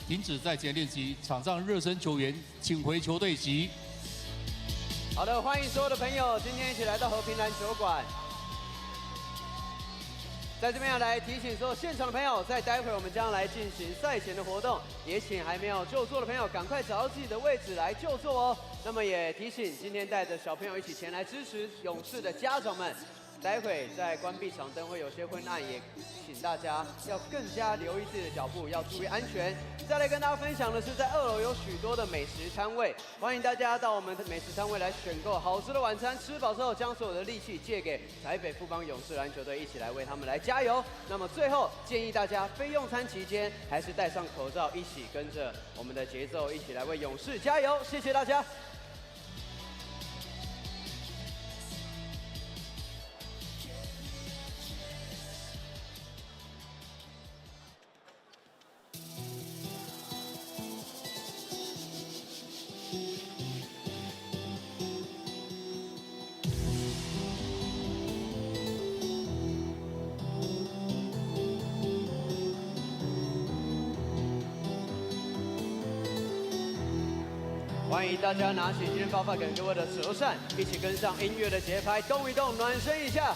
停止赛前练习，场上热身球员请回球队席。好的，欢迎所有的朋友，今天一起来到和平篮球馆。在这边要来提醒所有现场的朋友，在待会我们将来进行赛前的活动，也请还没有就座的朋友赶快找到自己的位置来就座哦。那么也提醒今天带着小朋友一起前来支持勇士的家长们。 待会在关闭场灯会有些昏暗，也请大家要更加留意自己的脚步，要注意安全。再来跟大家分享的是，在2楼有许多的美食摊位，欢迎大家到我们的美食摊位来选购好吃的晚餐。吃饱之后，将所有的力气借给台北富邦勇士篮球队，一起来为他们来加油。那么最后建议大家非用餐期间还是戴上口罩，一起跟着我们的节奏，一起来为勇士加油。谢谢大家。 欢迎大家拿起今天发发给各位的折扇，一起跟上音乐的节拍，动一动，暖身一下。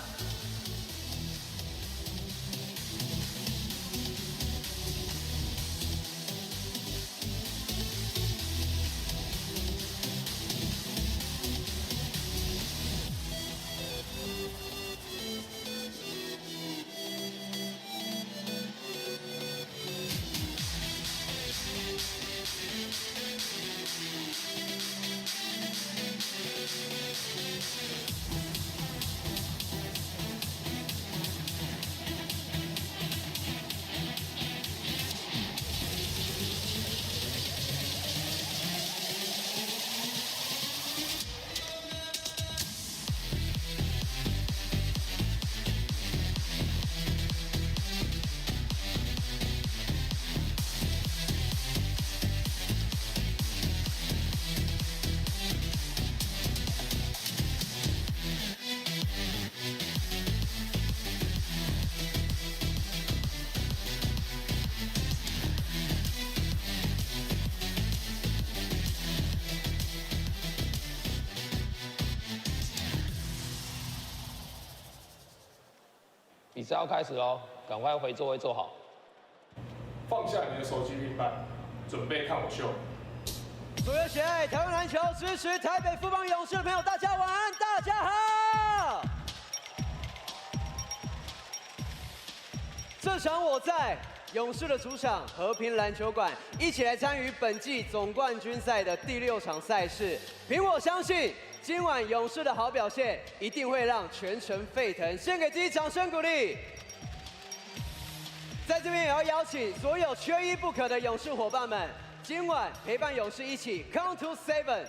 比赛要开始喽，赶快回座位坐好。放下你的手机平板，准备看我秀。所有喜爱台湾篮球、支持台北富邦勇士的朋友，大家晚安，大家好。这场我在勇士的主场和平篮球馆，一起来参与本季总冠军赛的第6场赛事。凭我相信。 今晚勇士的好表现一定会让全城沸腾，先给自己掌声鼓励。在这边也要邀请所有缺一不可的勇士伙伴们，今晚陪伴勇士一起 Count to 7。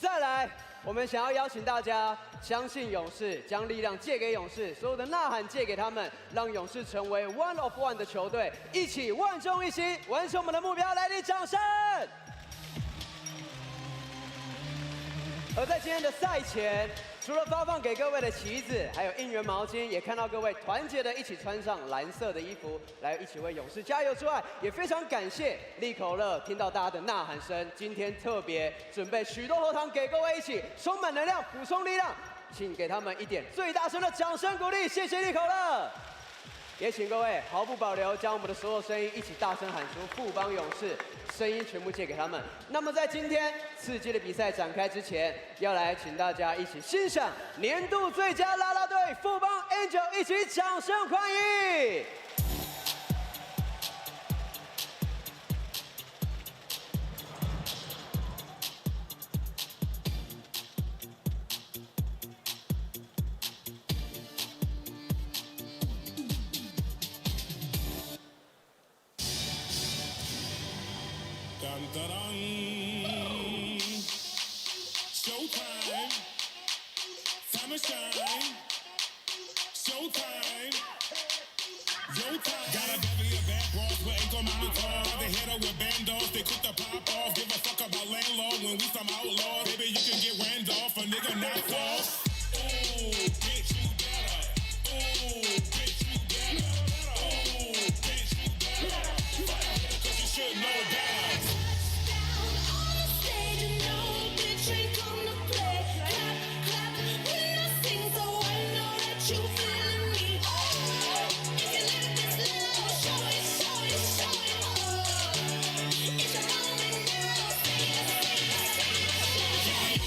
再来，我们想要邀请大家相信勇士，将力量借给勇士，所有的呐喊借给他们，让勇士成为 One of One 的球队，一起万众一心完成我们的目标。来点掌声！ 而在今天的赛前，除了发放给各位的旗子，还有应援毛巾，也看到各位团结的一起穿上蓝色的衣服，来一起为勇士加油之外，也非常感谢利口乐，听到大家的呐喊声，今天特别准备许多喉糖给各位一起充满能量，补充力量，请给他们一点最大声的掌声鼓励，谢谢利口乐。 也请各位毫不保留将我们的所有声音一起大声喊出富邦勇士，声音全部借给他们。那么在今天刺激的比赛展开之前，要来请大家一起欣赏年度最佳啦啦队富邦 Angel， 一起掌声欢迎。 Dun, dun, dun. Showtime. Time to shine. showtime. Your time. Got a bevy of bad bras with ankle monitor. They hit her with bandos, they quick to pop off. Give a fuck about landlord when we some outlaws. Baby, you can get Randolph, a nigga not off. Ooh, bitch, you better. Ooh, bitch, you better. Ooh, bitch, you better. Cause you should know better. Touchdown on the stage and no bitch ain't gonna play. Clap, clap when I sing, so I know that you feeling me. If you let this love show it, show it, show it. It's a moment now. Say it, say it, say it.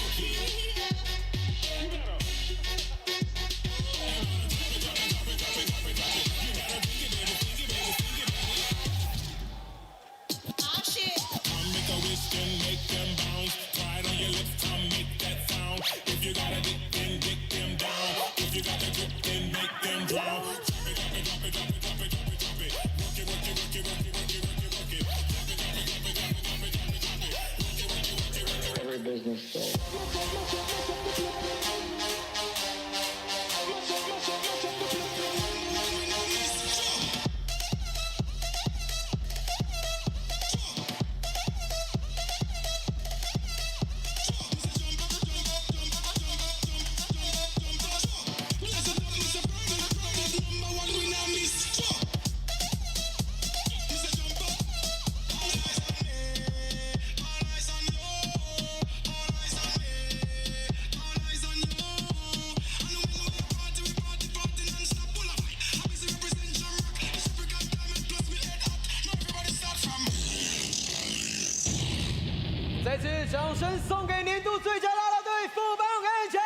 Oh shit. Come make a wish and make them bounce. Pride on your lips, come make that sound. If you got a dick, then dick them down. If you got a grip, then make them drown. Drop it, drop it, drop it, drop it, drop it, drop it, drop it. Work it, work it, work it, work it, work it, work it, work it. Drop it, drop it, drop it, drop it, drop it, drop it, drop it. Work it, work it, work it, work it. Every business day.再次掌声送给年度最佳啦啦队富邦跟Chen。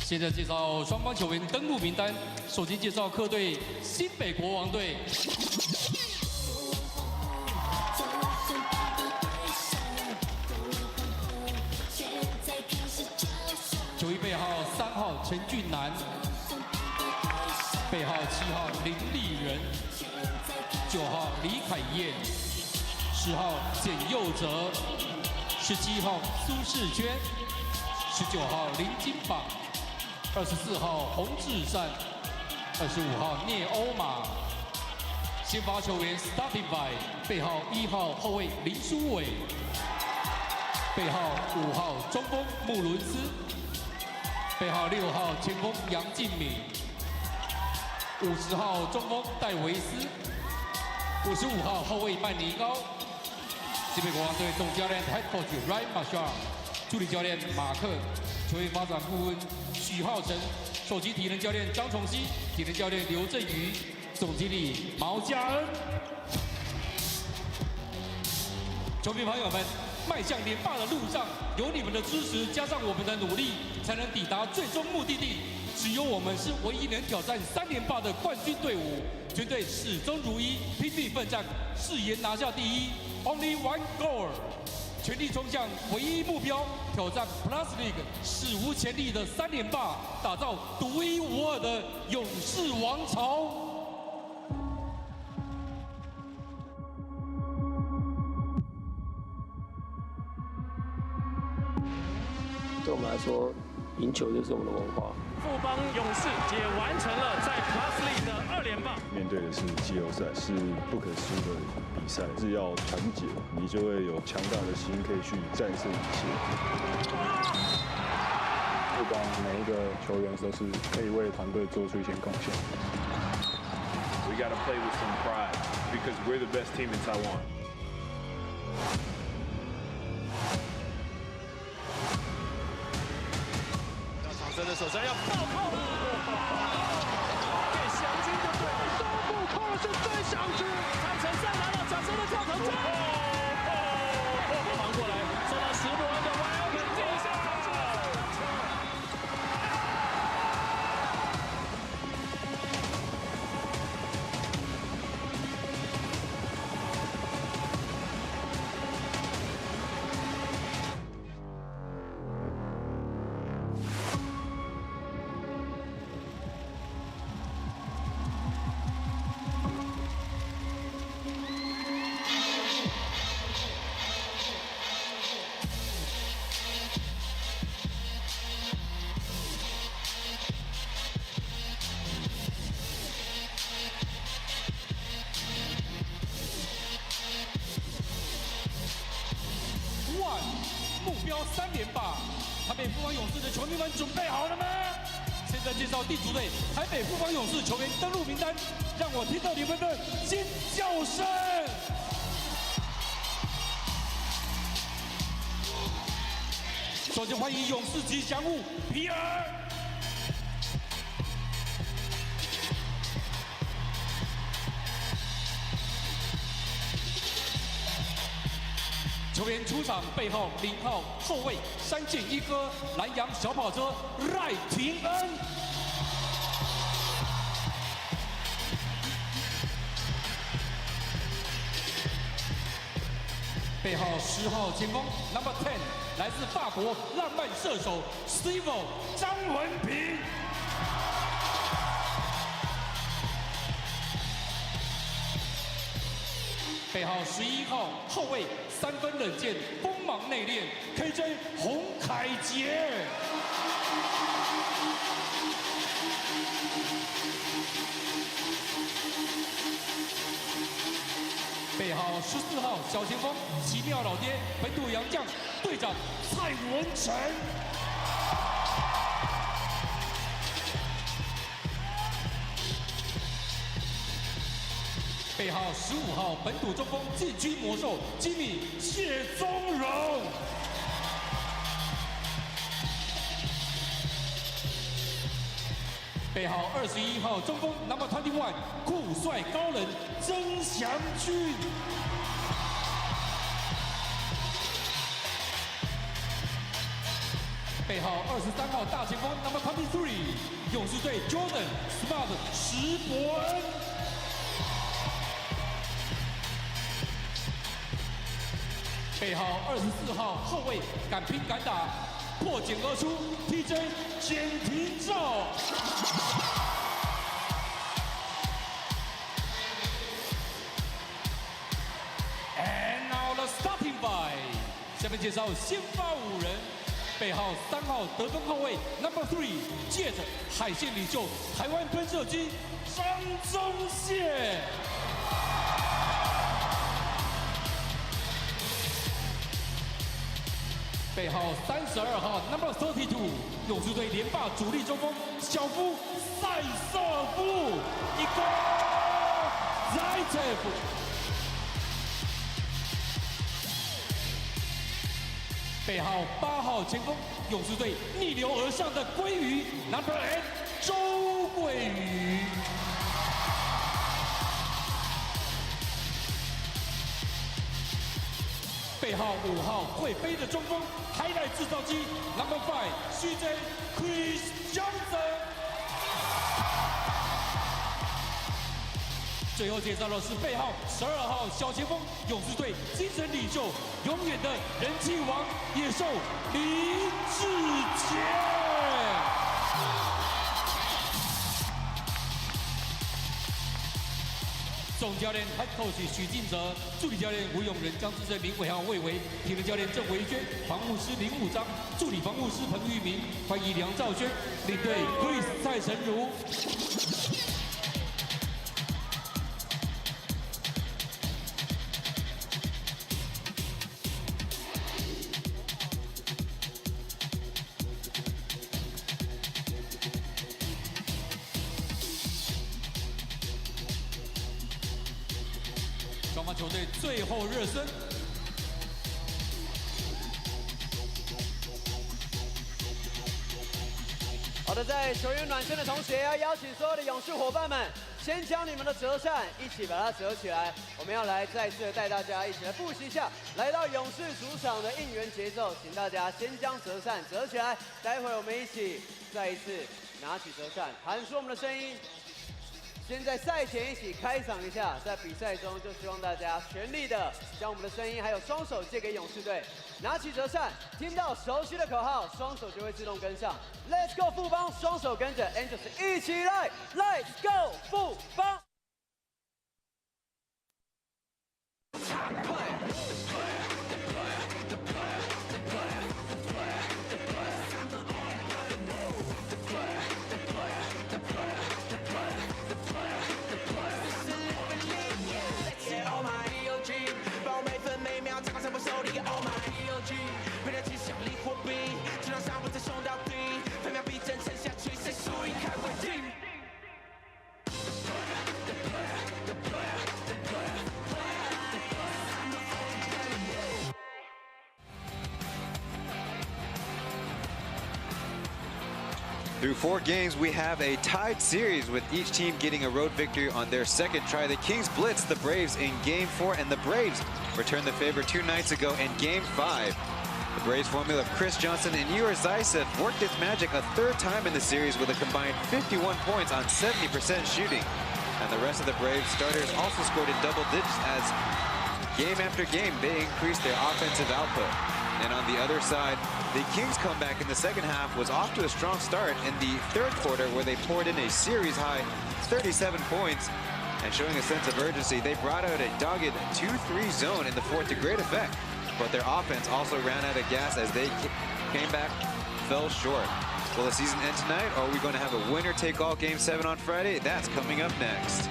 现在介绍双方球员登录名单，首先介绍客队新北国王队。球衣背号3号陈俊南，背号7号林立人，9号李凯燕，10号简佑哲，17号苏世娟，19号林金榜，24号洪志善，25号聂欧马。先发球员 Starting by 背号1号后卫林书伟，背号5号中锋穆伦斯，背号6号前锋杨敬敏，50号中锋戴维斯，55号后卫曼尼高。新北国王队总教练 Head Coach Ryan Marshall， 助理教练马克，球员发展顾问许浩成，首席体能教练张崇熙，体能教练刘振宇，总经理毛家恩。球迷朋友们，迈向连霸的路上，有你们的支持，加上我们的努力，才能抵达最终目的地。只有我们是唯一能挑战3连霸的冠军队伍，全队始终如一，拼命奋战，誓言拿下第一 ，Only one goal， 全力冲向唯一目标，挑战 P.LEAGUE 史无前例的3连霸，打造独一无二的勇士王朝。对我们来说，赢球就是我们的文化。富邦勇士也完成了在 P.LEAGUE 的2连霸。面对的是季后赛，是不可输的比赛，是要团结，你就会有强大的心可以去战胜一切。富邦每一个球员都是可以为团队做出一些贡献。We got to play with some pride because we're the best team in Taiwan. 真的手上要暴扣了，给祥军的队东部扣了是最祥军，蔡成再拿到掌声的跳投球，忙过来受到石伯恩的歪腰肯定下投球。目标3连霸。台北富邦勇士的球迷们准备好了吗？现在介绍地主队台北富邦勇士球员登录名单，让我听到你们的尖叫声。首先欢迎勇士吉祥物皮尔。球员出场背号0号后卫山健一哥，南洋小跑车赖廷恩。背号10号前锋 Number 10， 来自法国浪漫射手 Stevo 张文平。背号11号后卫3分冷箭锋芒内敛 KJ 洪凯杰。背号14号小前锋奇妙老爹本土洋将队长蔡文成。背号15号本土中锋禁区魔兽吉米谢宗荣。背号21号中锋 Number 21酷帅高冷曾祥军。背号23号大前锋 Number 23勇士队 Jordan Smart 石伯恩。背号24号后卫敢拼敢打破茧而出 TJ 简廷照。And now the starting five， 下面介绍先发5人。背号3号得分后卫 Number 3， 借着海线领袖台湾喷射机张宗宪。背号32号 Number 32， 勇士队连霸主力中锋小夫塞瑟夫一个在这步。背号8号前锋勇士队逆流而上的鲑鱼 Number 8周鲑鱼。背号5号会飞的中锋，highlight制造机 Number 5 CJ Chris Johnson。最后介绍的是背号12号小前锋，勇士队精神领袖，永远的人气王野兽林志杰。总教练 Head Coach 许晋哲，助理教练吴永仁、张志胜、林伟豪、魏维，体能教练郑维娟，防护师林武章，助理防护师彭玉明，翻译梁兆轩，领队 Chris 蔡成儒。双方球队最后热身。好的，在球员暖身的同时，也要邀请所有的勇士伙伴们，先将你们的折扇一起把它折起来。我们要来再次的带大家一起来复习一下，来到勇士主场的应援节奏，请大家先将折扇折起来。待会我们一起再一次拿起折扇，喊出我们的声音。先在赛前一起开嗓一下，在比赛中就希望大家全力的将我们的声音还有双手借给勇士队，拿起折扇，听到熟悉的口号，双手就会自动跟上。Let's go 富邦，双手跟着 Angels 一起来 ，Let's go 富邦。包每分每秒掌声我手里 Oh my PLG， 配得起 Through 4 games, we have a tied series with each team getting a road victory on their second try. The Kings blitzed the Braves in Game 4, and the Braves returned the favor 2 nights ago in Game 5. The Braves formula of Chris Johnson and Igor Zaysev worked its magic a 3rd time in the series with a combined 51 points on 70% shooting. And the rest of the Braves starters also scored in double digits as game after game they increased their offensive output. And on the other side, the Kings' comeback in the second half was off to a strong start in the 3rd quarter where they poured in a series-high 37 points. And showing a sense of urgency, they brought out a dogged 2-3 zone in the 4th to great effect. But their offense also ran out of gas as they came back, fell short. Will the season end tonight, or are we going to have a winner-take-all Game 7 on Friday? That's coming up next.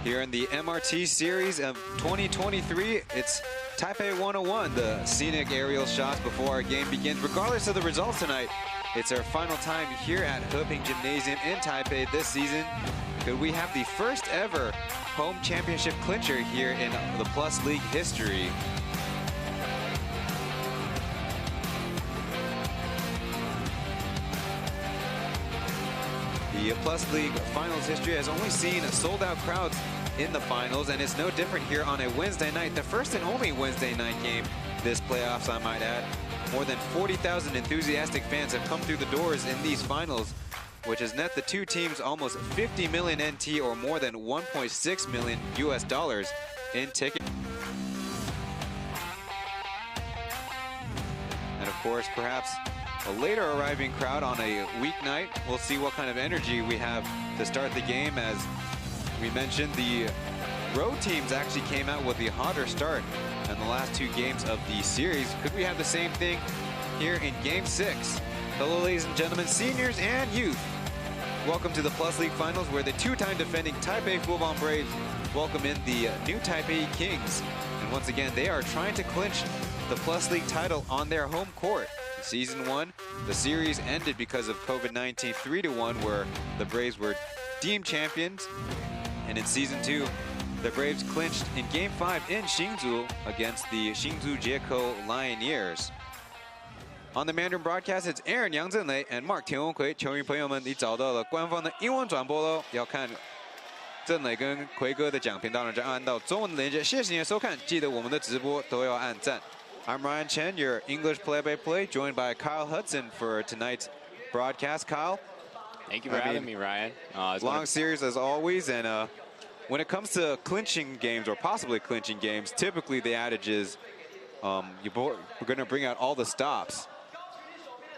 Here in the MRT series of 2023, it's Taipei 101, the scenic aerial shots before our game begins. Regardless of the results tonight, it's our final time here at Heping Gymnasium in Taipei this season. Could we have the first ever home championship clincher here in the Plus League history? The Plus League finals history has only seen sold-out crowds in the finals, and it's no different here on a Wednesday night, the first and only Wednesday night game this playoffs, I might add. More than 40,000 enthusiastic fans have come through the doors in these finals, which has net the 2 teams almost 50 million NT or more than 1.6 million US dollars in tickets. And of course, perhaps a later arriving crowd on a weeknight. We'll see what kind of energy we have to start the game. As we mentioned, the road teams actually came out with the hotter start in the last 2 games of the series. Could we have the same thing here in Game 6? Hello, ladies and gentlemen, seniors and youth. Welcome to the Plus League Finals, where the 2-time defending Taipei Fubon Braves welcome in the new Taipei Kings. And once again, they are trying to clinch the Plus League title on their home court. Season 1, the series ended because of COVID-19 3-1, where the Braves were deemed champions. And in Season 2, the Braves clinched in Game 5 in Hsinchu against the Hsinchu Jiekou Lioneers. On the Mandarin broadcast, it's Aaron Yang Zhenlei and Mark 田文奎。球迷朋友们，你找到了官方的英文转播喽。要看郑磊跟奎哥的讲评，当然就按到中文的连接。谢谢你的收看，记得我们的直播都要按赞。I'm Ryan Chen, your English play-by-play, joined by Kyle Hudson for tonight's broadcast. Kyle, thank you for having me, Ryan. Long series as always, and when it comes to clinching games or possibly clinching games, typically the adage is we're going to bring out all the stops.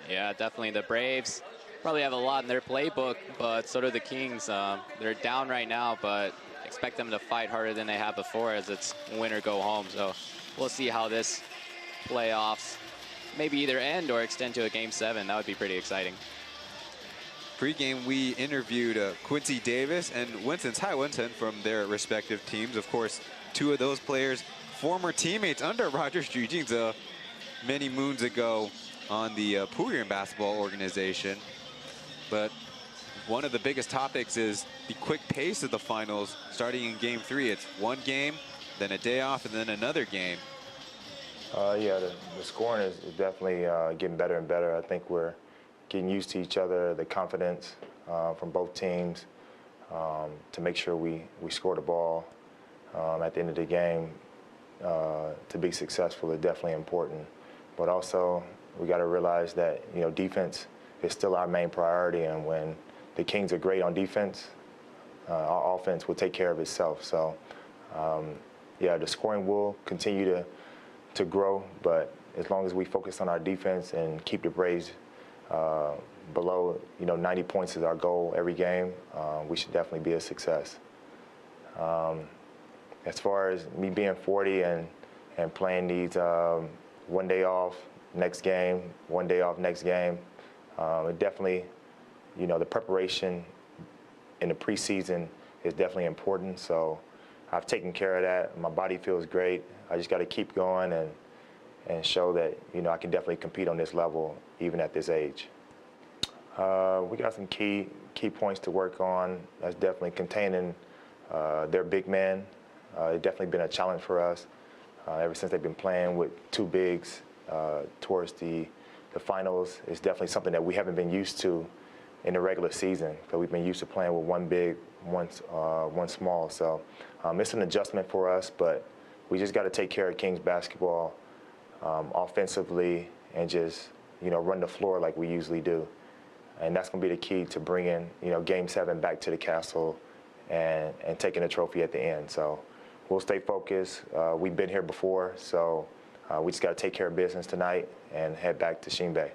Yeah, definitely. The Braves probably have a lot in their playbook, but so do the Kings. They're down right now, but expect them to fight harder than they have before, as it's win or go home. So we'll see how this playoffs maybe either end or extend to a Game 7. That would be pretty exciting. Pre-game, we interviewed Quincy Davis and Cai Wenton from their respective teams. Of course, 2 of those players, former teammates under Roger Xu Jingze many moons ago on the Puyuan basketball organization. But one of the biggest topics is the quick pace of the finals starting in Game 3. It's 1 game, then a day off, and then another game. Yeah, the scoring is definitely getting better and better. I think we're getting used to each other, the confidence from both teams to make sure we score the ball at the end of the game. To be successful is definitely important. But also, we got to realize that, you know, defense is still our main priority, and when the Kings are great on defense, our offense will take care of itself. So, yeah, the scoring will continue to grow, but as long as we focus on our defense and keep the Braves below, 90 points is our goal every game, we should definitely be a success. As far as me being 40 and playing these 1 day off, next game, 1 day off, next game, it definitely, the preparation in the preseason is definitely important. So I've taken care of that. My body feels great. I just got to keep going and show that, you know, I can definitely compete on this level even at this age. We got some key points to work on. That's definitely containing their big men. It's definitely been a challenge for us ever since they've been playing with two bigs towards the finals. It's definitely something that we haven't been used to in the regular season, because we've been used to playing with one big, one small. So it's an adjustment for us, but we just got to take care of Kings basketball offensively and just, you know, run the floor like we usually do. And that's going to be the key to bringing, you know, Game 7 back to the castle and taking the trophy at the end. So we'll stay focused. We've been here before, so we just got to take care of business tonight and head back to Shinbei.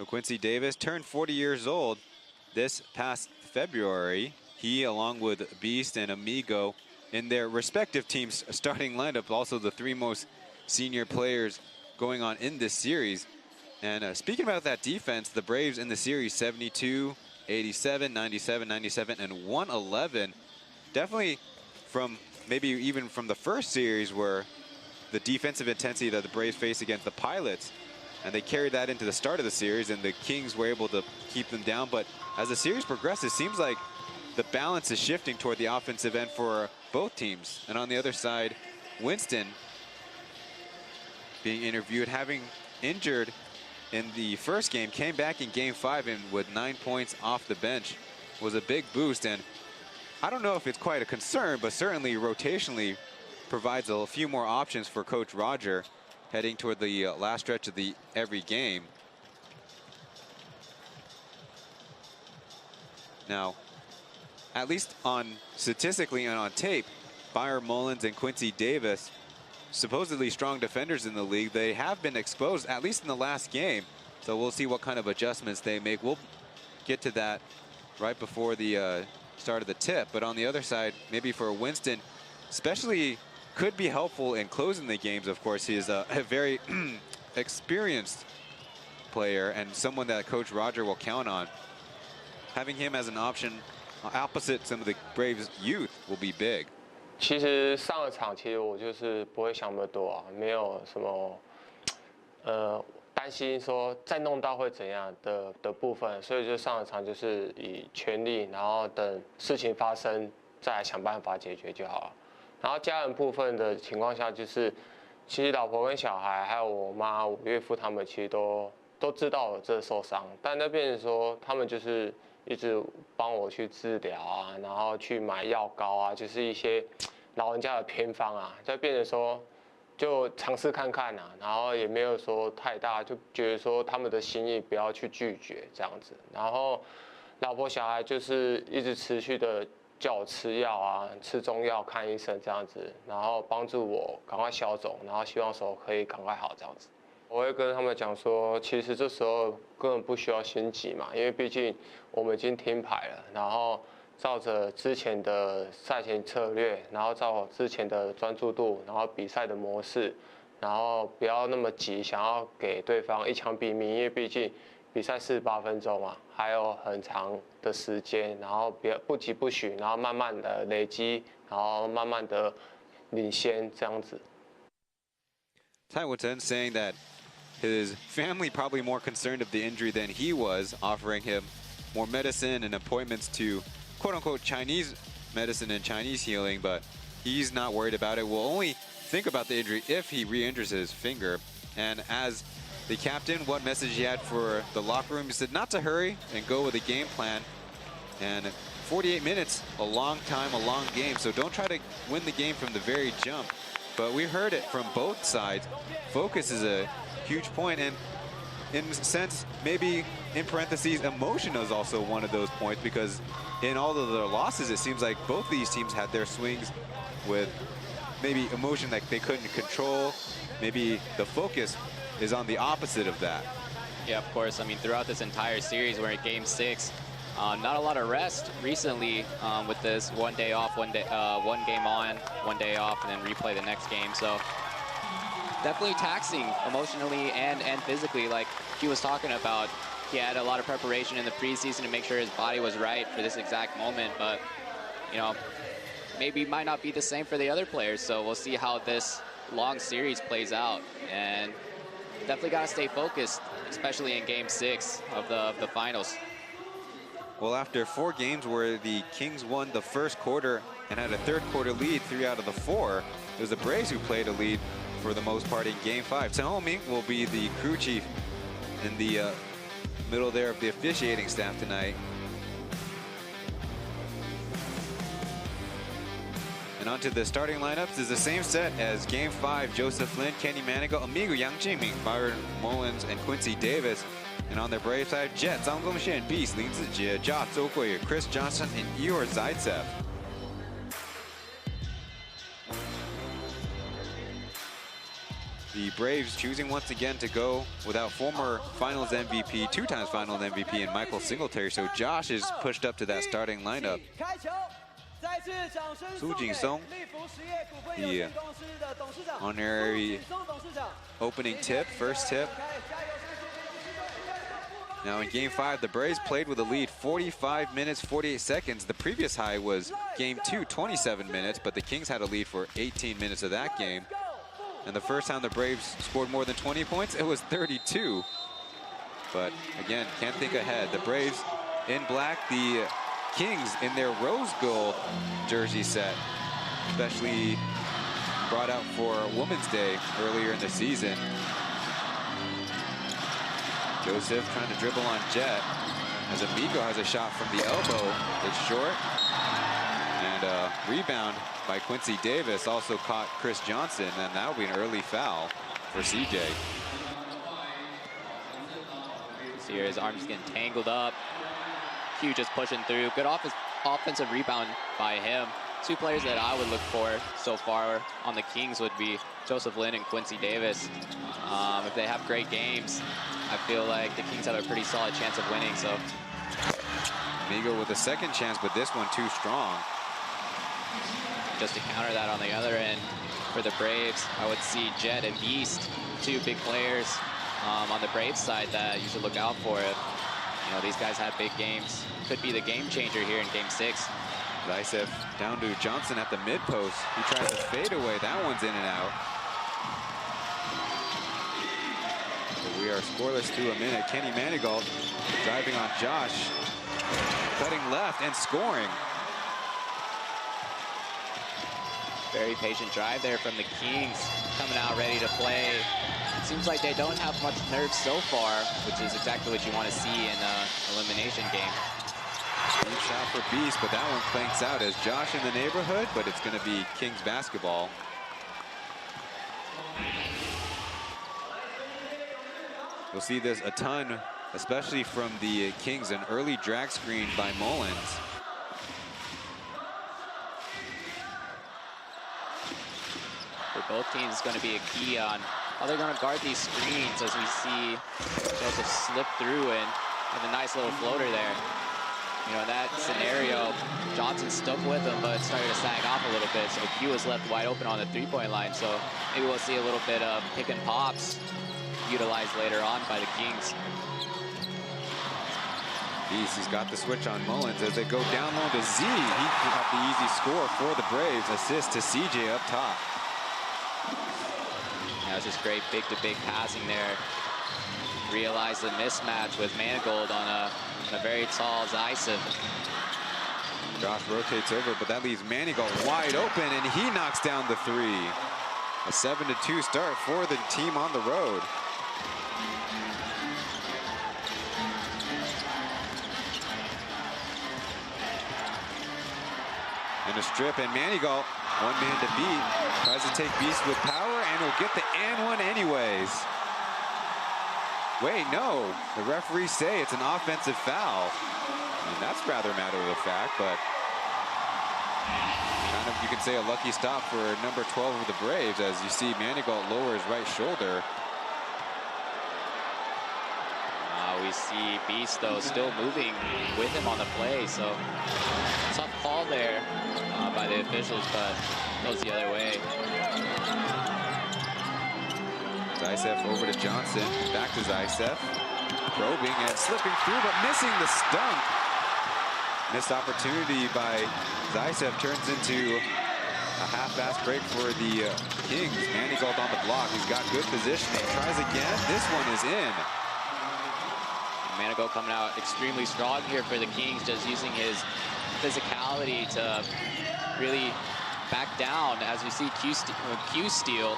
Quincy Davis turned 40 years old this past February. He, along with Beast and Amigo, in their respective teams' starting lineup, also the three most senior players going on in this series. And speaking about that defense, the Braves in the series 72, 87, 97, 97, and 111. Definitely from maybe even from the first series where the defensive intensity that the Braves faced against the Pilots, and they carried that into the start of the series, and the Kings were able to keep them down. But as the series progresses, it seems like the balance is shifting toward the offensive end for both teams. And on the other side, Winston being interviewed, having injured in the first game, came back in Game 5 and with 9 points off the bench was a big boost. And I don't know if it's quite a concern, but certainly rotationally provides a few more options for Coach Roger heading toward the last stretch of the every game. Now, at least on statistically and on tape, Byron Mullins and Quincy Davis, supposedly strong defenders in the league, they have been exposed, at least in the last game. So we'll see what kind of adjustments they make. We'll get to that right before the start of the tip. But on the other side, maybe for Winston, especially could be helpful in closing the games. Of course, he is a very experienced player and someone that Coach Roger will count on. Having him as an option opposite some of the Braves' youth will be big. 其实上了场，其实我就是不会想那么多啊，没有什么担心说再弄到会怎样的部分，所以就上了场就是以全力，然后等事情发生再来想办法解决就好了。然后家人部分的情况下，就是其实老婆跟小孩还有我妈、我岳父他们其实都知道我这受伤，但那边说他们就是一直帮我去治疗啊，然后去买药膏啊，就是一些老人家的偏方啊，在变成说就尝试看看啊，然后也没有说太大，就觉得说他们的心意不要去拒绝这样子。然后老婆小孩就是一直持续的叫我吃药啊，吃中药、看医生这样子，然后帮助我赶快消肿，然后希望说可以赶快好这样子。我会跟他们讲说，其实这时候根本不需要心急嘛，因为毕竟我们已经停牌了，然后照着之前的赛前策略，然后照之前的专注度，然后比赛的模式，然后不要那么急，想要给对方一枪毙命，因为毕竟比赛48分钟嘛，还有很长的时间，然后不急不徐，然后慢慢的累积，然后慢慢的领先这样子。Ty Chen saying that his family probably more concerned of the injury than he was, offering him more medicine and appointments to quote-unquote Chinese medicine and Chinese healing, but he's not worried about it. Will only think about the injury if he re-injures his finger. And as the captain, what message he had for the locker room, he said not to hurry and go with a game plan. And 48 minutes, a long time, a long game, so don't try to win the game from the very jump. But we heard it from both sides. Focus is a huge point, and in a sense, maybe in parentheses, emotion is also one of those points, because in all of their losses, it seems like both these teams had their swings with maybe emotion that they couldn't control. Maybe the focus is on the opposite of that. Yeah, of course. I mean, throughout this entire series, we're at Game 6. Not a lot of rest recently with this one day off, one game on, one day off, and then replay the next game. So definitely taxing emotionally and physically, like he was talking about. He had a lot of preparation in the preseason to make sure his body was right for this exact moment, but you know, maybe might not be the same for the other players. So we'll see how this long series plays out. And definitely got to stay focused, especially in Game 6 of the finals. Well, after 4 games where the Kings won the first quarter and had a third quarter lead 3 out of the 4, it was the Braves who played a lead for the most part in Game 5. Taomi will be the crew chief in the middle there of the officiating staff tonight. And onto the starting lineups is the same set as Game 5. Joseph Lin, Kenny Manigault, Amigo Yang Jiming, Byron Mullins, and Quincy Davis. And on their Brave side, Jet, Zhang Gongxian, Beast, Lin Zijie, Jia Zhouhui, Chris Johnson, and Igor Zaitsev. The Braves choosing once again to go without former Finals MVP, 2 times Finals MVP, and Michael Singletary. So Josh is pushed up to that starting lineup. Su Jinsong, the honorary opening tip, first tip. Now in Game 5, the Braves played with a lead 45 minutes, 48 seconds. The previous high was Game 2, 27 minutes, but the Kings had a lead for 18 minutes of that game. And the first time the Braves scored more than 20 points, it was 32. But again, can't think ahead. The Braves in black, the Kings in their rose gold jersey set, especially brought out for Women's Day earlier in the season. Joseph trying to dribble on Jet as Amigo has a shot from the elbow. It's short. And a rebound by Quincy Davis also caught Chris Johnson, and that will be an early foul for CJ. See here, his arm's getting tangled up. Q just pushing through. Good offensive rebound by him. 2 players that I would look for so far on the Kings would be Joseph Lin and Quincy Davis. If they have great games, I feel like the Kings have a pretty solid chance of winning. So Amigo with a second chance, but this one too strong. Just to counter that on the other end for the Braves, I would see Jet and Beast, 2 big players on the Braves side that you should look out for. You know, these guys have big games. Could be the game changer here in Game 6. Zaitsev down to Johnson at the mid post. He tries to fade away. That one's in and out. So we are scoreless through a minute. Kenny Manigault driving on Josh, cutting left and scoring. Very patient drive there from the Kings, coming out ready to play. Seems like they don't have much nerve so far, which is exactly what you want to see in an elimination game. Deep shot for Beast, but that one clanks out as Josh in the neighborhood, but it's going to be Kings basketball. We'll see this a ton, especially from the Kings, an early drag screen by Mullins. For both teams, it's going to be a key on how they're going to guard these screens, as we see Joseph slip through and have a nice little floater there. You know, in that scenario, Johnson stuck with him, but started to sag off a little bit, so Q was left wide open on the 3-point line. So maybe we'll see a little bit of pick and pops utilized later on by the Kings. Beast has got the switch on Mullins as they go down low to Z. He got the easy score for the Braves. Assist to CJ up top. That was just great big-to-big passing there. Realized the mismatch with Manigault on a very tall Zaitsev. Josh rotates over, but that leaves Manigault wide open, and he knocks down the 3. A 7-2 start for the team on the road. And a strip, and Manigault, one man to beat, tries to take Beast with power, and will get the and one anyways. Wait, no, the referees say it's an offensive foul. And that's rather matter of fact, but kind of, you can say, a lucky stop for number 12 of the Braves, as you see Manigault lower his right shoulder. We see Beast, though, still moving with him on the play, so tough call there by the officials, but goes the other way. Zaitsev over to Johnson, back to Zaitsev, probing and slipping through, but missing the stump. Missed opportunity by Zaitsev turns into a half fast break for the Kings. Manigault on the block. He's got good positioning. Tries again. This one is in. Manigault coming out extremely strong here for the Kings, just using his physicality to really back down. As you see, Q steal.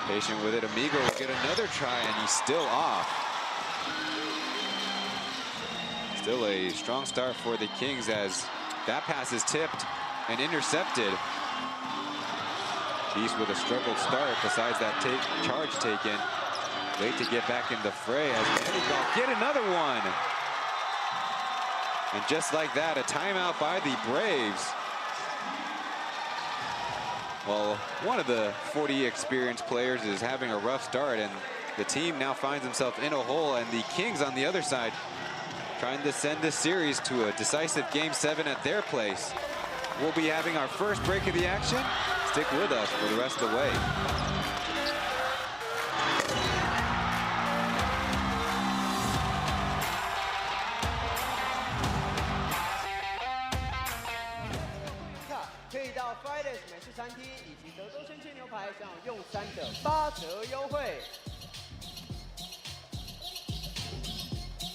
Patient with it. Amigo will get another try, and he's still off. Still a strong start for the Kings as that pass is tipped and intercepted. Beast with a struggled start besides that charge taken. Late to get back in the fray as Manigault get another one. And just like that, a timeout by the Braves. Well, one of the 40 experienced players is having a rough start, and the team now finds himself in a hole, and the Kings on the other side trying to send this series to a decisive Game 7 at their place. We'll be having our first break of the action. Stick with us for the rest of the way. Fridays 美式餐厅以及德州生煎牛排享有用餐的8折优惠。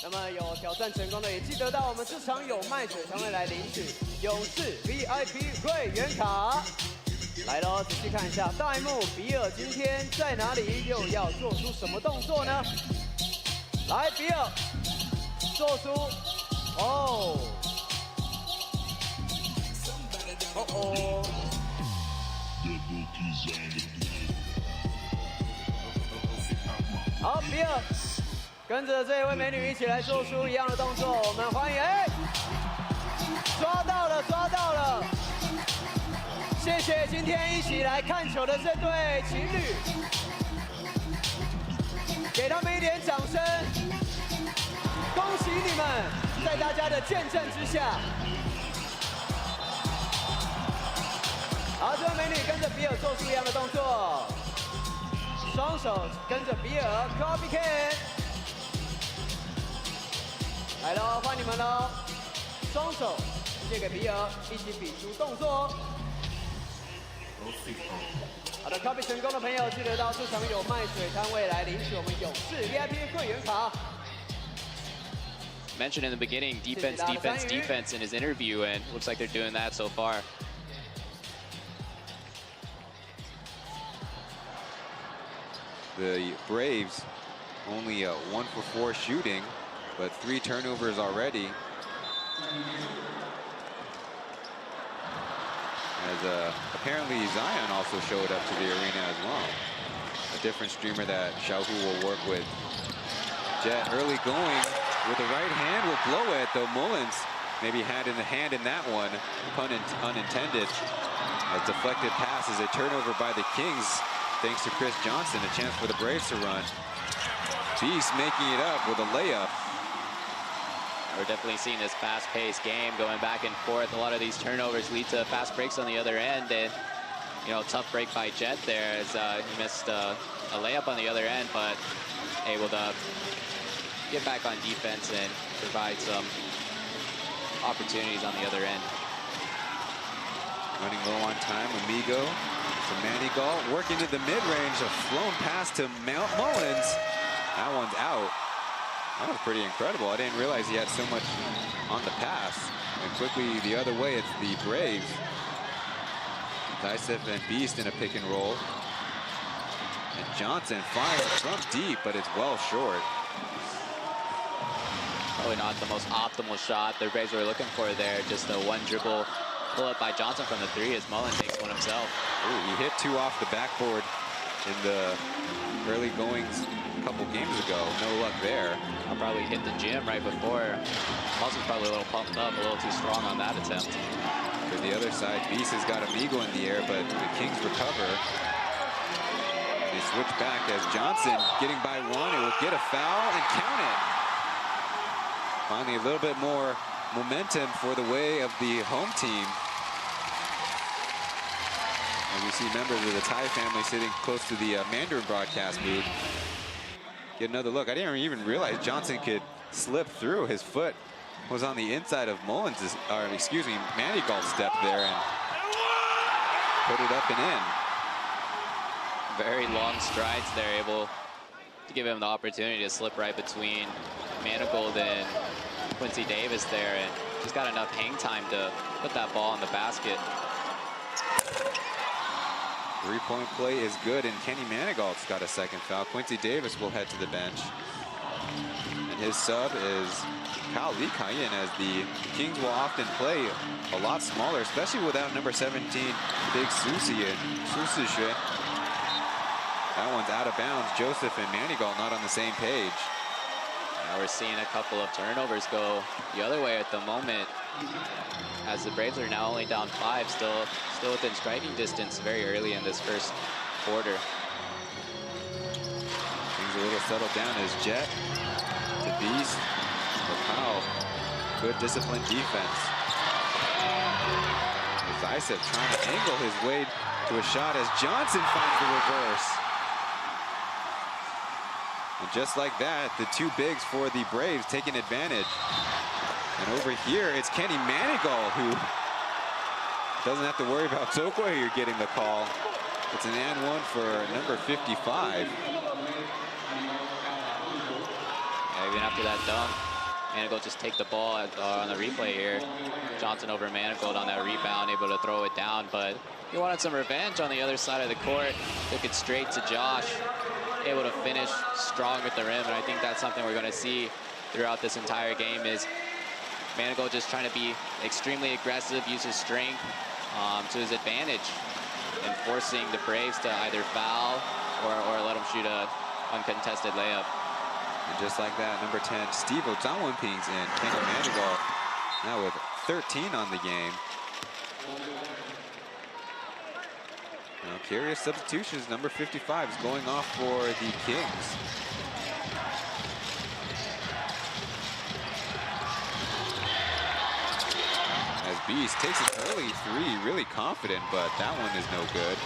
那么有挑战成功的也记得到我们这场有卖水才会来领取勇士 VIP 会员卡。来喽，仔细看一下大幕，比尔今天在哪里？又要做出什么动作呢？来，比尔，做出哦。好，比尔，跟着这一位美女一起来做出一样的动作。我们欢迎，抓到了，抓到了！谢谢今天一起来看球的这对情侣，给他们一点掌声。恭喜你们，在大家的见证之下。好，这位美女跟着比尔做出一样的动作，双手跟着比尔 copycat。来喽，换你们喽！双手借给比尔，一起比出动作。好的 ，copy 成功的朋友记得到这场有卖水摊位来领取我们勇士 VIP 会员卡。Mentioned in the beginning, defense, defense, defense in his interview, and looks like they're doing that so far. The Braves only 1 for 4 shooting, but 3 turnovers already. As apparently Zion also showed up to the arena as well. A different streamer that Xiaohu will work with. Jet early going with the right hand will blow it, though Mullins maybe had in the hand in that one, pun unintended. A deflected pass is a turnover by the Kings. Thanks to Chris Johnson, a chance for the Braves to run. Beast making it up with a layup. We're definitely seeing this fast-paced game going back and forth. A lot of these turnovers lead to fast breaks on the other end, and tough break by Jet there as he missed a layup on the other end, but able to get back on defense and provide some opportunities on the other end. Running low on time, Amigo. To Manigault, working to the mid-range, a flown pass to Mullins. That one's out. That was pretty incredible. I didn't realize he had so much on the pass. And quickly the other way, it's the Braves. Dysef and Beast in a pick and roll. And Johnson fires from deep, but it's well short. Probably not the most optimal shot the Braves were looking for there. Just a one dribble pull up by Johnson from the 3 as Mullen takes one himself. Ooh, he hit 2 off the backboard in the early goings a couple games ago. No luck there. I'll probably hit the gym right before. Mullins probably a little pumped up, a little too strong on that attempt. To the other side, Beast has got Amigo in the air, but the Kings recover. They switch back as Johnson getting by 1. It will get a foul and count it. Finally, a little bit more momentum for the way of the home team. And we see members of the Tai family sitting close to the Mandarin broadcast booth. Get another look. I didn't even realize Johnson could slip through. His foot was on the inside of Mullins', or excuse me, Manigault's step there. And put it up and in. Very long strides there, able to give him the opportunity to slip right between Manigault and Quincy Davis there, and just got enough hang time to put that ball in the basket. Three-point play is good, and Kenny Manigault's got a second foul. Quincy Davis will head to the bench. And his sub is Kyle Lee Cayenne, as the Kings will often play a lot smaller, especially without number 17, Big Susie and Susishue. That one's out of bounds. Joseph and Manigault not on the same page. Now we're seeing a couple of turnovers go the other way at the moment, as the Braves are now only down 5, still within striking distance very early in this first quarter. Things a little settled down as Jet to Beast. Wow, good disciplined defense. Zaitsev trying to angle his way to a shot as Johnson finds the reverse. And just like that, the two bigs for the Braves taking advantage. And over here, it's Kenny Manigault who doesn't have to worry about Tokwe here getting the call. It's an and one for number 55. Yeah, even after that dunk, Manigault just take the ball on the replay here. Johnson over Manigault on that rebound, able to throw it down, but he wanted some revenge on the other side of the court. Took it straight to Josh, able to finish strong at the rim, and I think that's something we're going to see throughout this entire game is Manigault just trying to be extremely aggressive, use his strength to his advantage, and forcing the Braves to either foul or let him shoot a uncontested layup. And just like that, number 10, Steve Otanwanping's in. Kenny Manigault now with 13 on the game. Now, curious substitutions. Number 55 is going off for the Kings. As Beast takes an early three, really confident, but that one is no good.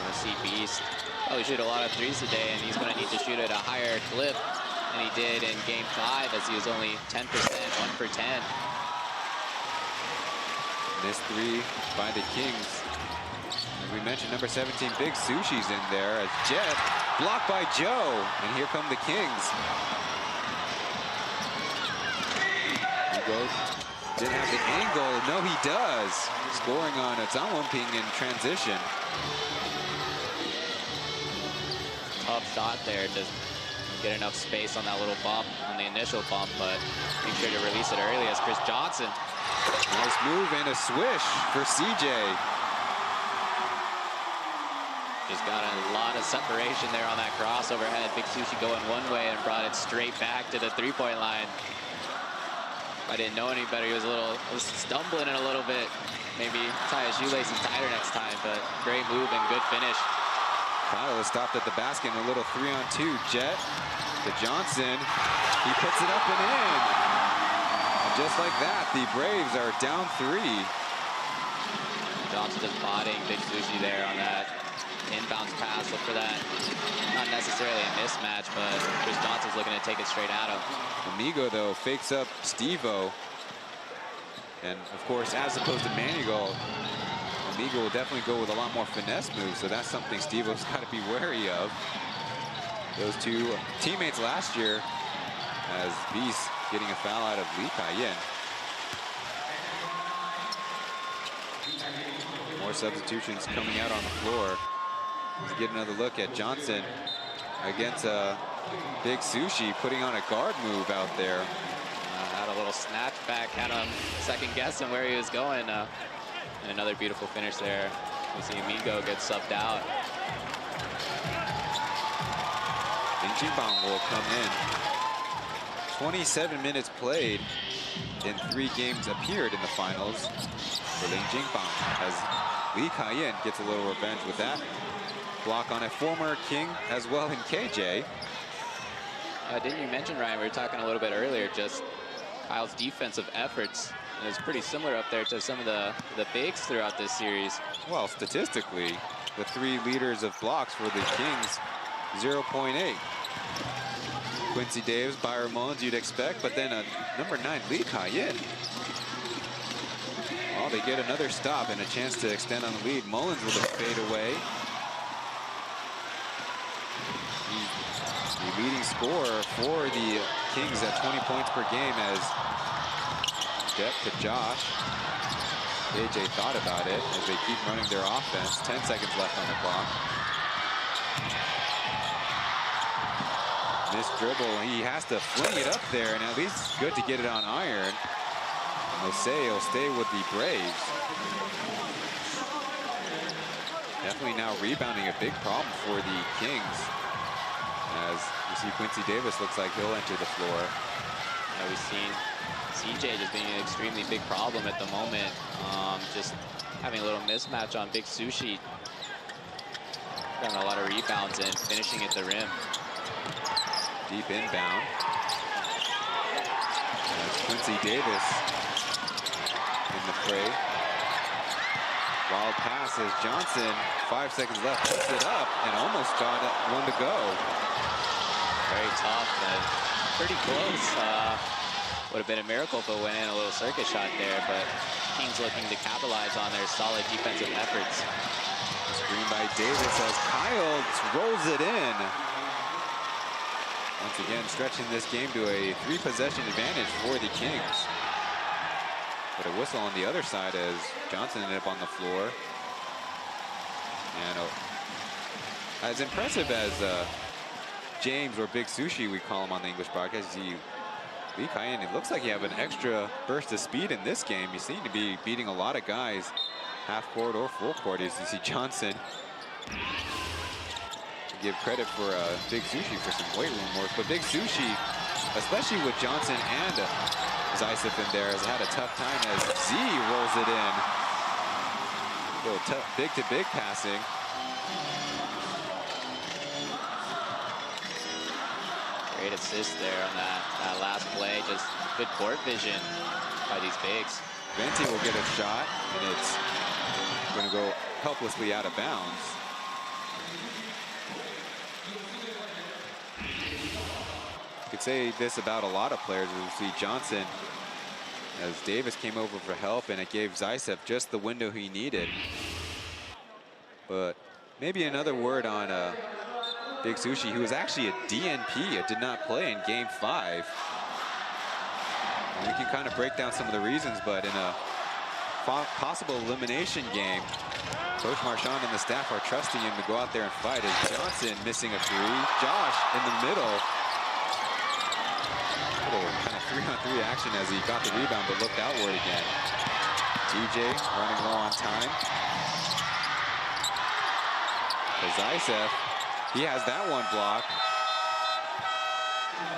We'll see Beast probably shoot a lot of threes today, and he's going to need to shoot at a higher clip than he did in Game 5, as he was only 10%, 1 for 10. Missed three by the Kings. As we mentioned, number 17, Big Sushi's in there as Jet blocked by Joe, and here come the Kings. He goes, didn't have the angle. No, he does. Scoring on Otanwanping in transition. Tough shot there, just get enough space on that little bump, on the initial bump, but make sure to release it early as Chris Johnson. Nice move and a swish for CJ. Just got a lot of separation there on that crossover. Had Big Sushi going one way and brought it straight back to the three-point line. I didn't know any better. He was stumbling it a little bit. Maybe tie his shoelaces tighter next time, but great move and good finish. Kyle is stopped at the basket in a little 3-on-2. Jet to Johnson. He puts it up and in. And just like that, the Braves are down 3. Johnson just botting Big Sushi there on that inbounds pass. Look for that. Not necessarily a mismatch, but Chris Johnson's looking to take it straight at him. Amigo, though, fakes up Steve-O. And, of course, as opposed to Manigault, Amigo will definitely go with a lot more finesse moves, so that's something Steve-O's got to be wary of. Those two teammates last year, as Beast getting a foul out of Lee Cayenne. More substitutions coming out on the floor. Let's get another look at Johnson against Big Sushi, putting on a guard move out there. Had a little snatch back, had him second guessing where he was going. And another beautiful finish there. We see Amigo get subbed out. Ling Jingbang will come in. 27 minutes played in 3 games appeared in the finals for Ling Jingbang, as Lee Cayenne gets a little revenge with that. Block on a former King as well in KJ. Didn't you mention, Ryan, we were talking a little bit earlier, just Kyle's defensive efforts. It's pretty similar up there to some of the bigs throughout this series. Well, statistically, the 3 leaders of blocks for the Kings, 0.8. Quincy Davis, Byron Mullins, you'd expect, but then number 9, Lee Cayenne. Well, they get another stop and a chance to extend on the lead. Mullins with a fade away. He's the leading scorer for the Kings at 20 points per game as depth to Josh. AJ thought about it as they keep running their offense. 10 seconds left on the clock. This dribble, he has to fling it up there, and at least good to get it on iron. Jose will stay with the Braves. Definitely now rebounding, a big problem for the Kings. As you see, Quincy Davis looks like he'll enter the floor. Yeah, we've seen CJ just being an extremely big problem at the moment. Just having a little mismatch on Big Sushi. Having a lot of rebounds and finishing at the rim. Deep inbound. As Quincy Davis in the fray. Wild pass as Johnson, 5 seconds left, puts it up and almost got one to go. Very tough and pretty close. Would have been a miracle if it went in, a little circuit shot there, but Kings looking to capitalize on their solid defensive efforts. Screen by Davis as Kyle rolls it in. Once again, stretching this game to a 3-possession advantage for the Kings. But a whistle on the other side as Johnson ended up on the floor. And as impressive as James, or Big Sushi, we call him on the English broadcast, Lee Kai-in, it looks like you have an extra burst of speed in this game. You seem to be beating a lot of guys half court or full court, as you see Johnson. Give credit for Big Sushi for some weight room work, but Big Sushi, especially with Johnson and Zaitsev in there, has had a tough time as Z rolls it in. A little tough big-to-big passing. Great assist there on that last play. Just good court vision by these bigs. Venti will get a shot, and it's going to go helplessly out of bounds. You could say this about a lot of players. We see Johnson, as Davis came over for help, and it gave Zaitsev just the window he needed. But maybe another word on Big Sushi, who was actually a DNP. It did not play in Game 5. And we can kind of break down some of the reasons, but in a possible elimination game, Coach Marchand and the staff are trusting him to go out there and fight. As Johnson missing a three, Josh in the middle. Little kind of 3-on-3 action as he got the rebound but looked outward again. TJ running low on time. Zaitsev, he has that one block.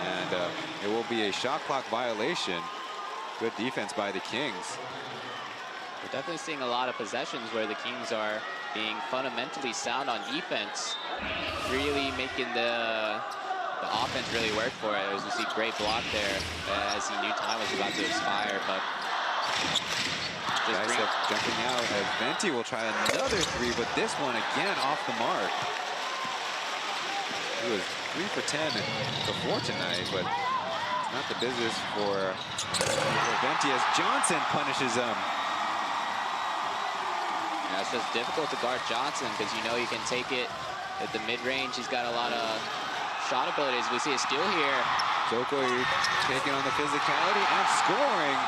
And it will be a shot clock violation. Good defense by the Kings. We're definitely seeing a lot of possessions where the Kings are being fundamentally sound on defense, really making the offense really work for it. As we see, great block there as he knew time was about to expire, but Zaitsev jumping out as Venti will try another three, but this one again off the mark. He was 3 for 10 before tonight, but not the business for Venti as Johnson punishes him. Yeah, it's just difficult to guard Johnson because you know he can take it at the mid-range. He's got a lot of shot abilities. We see a steal here. Zokoi taking on the physicality and scoring.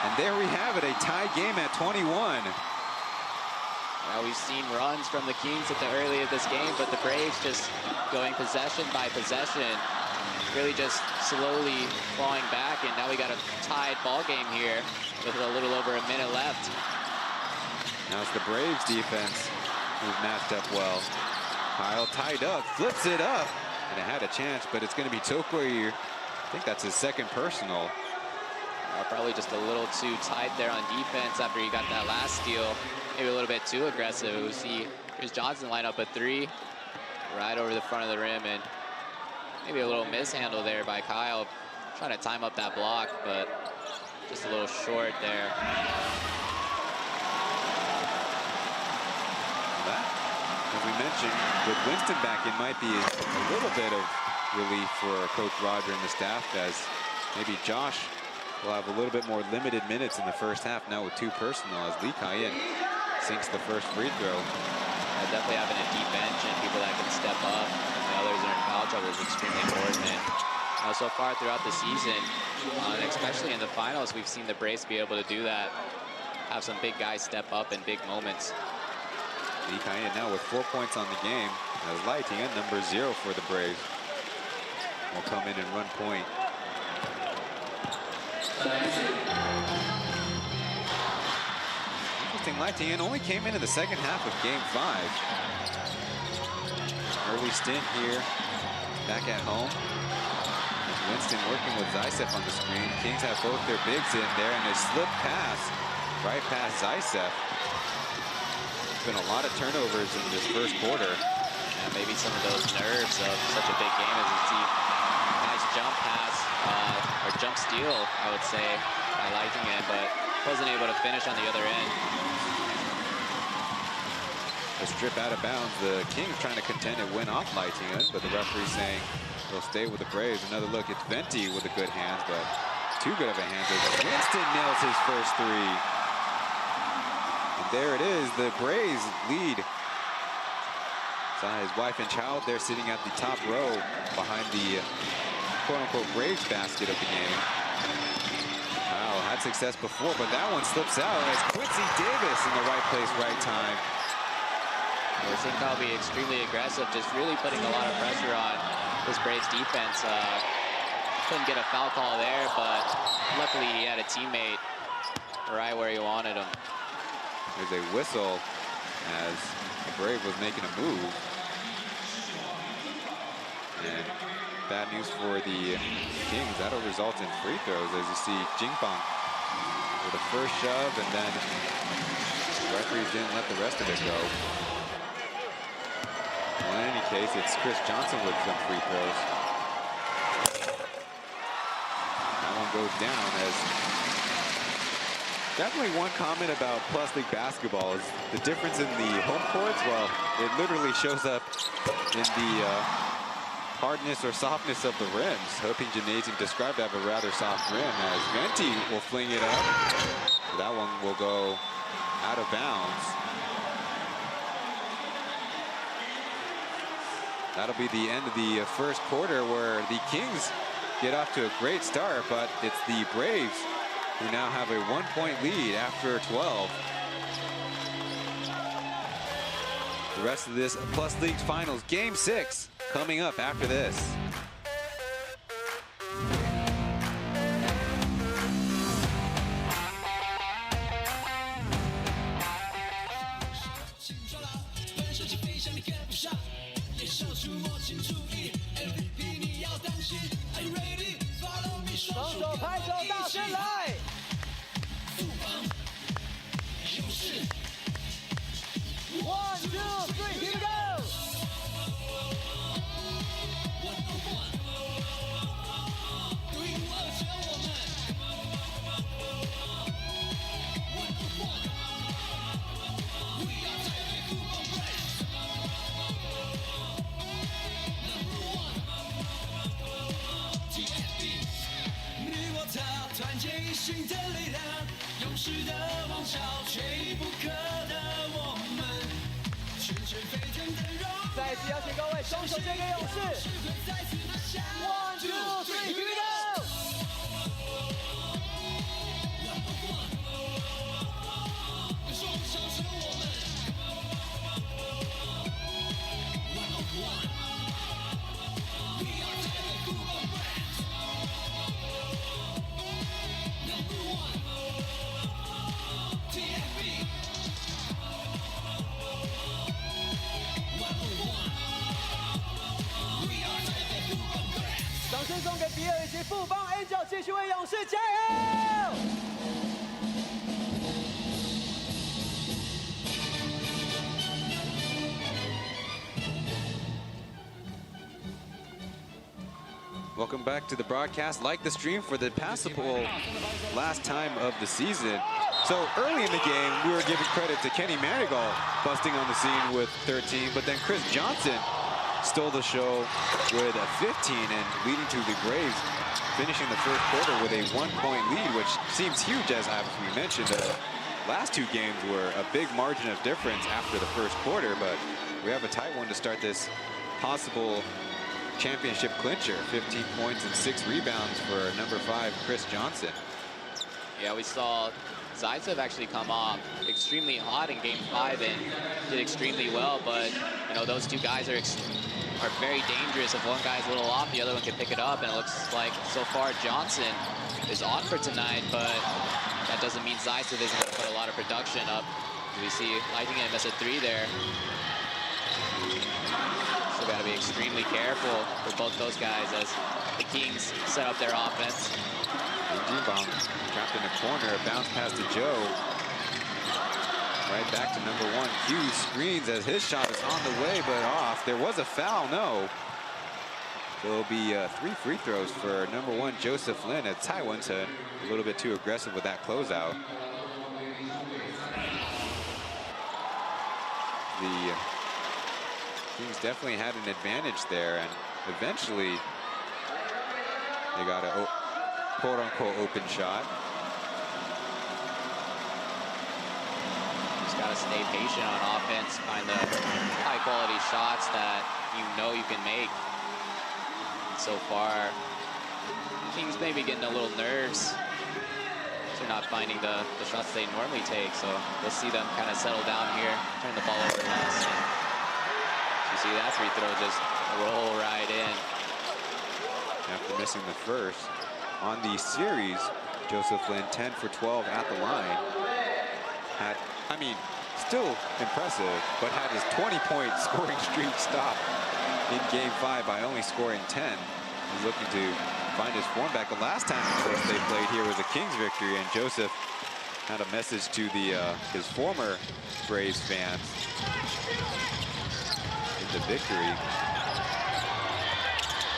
And there we have it, a tie game at 21. Now we've seen runs from the Kings at the early of this game, but the Braves just going possession by possession, really just slowly clawing back, and now we got a tied ball game here with a little over a minute left. Now it's the Braves defense who've matched up well. Kyle tied up, flips it up, and it had a chance, but it's going to be Tokoi. I think that's his second personal. Probably just a little too tight there on defense after he got that last steal. Maybe a little bit too aggressive. We see here's Johnson line up a three right over the front of the rim, and maybe a little mishandle there by Kyle trying to time up that block, but just a little short there. As we mentioned, with Winston back, it might be a little bit of relief for Coach Roger and the staff, as maybe Josh will have a little bit more limited minutes in the first half now with 2 personal as Lee Kai-in sinks the first free throw. Definitely having a deep bench and people that can step up when others are in foul trouble is extremely important. And so far throughout the season, and especially in the finals, we've seen the Braves be able to do that. Have some big guys step up in big moments. Lee Kai-in now with 4 points on the game. As Lai Ting, number 0 for the Braves, will come in and run point. Interesting, Lai Ting only came into the second half of Game 5. Early stint here, back at home. Winston working with Zaitsev on the screen. Kings have both their bigs in there, and a slip pass right past Zaitsev. There's been a lot of turnovers in this first quarter. And maybe some of those nerves of such a big game as you see. Nice jump pass, or jump steal, I would say, by Lightning, but wasn't able to finish on the other end. A strip out of bounds. The Kings trying to contend and win off Lightning, but the referee saying they'll stay with the Braves. Another look, it's Venti with a good hands, but too good of a hands. Winston nails his first 3. And there it is, the Braves lead. Saw his wife and child there sitting at the top row behind the quote-unquote Braves basket of the game. Wow, had success before, but that one slips out as Quincy Davis in the right place, right time. We're seeing Kyle be extremely aggressive, just really putting a lot of pressure on this Braves defense. Couldn't get a foul call there, but luckily he had a teammate right where he wanted him. There's a whistle as the Brave was making a move. And bad news for the Kings. That'll result in free throws as you see Jingfang with a first shove, and then the referees didn't let the rest of it go. Well, in any case, it's Chris Johnson with some free throws. That one goes down as definitely one comment about Plus League basketball is the difference in the home courts. Well, it literally shows up in the hardness or softness of the rims. Hoping Gymnasium described to have a rather soft rim as Venti will fling it up. That one will go out of bounds. That'll be the end of the first quarter where the Kings get off to a great start, but it's the Braves who now have a 1-point lead after 12. The rest of this Plus League Finals, Game 6, coming up after this.再次邀请各位双手献给勇士。1, 2, 3, here we go！ 掌声送给比尔以及富邦 Angel， 继续为勇士加油！ Welcome back to the broadcast. Like the stream for the passable last time of the season. So early in the game, we were giving credit to Kenny Manigault busting on the scene with 13, but then Chris Johnson stole the show with a 15 and leading to the Braves finishing the first quarter with a 1-point lead, which seems huge, as we mentioned. The last two games were a big margin of difference after the first quarter, but we have a tight one to start this possible championship clincher. 15 points and 6 rebounds for number 5, Chris Johnson. Yeah, we saw Zaitsev actually come off extremely hot in Game 5 and did extremely well, but you know, those two guys are very dangerous. If one guy's a little off, the other one can pick it up, and it looks like so far Johnson is on for tonight, but that doesn't mean Zaitsev isn't going to put a lot of production up. We see Lightning miss a 3 there. So got to be extremely careful for both those guys as the Kings set up their offense. Rebound trapped in the corner, a bounce pass to Joe. Right back to number 1. Hughes screens as his shot is on the way, but off. There was a foul, no. So it'll be 3 free throws for number 1, Joseph Lin, as Taiwan's a little bit too aggressive with that closeout. The Kings definitely had an advantage there, and eventually they got a quote-unquote open shot. Just got to stay patient on offense, find the high-quality shots that you know you can make. And so far, Kings may be getting a little nerves. They're not finding the shots they normally take, so we'll see them kind of settle down here, turn the ball over less. You see that free throw just roll right in. After missing the first. On the series, Joseph Lin 10 for 12 at the line. Still impressive, but had his 20-point scoring streak stopped in Game 5 by only scoring 10. He's looking to find his form back. The last time, of course, they played here was a Kings victory, and Joseph had a message to his former Braves fans in the victory.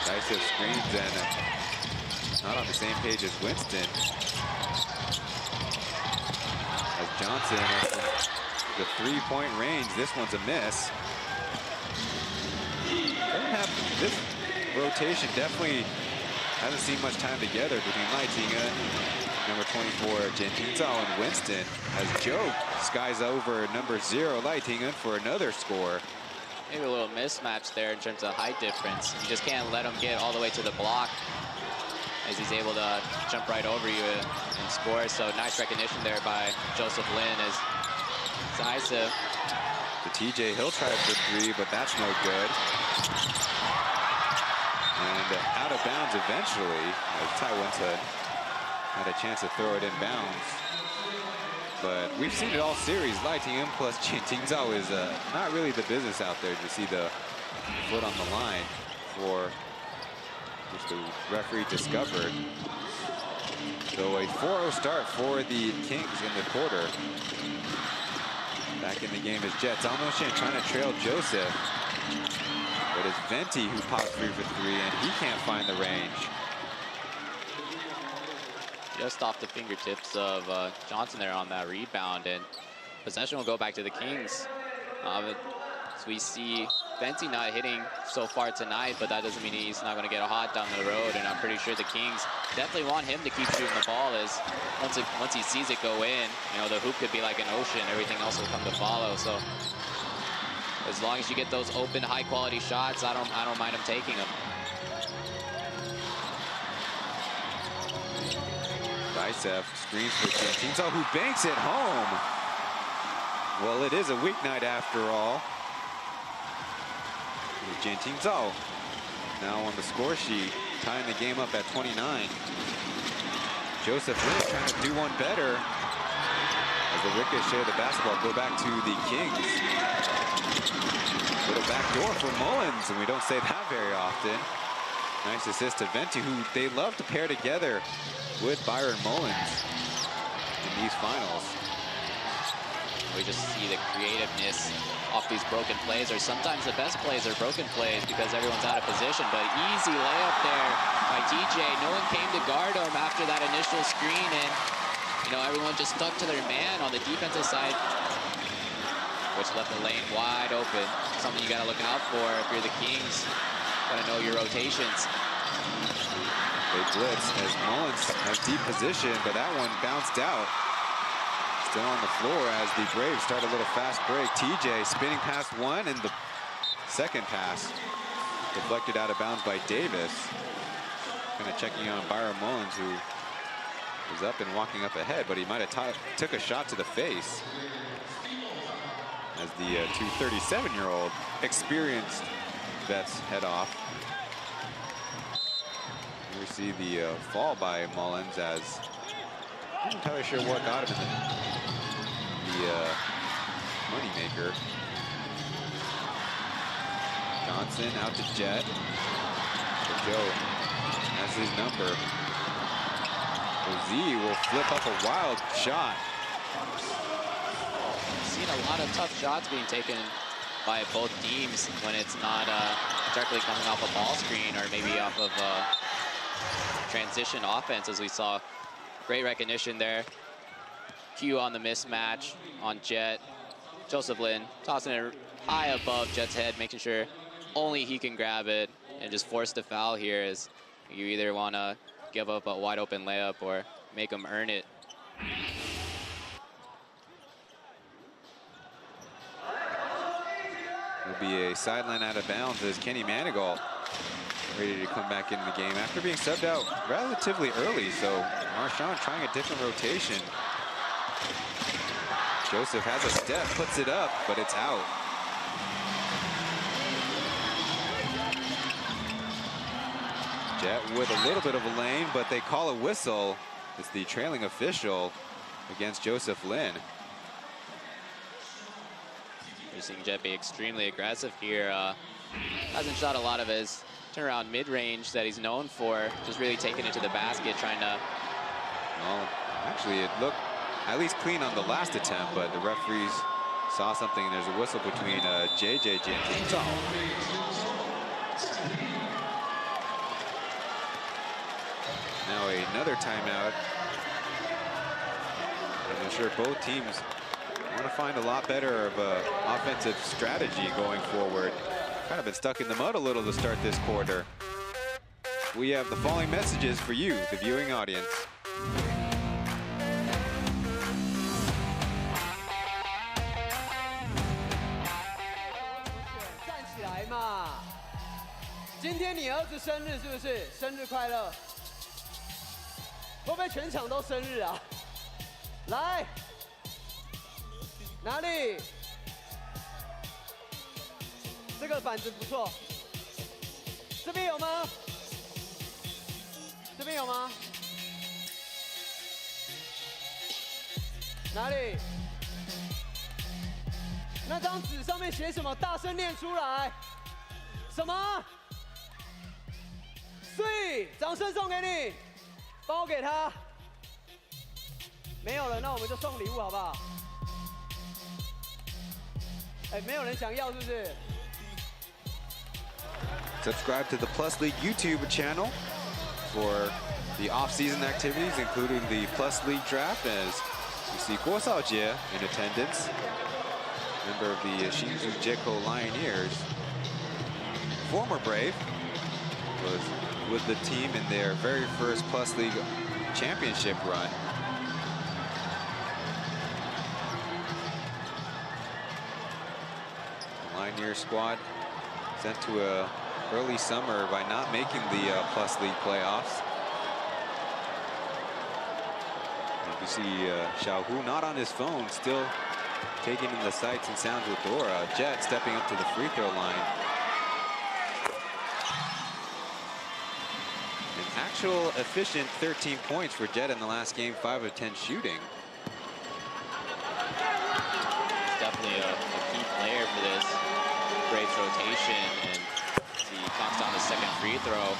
Zaitsev screens and not on the same page as Winston. As Johnson at the 3-point range, this one's a miss. This rotation definitely hasn't seen much time together between Leitinga, number 24, Chen and Winston, as Joe skies over number 0, Leitinga, for another score. Maybe a little mismatch there in terms of height difference. You just can't let him get all the way to the block, as he's able to jump right over you and score. So nice recognition there by Joseph Lin as Zaitsev. The TJ Hill tried for 3, but that's no good. And out of bounds eventually, as Taiwan had a chance to throw it in bounds. But we've seen it all series. Leitinga plus Chen Tingzhao is not really the business out there to see the foot on the line for which the referee discovered. So a 4-0 start for the Kings in the quarter. Back in the game is Jet. Zhang Shen trying to trail Joseph. But it's Venti who popped 3 for 3, and he can't find the range. Just off the fingertips of Johnson there on that rebound, and possession will go back to the Kings. So we see Venti not hitting so far tonight, but that doesn't mean he's not going to get a hot down the road, and I'm pretty sure the Kings definitely want him to keep shooting the ball, as once he sees it go in, you know, the hoop could be like an ocean, everything else will come to follow. So as long as you get those open, high-quality shots, I don't mind him taking them. Zaitsev screens for Chen Tingzhao, who banks it home. Well, it is a weeknight after all. Chen Tingzhao now on the score sheet, tying the game up at 29. Joseph Lin trying to do one better. As the ricochet of the basketball go back to the Kings. Little backdoor for Mullins, and we don't say that very often. Nice assist to Venti, who they love to pair together with Byron Mullins in these finals. We just see the creativeness off these broken plays, or sometimes the best plays are broken plays because everyone's out of position, but easy layup there by TJ. No one came to guard him after that initial screen, and you know, everyone just stuck to their man on the defensive side. which left the lane wide open. Something you got to look out for if you're the Kings. Got to know your rotations. They blitz as Mullins has deep position, but that one bounced out. Still on the floor as the Braves start a little fast break. TJ spinning past one, and the second pass deflected out of bounds by Davis. Kind of checking on Byron Mullins, who was up and walking up ahead, but he might have took a shot to the face. As the 237-year-old experienced vets head off. We see the fall by Mullins as I'm not entirely sure what got him in the moneymaker. Johnson out to Jet. So Joe has his number. Z will flip up a wild shot. Seen a lot of tough shots being taken by both teams when it's not directly coming off a ball screen or maybe off of transition offense, as we saw. Great recognition there. Q on the mismatch on Jet. Joseph Lin tossing it high above Jet's head, making sure only he can grab it and just force the foul here, as you either want to give up a wide open layup or make him earn it. Will be a sideline out of bounds as Kenny Manigault ready to come back into the game after being subbed out relatively early. So Marchand trying a different rotation. Joseph has a step, puts it up, but it's out. Jet with a little bit of a lane, but they call a whistle. It's the trailing official against Joseph Lin. You're seeing Jet be extremely aggressive here. Hasn't shot a lot of his turnaround mid-range that he's known for. Just really taking it to the basket, trying to... Well, actually, it looked at least clean on the last attempt, but the referees saw something, and there's a whistle between JJ Jenkins. Now another timeout. And I'm sure both teams want to find a lot better of an offensive strategy going forward. Kind of been stuck in the mud a little to start this quarter. We have the following messages for you, the viewing audience. 站起来嘛！今天你儿子生日是不是？生日快乐！会不会全场都生日啊？来，哪里？这个板子不错。这边有吗？这边有吗？哪里？那张纸上面写什么？大声念出来。什么？对，掌声送给你，包给他。没有了，那我们就送礼物好不好？哎，没有人想要是不是？ Subscribe to the Plus League YouTube channel for the off-season activities, including the Plus League draft, as you see Guo Shaojie in attendance, member of the Hsinchu Jeko Lioneers. Former Brave, was with the team in their very first Plus League championship run. The Lioneer squad sent to a early summer by not making the Plus League playoffs. You can see Xiaohu not on his phone, still taking in the sights and sounds with Dora. Jet stepping up to the free throw line. An actual efficient 13 points for Jet in the last game, 5 of 10 shooting. He's definitely a key player for this Braves rotation, and he knocks down the second free throw.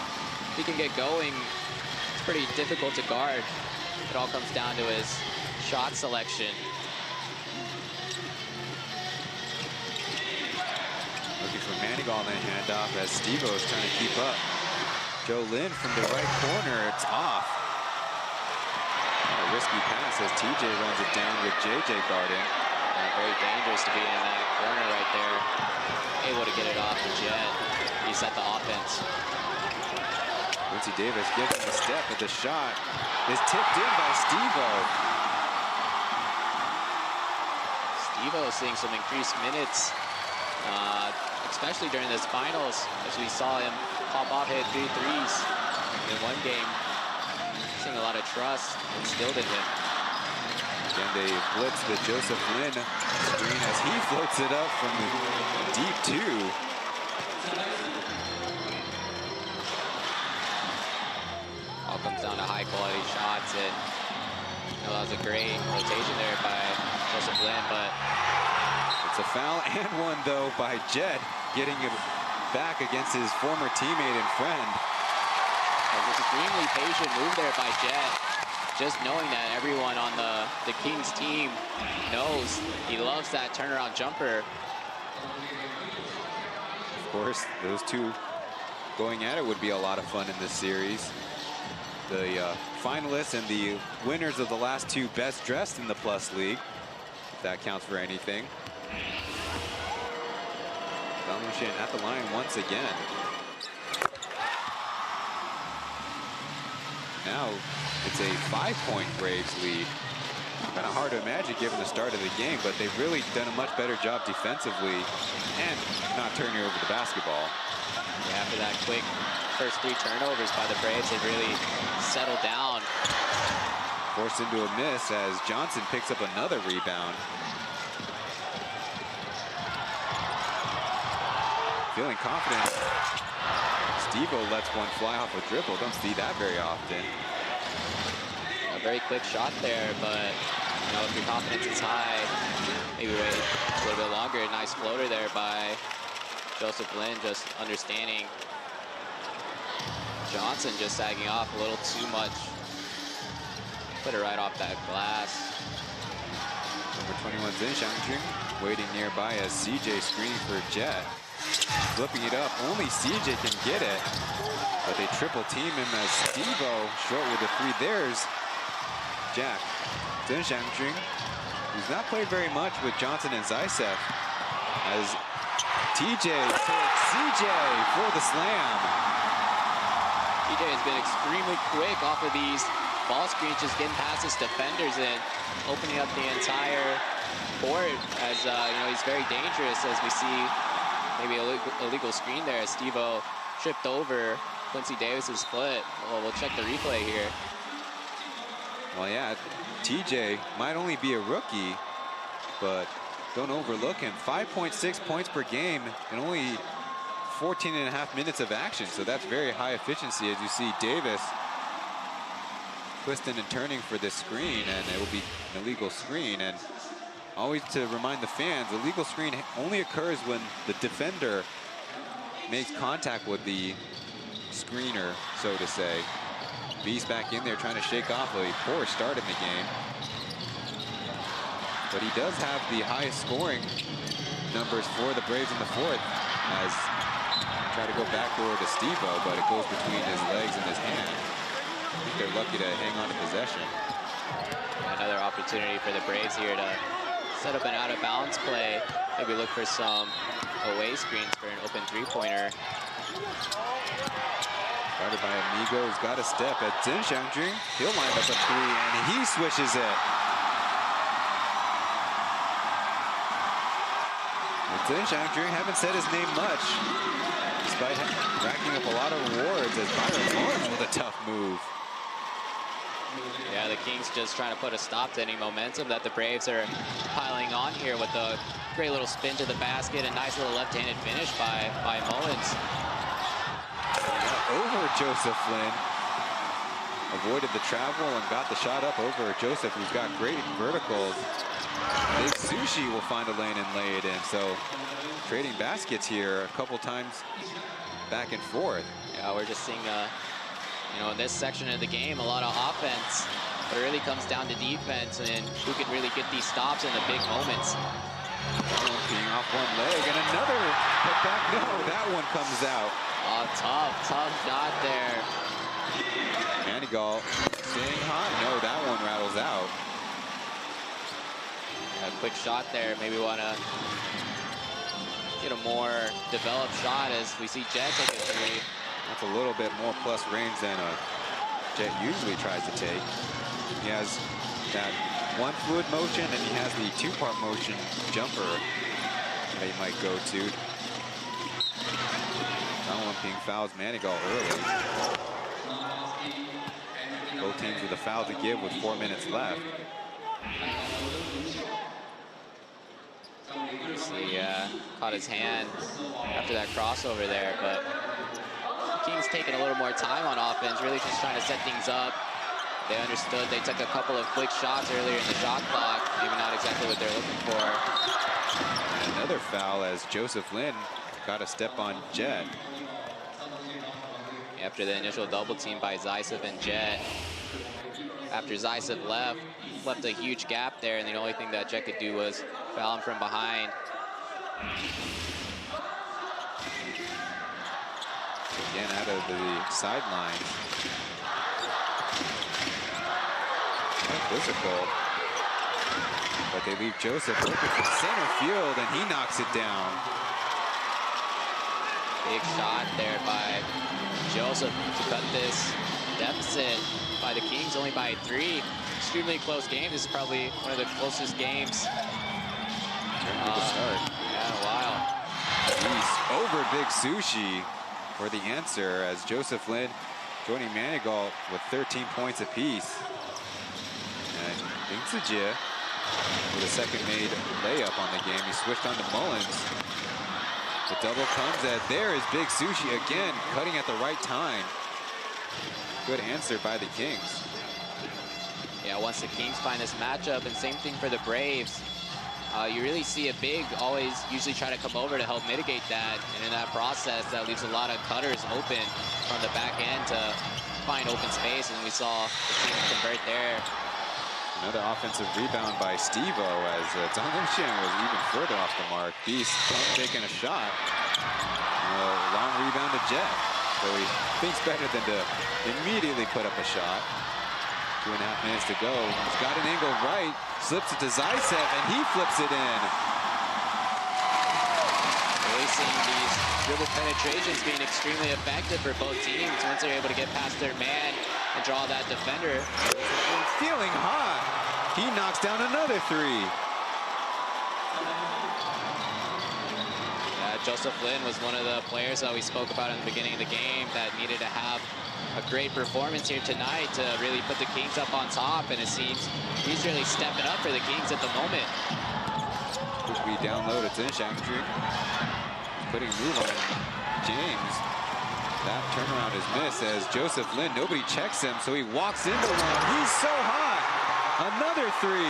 If he can get going, it's pretty difficult to guard. It all comes down to his shot selection. Looking for Manigault on that handoff as Steve-O is trying to keep up. Joe Lin from the right corner, it's off. A risky pass as TJ runs it down with JJ guarding. Very dangerous to be in that corner right there. Able to get it off to Jet. Reset the offense. Quincy Davis gives him a step, but the shot is tipped in by Steve-O. Steve-O seeing some increased minutes, especially during this finals, as we saw him pop off, hit 3 threes in one game. Seeing a lot of trust instilled in him. Again, they blitz the Joseph Lin screen as he floats it up from deep 2. All comes down to high quality shots, and that was a great rotation there by Joseph Lin, but it's a foul and one though by Jet, getting it back against his former teammate and friend. An extremely patient move there by Jet, just knowing that everyone on the Kings team knows he loves that turnaround jumper. Of course, those two going at it would be a lot of fun in this series. The finalists and the winners of the last 2 best dressed in the Plus League, if that counts for anything. Damushin at the line once again. Now it's a 5-point Braves lead. Kind of hard to imagine given the start of the game, but they've really done a much better job defensively and not turning over the basketball. Yeah, after that quick first 3 turnovers by the Braves, they've really settled down. Forced into a miss as Johnson picks up another rebound. Feeling confident. Steve-O lets one fly off a dribble. Don't see that very often. A very quick shot there, but you know, if your confidence is high, maybe wait a little bit longer. Nice floater there by Joseph Lin, just understanding Johnson just sagging off a little too much. Put it right off that glass. Number 21 Zin Xiangjun waiting nearby as CJ screening for Jet. Flipping it up, only CJ can get it. But they triple team him as Steve-O short with the 3. There's Jack. Zin Xiangjun, who's not played very much with Johnson and Zaitsev, as TJ takes CJ for the slam. TJ has been extremely quick off of these ball screens, just getting past his defenders and opening up the entire court. As you know, he's very dangerous, as we see maybe a illegal screen there as Steve-O tripped over Quincy Davis's foot. Well, we'll check the replay here. Well, yeah, TJ might only be a rookie, but don't overlook him. 5.6 points per game and only 14.5 minutes of action. So that's very high efficiency, as you see Davis twisting and turning for this screen, and it will be an illegal screen. And always to remind the fans, illegal screen only occurs when the defender makes contact with the screener, so to say. B's back in there trying to shake off a poor start in the game. But he does have the highest scoring numbers for the Braves in the 4th, as try to go backdoor to Steve-O, but it goes between his legs and his hand. I think they're lucky to hang on to possession. Another opportunity for the Braves here to set up an out-of-bounds play. Maybe look for some away screens for an open 3-pointer. Guarded by Amigo, who's got a step at Zin Xiangjun. He'll line up a 3, and he swishes it. Zin Xiangjun haven't said his name much, despite racking up a lot of awards, as Byron Mullins with a tough move. Yeah, the Kings just trying to put a stop to any momentum that the Braves are piling on here with a great little spin to the basket, a nice little left-handed finish by Mullins. Over Joseph Lin. Avoided the travel and got the shot up over Joseph, who's got great verticals. Big Sushi will find a lane and lay it in. So trading baskets here a couple times back and forth. Yeah, we're just seeing, you know, in this section of the game, a lot of offense. But it really comes down to defense and who can really get these stops in the big moments. Being off one leg and another put back. No, that one comes out. Oh, tough shot there. Manigal staying hot. No, that one rattles out. A quick shot there. Maybe want to get a more developed shot as we see Jet take a three. That's a little bit more plus range than Jet usually tries to take. He has that one fluid motion, and he has the two-part motion jumper that he might go to. That one being fouls Manigault early. Both teams with a foul to give with 4 minutes left. He caught his hand after that crossover there, but Kings taking a little more time on offense, really just trying to set things up. They understood. They took a couple of quick shots earlier in the shot clock, maybe not exactly what they're looking for. And another foul as Joseph Lin got a step on Jet. After the initial double team by Zaitsev and Jet, after Zaitsev left a huge gap there, and the only thing that Jet could do was foul him from behind. Again, out of the sidelines. Physical. But they leave Joseph looking for center field, and he knocks it down. Big shot there by Joseph to cut this deficit by the Kings, only by 3. Extremely close game. This is probably one of the closest games in a while. He's over Big Sushi for the answer as Joseph Lin joining Manigault with 13 points apiece. And Intsujie with a second made layup on the game. He switched on to Mullins. The double comes as there is Big Sushi again, cutting at the right time. Good answer by the Kings. Yeah, once the Kings find this matchup, and same thing for the Braves, you really see a big always usually try to come over to help mitigate that. And in that process, that leaves a lot of cutters open from the back end to find open space. And we saw the Kings convert there. Another offensive rebound by Steve-O as Zhang Lingshan was even further off the mark. Beast taking a shot. Long rebound to Jet. So he thinks better than to immediately put up a shot. 2.5 minutes to go. He's got an angle right. Slips it to Zaitsev, and he flips it in. Really seeing these dribble penetrations being extremely effective for both teams once they're able to get past their man and draw that defender. Feeling hot. He knocks down another 3. Joseph Lin was one of the players that we spoke about in the beginning of the game that needed to have a great performance here tonight to really put the Kings up on top, and it seems he's really stepping up for the Kings at the moment. Quickly download it to Shangri. Putting a move on James. That turnaround is missed as Joseph Lin, nobody checks him, so he walks into one. He's so hot. Another 3.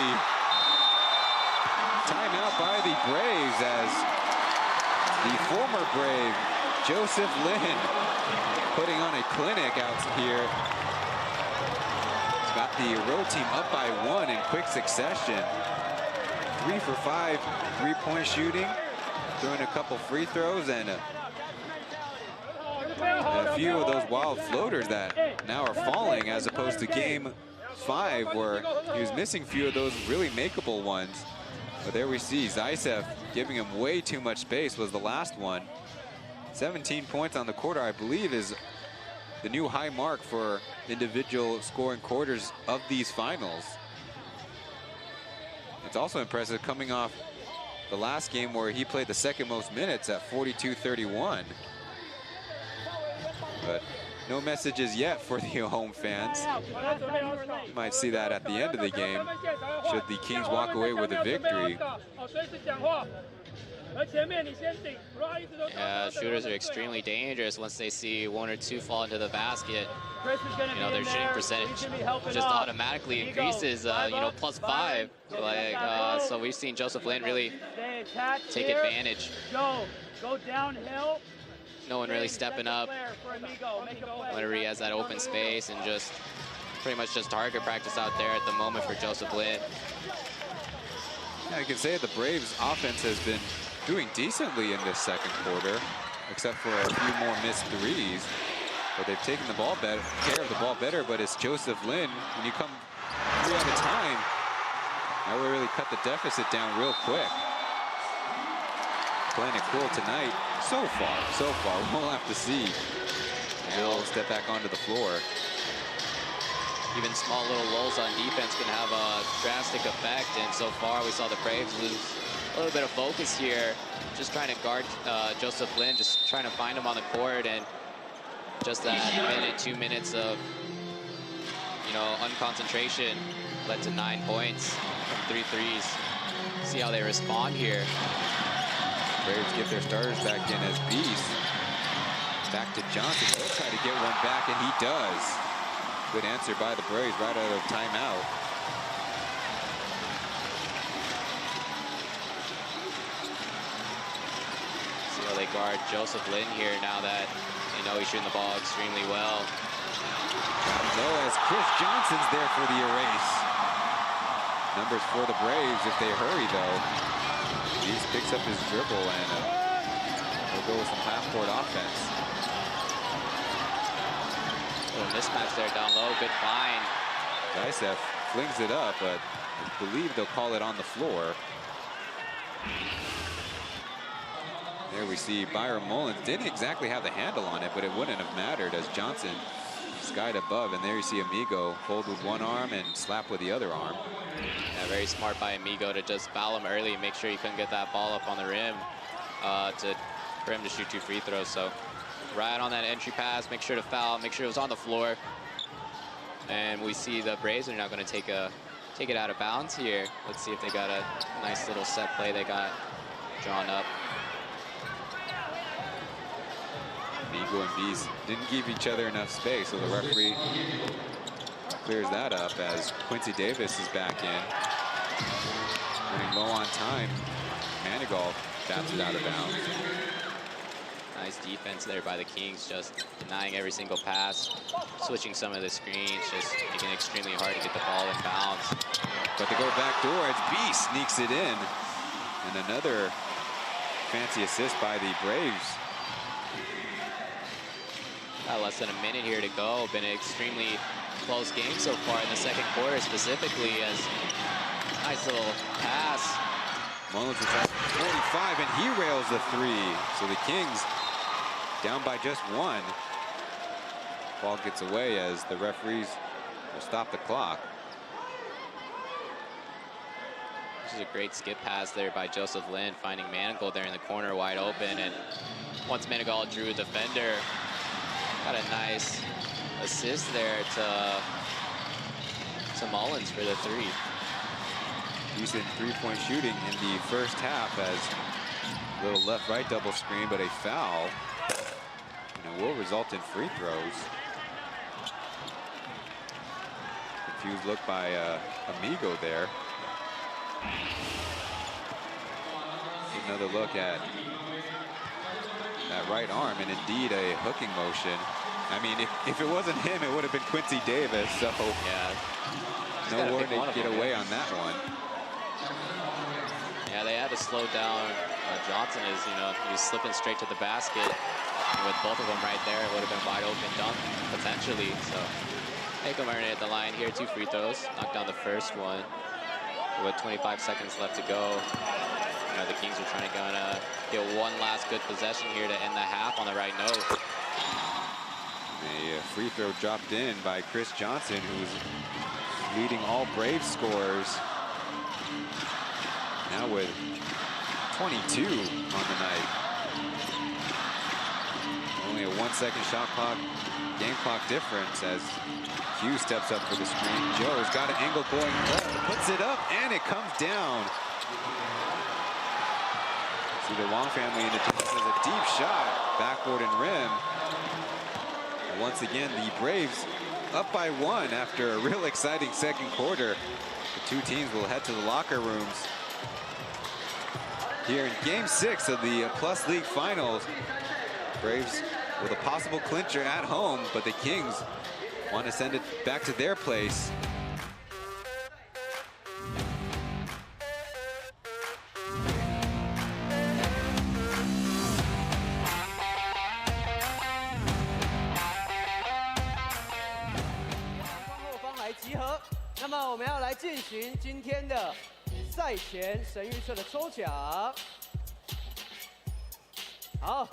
Timeout by the Braves as the former Brave, Joseph Lin, putting on a clinic out here. He's got the road team up by 1 in quick succession. 3 for 5 3-point shooting, throwing a couple free throws and a few of those wild floaters that now are falling, as opposed to game 5 where he was missing a few of those really makeable ones. But there we see Zaitsev giving him way too much space was the last one. 17 points on the quarter, I believe, is the new high mark for individual scoring quarters of these finals. It's also impressive coming off the last game where he played the second most minutes at 42-31. But no messages yet for the home fans. You might see that at the end of the game, should the Kings walk away with a victory. Yeah, shooters are extremely dangerous once they see 1 or 2 fall into the basket. You know, their shooting percentage just automatically increases, you know, +5. Like, so we've seen Joseph Lin really take advantage. Go downhill. No one really stepping up whenever he has that open space, and just pretty much just target practice out there at the moment for Joseph Lin. Yeah, you can say the Braves offense has been doing decently in this second quarter, except for a few more missed threes. But they've taken the ball better, care of the ball better, but it's Joseph Lin. When you come 3 at a time, that will really cut the deficit down real quick. playing it cool tonight. So far. We'll have to see. He'll step back onto the floor. Even small little lulls on defense can have a drastic effect, and so far we saw the Braves lose a little bit of focus here, just trying to guard Joseph Lin, just trying to find him on the court, and just that minute, 2 minutes of, you know, unconcentration led to 9 points from 3 threes. See how they respond here. Braves get their starters back in as Beast. Back to Johnson. He'll try to get one back, and he does. Good answer by the Braves right out of timeout. See how they guard Joseph Lin here now that they know he's shooting the ball extremely well. Low as Chris Johnson's there for the erase. Numbers for the Braves if they hurry, though. Beast picks up his dribble, and we'll go with some half-court offense. Little mismatch there down low, good find. Dysef flings it up, but I believe they'll call it on the floor. There we see Byron Mullins didn't exactly have the handle on it, but it wouldn't have mattered as Johnson skied above. And there you see Amigo hold with one arm and slap with the other arm. Yeah, very smart by Amigo to just foul him early and make sure he couldn't get that ball up on the rim for him to shoot 2 free throws. So right on that entry pass, make sure to foul, make sure it was on the floor. And we see the Braves are now going to take it out of bounds here. Let's see if they got a nice little set play they got drawn up. Amigo and Beast didn't give each other enough space, so the referee clears that up as Quincy Davis is back in. Running low on time, Manigault bats it out of bounds. Nice defense there by the Kings, just denying every single pass, switching some of the screens, just making it extremely hard to get the ball in bounds. But they go back door as Beast sneaks it in. And another fancy assist by the Braves. Got less than a minute here to go. Been an extremely close game so far in the second quarter, specifically as nice little pass. Mullins is at 45, and he rails the 3. So the Kings down by just 1. Ball gets away as the referees will stop the clock. This is a great skip pass there by Joseph Lin, finding Manigault there in the corner wide open. And once Manigault drew a defender, got a nice assist there to Mullins for the 3. Decent three-point shooting in the first half as a little left-right double screen, but a foul. And it will result in free throws. Confused look by Amigo there. Another look at that right arm, and indeed a hooking motion. I mean, if it wasn't him, it would have been Quincy Davis. So yeah, no word to get away on that one. Yeah, they had to slow down Johnson. As you know, he was slipping straight to the basket. And with both of them right there, it would have been wide open dunk potentially. So they can earn it at the line here. 2 free throws. Knocked down the first one. With 25 seconds left to go. You know, the Kings are trying to get one last good possession here to end the half on the right note. A free throw dropped in by Chris Johnson, who's leading all Braves scorers. Now with 22 on the night. Only a 1-second shot clock, game clock difference as Hugh steps up for the screen. Joe's got an angle going left, puts it up, and it comes down. See the Wong family in attendance as a deep shot, backboard and rim. And once again, the Braves up by 1 after a real exciting second quarter. The 2 teams will head to the locker rooms here in Game 6 of the Plus League Finals. Braves with a possible clincher at home, but the Kings want to send it back to their place.我们要来进行今天的赛前神预测的抽奖。好，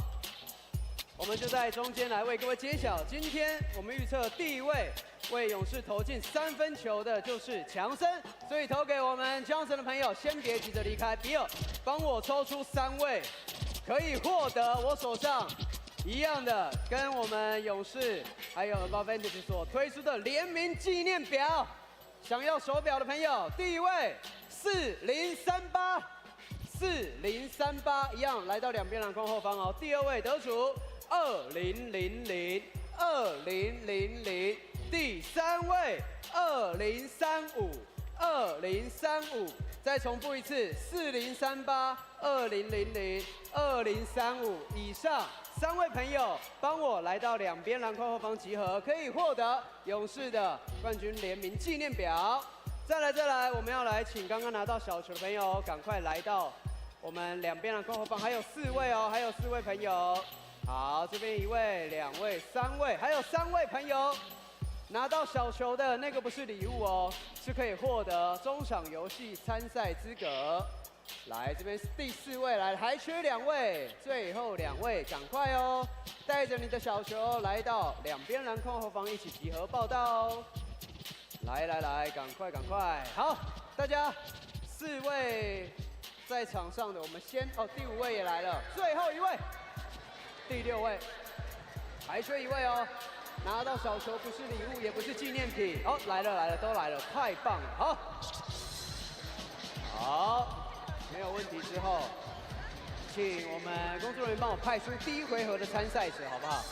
我们就在中间来为各位揭晓。今天我们预测第一位为勇士投进3分球的就是强森，所以投给我们强森的朋友，先别急着离开。比尔，帮我抽出3位，可以获得我手上一样的，跟我们勇士还有 Advantage 所推出的联名纪念表。想要手表的朋友，第一位4038，4038一样来到两边篮筐后方哦。第二位得主2000，2000，第三位2035，2035。再重复一次，4038，2000，2035。以上3位朋友帮我来到两边篮筐后方集合，可以获得勇士的冠军联名纪念表。再来，我们要来请刚刚拿到小球的朋友，赶快来到我们两边篮筐后方，还有4位哦，还有4位朋友。好，这边1位、2位、3位，还有3位朋友。拿到小球的那个不是礼物哦，是可以获得中场游戏参赛资格。来，这边是第4位，来，还缺2位，最后2位，赶快哦！带着你的小球来到两边篮筐后方，一起集合报到哦！来，赶快！好，大家4位在场上的，我们先第5位也来了，最后1位，第6位，还缺1位哦。拿到小球不是礼物，也不是纪念品。哦，来了，都来了，太棒了！好，没有问题之后，请我们工作人员帮我派出第1回合的参赛者，好不好？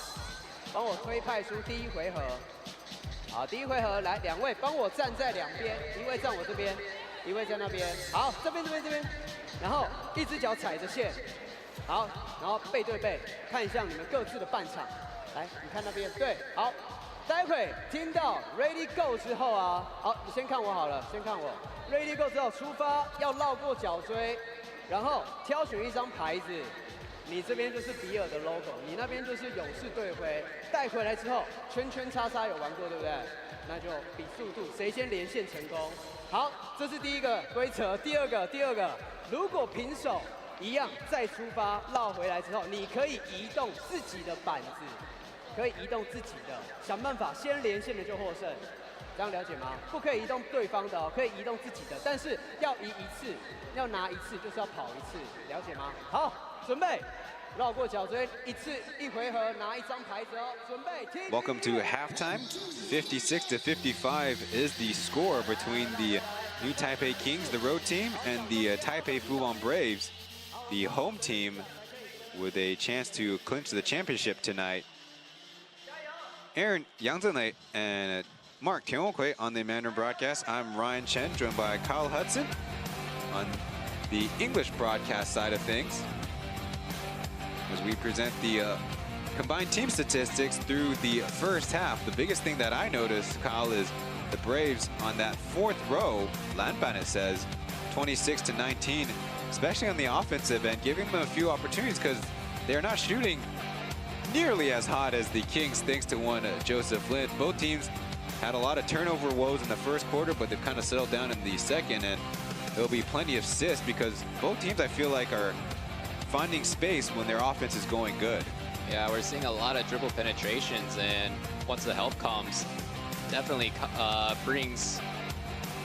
帮我推派出第1回合。好，第1回合来2位，帮我站在两边，1位站我这边，1位在那边。好，这边，然后一只脚踩着线。好，然后背对背，看向你们各自的半场。来，你看那边，对，好，待会听到 Ready Go 之后啊，好，你先看我好了，先看我 Ready Go 之后出发，要绕过脚锥，然后挑选一张牌子，你这边就是比尔的 logo， 你那边就是勇士队徽，带回来之后圈圈叉叉有玩过对不对？那就比速度，谁先连线成功。好，这是第1个规则，第二个，如果平手一样再出发绕回来之后，你可以移动自己的板子。可以移动自己的，想办法先连线的就获胜，这样了解吗？不可以移动对方的哦，可以移动自己的，但是要移一次，要拿1次，就是要跑1次，了解吗？好，准备，绕过脚锥，1回合拿1张牌子哦，准备。Welcome to halftime. 56-55 is the score between the New Taipei Kings, the road team, and the Taipei Fubon Braves, the home team, with a chance to clinch the championship tonight. Aaron Yang Zhenlei and Mark Tianhui on the Mandarin broadcast. I'm Ryan Chen, joined by Kyle Hudson on the English broadcast side of things, as we present the combined team statistics through the first half. The biggest thing that I noticed, Kyle, is the Braves on that 4th row, Lanban it says, 26-19, especially on the offensive end, giving them a few opportunities because they're not shooting nearly as hot as the Kings, thanks to one Joseph Flynn. Both teams had a lot of turnover woes in the first quarter, but they've kind of settled down in the second, and there'll be plenty of assists because both teams, I feel like, are finding space when their offense is going good. Yeah, we're seeing a lot of dribble penetrations, and once the help comes, definitely brings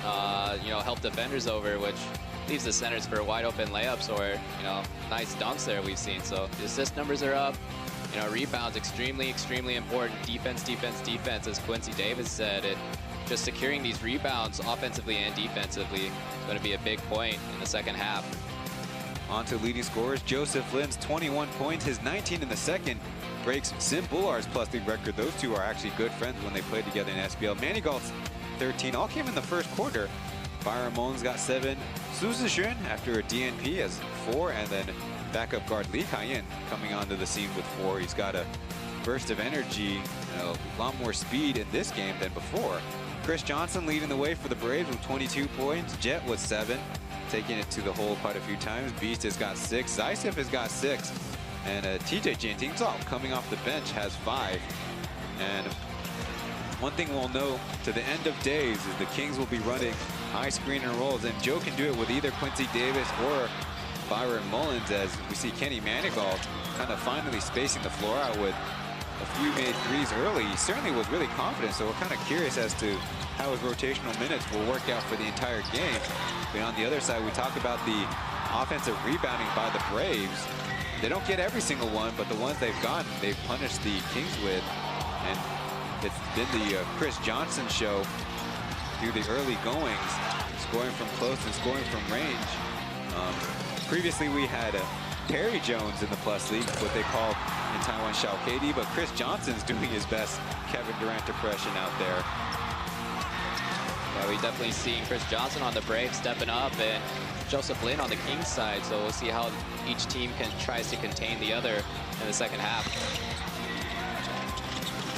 help defenders over, which leaves the centers for wide open layups or nice dunks there we've seen. So the assist numbers are up. Rebounds extremely important. Defense, as Quincy Davis said. And just securing these rebounds offensively and defensively is going to be a big point in the second half. On to leading scorers. Joseph Lynn's 21 points, his 19 in the second, breaks Sim Bullar's plus league record. Those two are actually good friends when they played together in SBL. Manigault's 13 all came in the first quarter. Byron Mullins got 7. Su Zixuan after a DNP has 4, and then backup guard Li Kaiyan coming onto the scene with 4. He's got a burst of energy, a lot more speed in this game than before. Chris Johnson leading the way for the Braves with 22 points. Jet with 7, taking it to the hole quite a few times. Beast has got 6. Zaisef has got 6. And TJ Jiantingzao coming off the bench has 5. And one thing we'll know to the end of days is the Kings will be running high screen and rolls, and Joe can do it with either Quincy Davis or Byron Mullins as we see Kenny Manigault kind of finally spacing the floor out with a few made threes early. He certainly was really confident, so we're kind of curious as to how his rotational minutes will work out for the entire game. But on the other side, we talk about the offensive rebounding by the Braves. They don't get every single one, but the ones they've gotten, they've punished the Kings with. And it's been the Chris Johnson show through the early goings, scoring from close and scoring from range. Previously, we had Perry Jones in the Plus League, what they call in Taiwan Xiao KD, but Chris Johnson's doing his best Kevin Durant impression out there. Yeah, we definitely seeing Chris Johnson on the Braves stepping up, and Joseph Lin on the Kings side. So we'll see how each team tries to contain the other in the second half.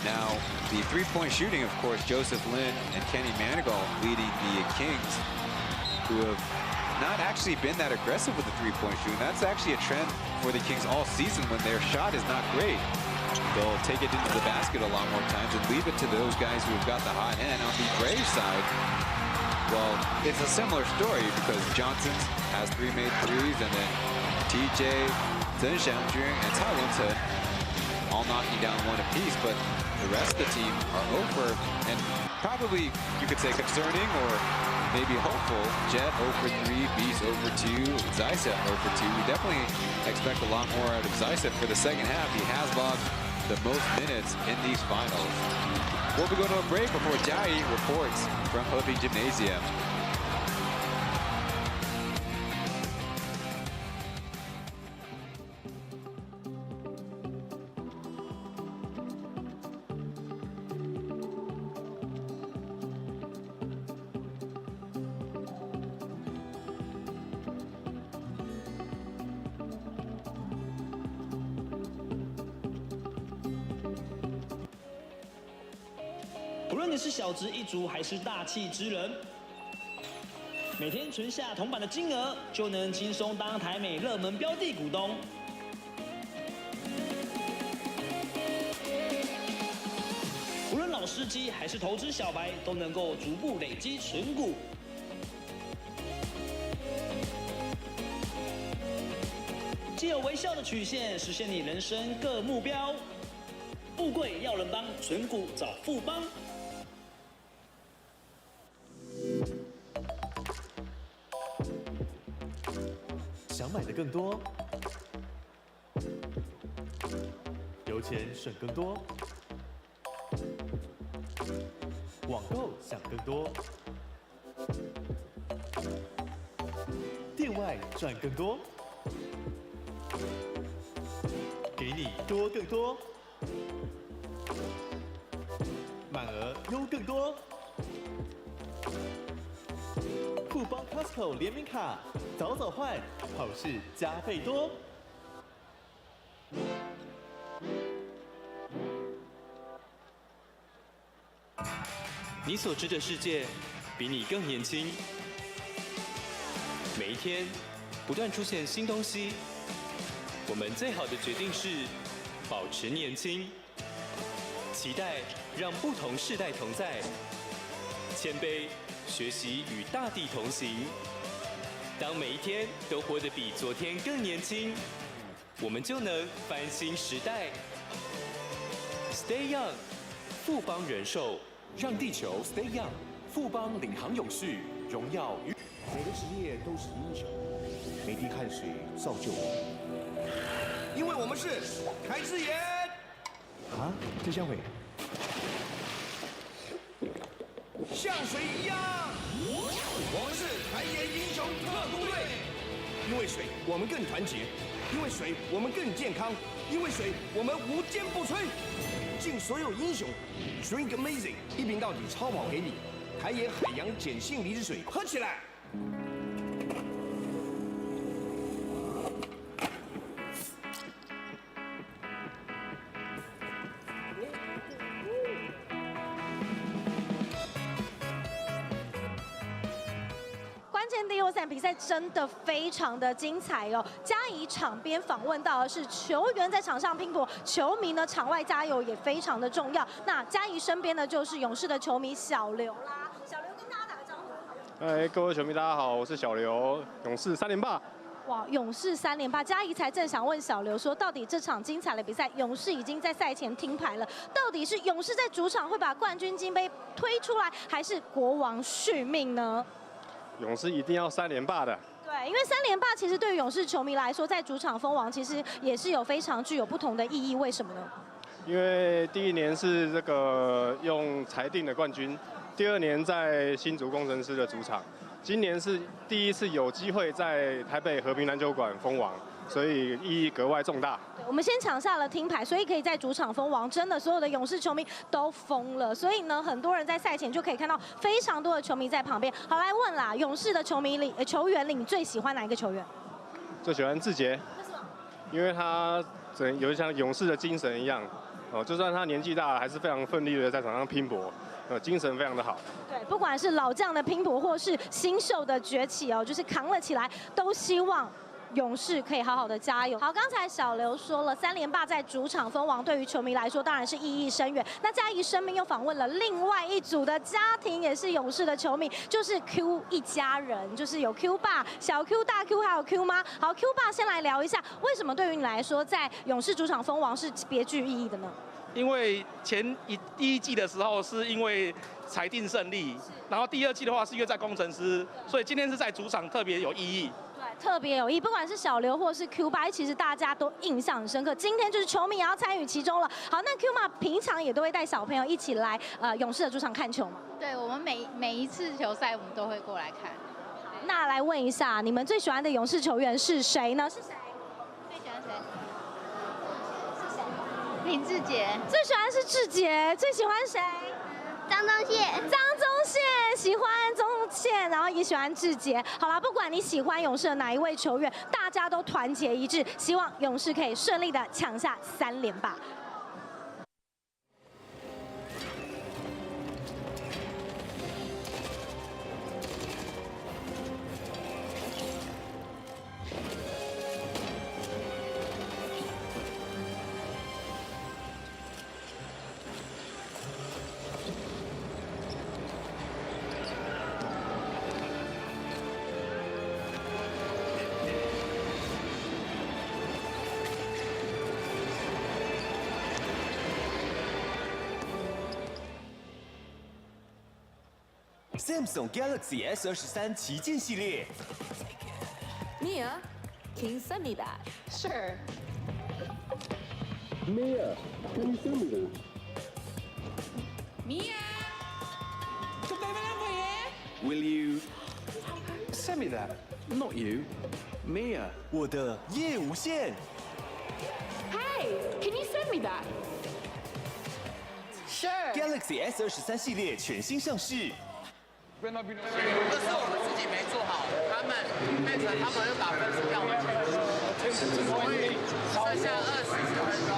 Now, the three-point shooting, of course, Joseph Lin and Kenny Manigault leading the Kings, who have not actually been that aggressive with the three-point shooting. That's actually a trend for the Kings all season when their shot is not great. They'll take it into the basket a lot more times and leave it to those guys who have got the hot hand. On the Braves side, well, it's a similar story because Johnson has 3 made threes, and then TJ, Zhen Xiangjun, and Cai Wen-Chen all knocking down one apiece, but the rest of the team are over, and probably you could say concerning or maybe hopeful. Jet 0 for 3, Beast 0 for 2, Zaisa 0 for 2. We definitely expect a lot more out of Zaisa for the second half. He has logged the most minutes in these finals. We'll be going to a break before Jai reports from Hebei Gymnasium.不论你是小值一族还是大气之人，每天存下铜板的金额，就能轻松当台美热门标的股东。无论老司机还是投资小白，都能够逐步累积存股。藉由微笑的曲线，实现你人生各目标。富贵要人帮，存股找富邦。想买的更多，油钱省更多，网购想更多，店外赚更多，给你多更多，满额优更多。富邦 Costco 联名卡，早早换，好事加倍多。你所知的世界，比你更年轻。每一天，不断出现新东西。我们最好的决定是保持年轻，期待让不同世代同在，谦卑。学习与大地同行，当每一天都活得比昨天更年轻，我们就能翻新时代。Stay Young， 富邦人寿，让地球 Stay Young， 富邦领航永续，荣耀与。每个职业都是英雄，每滴汗水造就我们。因为我们是开智妍。啊，郑香伟。像水一样，我们是台盐英雄特工队。因为水，我们更团结；因为水，我们更健康；因为水，我们无坚不摧。敬所有英雄 ，Drink Amazing， 一瓶到底超跑给你，台盐海洋碱性离子水，喝起来！第六赛比赛真的非常的精彩哦！嘉怡场边访问到的是球员在场上拼搏，球迷呢场外加油也非常的重要。那嘉怡身边的就是勇士的球迷小刘啦，小刘跟大家打个招呼。各位球迷大家好，我是小刘，勇士3连霸。哇，勇士3连霸，嘉怡才正想问小刘说，到底这场精彩的比赛，勇士已经在赛前听牌了，到底是勇士在主场会把冠军金杯推出来，还是国王续命呢？勇士一定要3连霸的。对，因为3连霸其实对于勇士球迷来说，在主场封王其实也是有非常具有不同的意义，为什么呢？因为第1年是这个用裁定的冠军，第2年在新竹工程师的主场。今年是第1次有机会在台北和平篮球馆封王，所以意义格外重大。对，我们先抢下了听牌，所以可以在主场封王，真的所有的勇士球迷都疯了。所以呢，很多人在赛前就可以看到非常多的球迷在旁边。好，来问啦，勇士的球员里，你最喜欢哪一个球员？最喜欢志杰，为什么？因为他有像勇士的精神一样，就算他年纪大了，还是非常奋力的在场上拼搏。精神非常的好。对，不管是老将的拼搏，或是新秀的崛起哦，就是扛了起来，都希望勇士可以好好的加油。好，刚才小刘说了，3连霸在主场封王，对于球迷来说当然是意义深远。那嘉怡身边又访问了另外一组的家庭，也是勇士的球迷，就是 Q 一家人，就是有 Q 爸、小 Q、大 Q 还有 Q 妈。好 ，Q 爸先来聊一下，为什么对于你来说，在勇士主场封王是别具意义的呢？因为第一季的时候是因为裁定胜利，然后第2季的话是因为在工程师，所以今天是在主场特别有意义。对，特别有意义，不管是小刘或是 Q 爸，其实大家都印象很深刻。今天就是球迷也要参与其中了。好，那 Q 妈平常也都会带小朋友一起来勇士的主场看球吗？对，我们每一次球赛我们都会过来看。那来问一下，你们最喜欢的勇士球员是谁呢？是谁？最喜欢谁？林志杰。最喜欢是志杰，最喜欢谁？张宗宪。张宗宪喜欢宗宪，然后也喜欢志杰。好啦，不管你喜欢勇士的哪一位球员，大家都团结一致，希望勇士可以顺利的抢下3连霸。Samsung Galaxy S23 旗舰系列。Mia, can you send me that? Sure. Mia, can you send me that? Mia, Will you send me that? Not you, Mia. 我的夜无限。Hey, can you send me that? Sure. Galaxy S23系列全新上市。这是我们自己没做好，他们变成他们又把分数要回去，所以剩下20分钟，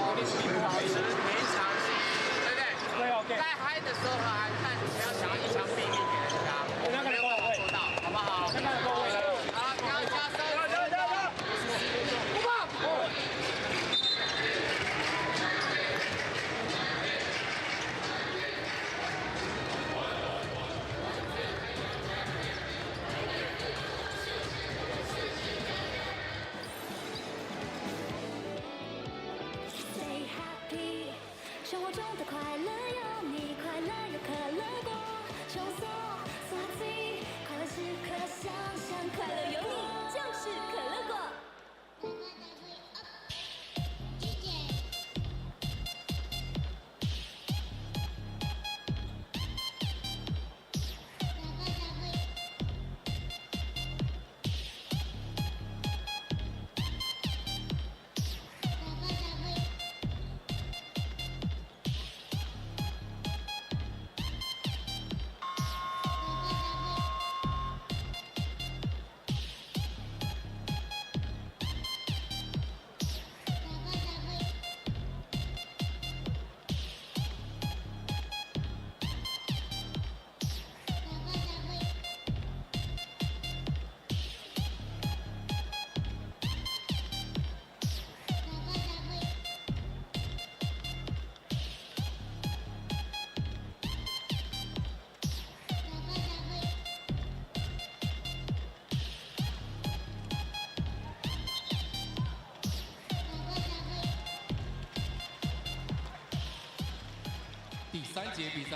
保持平常心，对不对？在嗨的时候和还看，不要想要一枪毙命给人家，我们没有办法做到，好不好？好，刚加3分钟，不棒。生活中的快乐有你，快乐有可乐果，求索索自己，快乐时刻想象。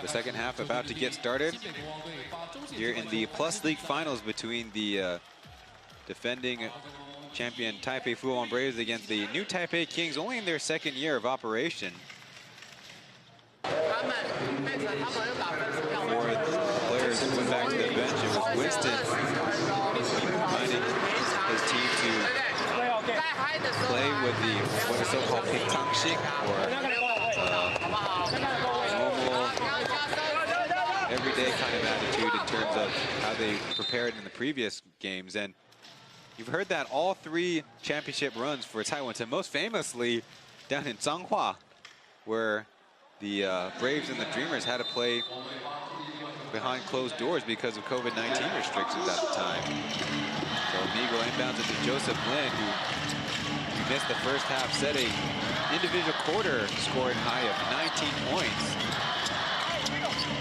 The second half about to get started here in the Plus League finals between the defending champion Taipei Fubon Braves against the new Taipei Kings, only in their second year of operation. For the players who went back to the bench, it was Winston reminding his team to play with what is so-called pitangshik, or normal, everyday kind of attitude in terms of how they prepared in the previous games. And you've heard that all 3 championship runs for Taiwan, and most famously down in Changhua, where the Braves and the Dreamers had to play behind closed doors because of COVID-19 restrictions at the time. So Amigo inbounds it to Joseph Lin, who missed the first half, set a individual quarter scoring high of 19 points.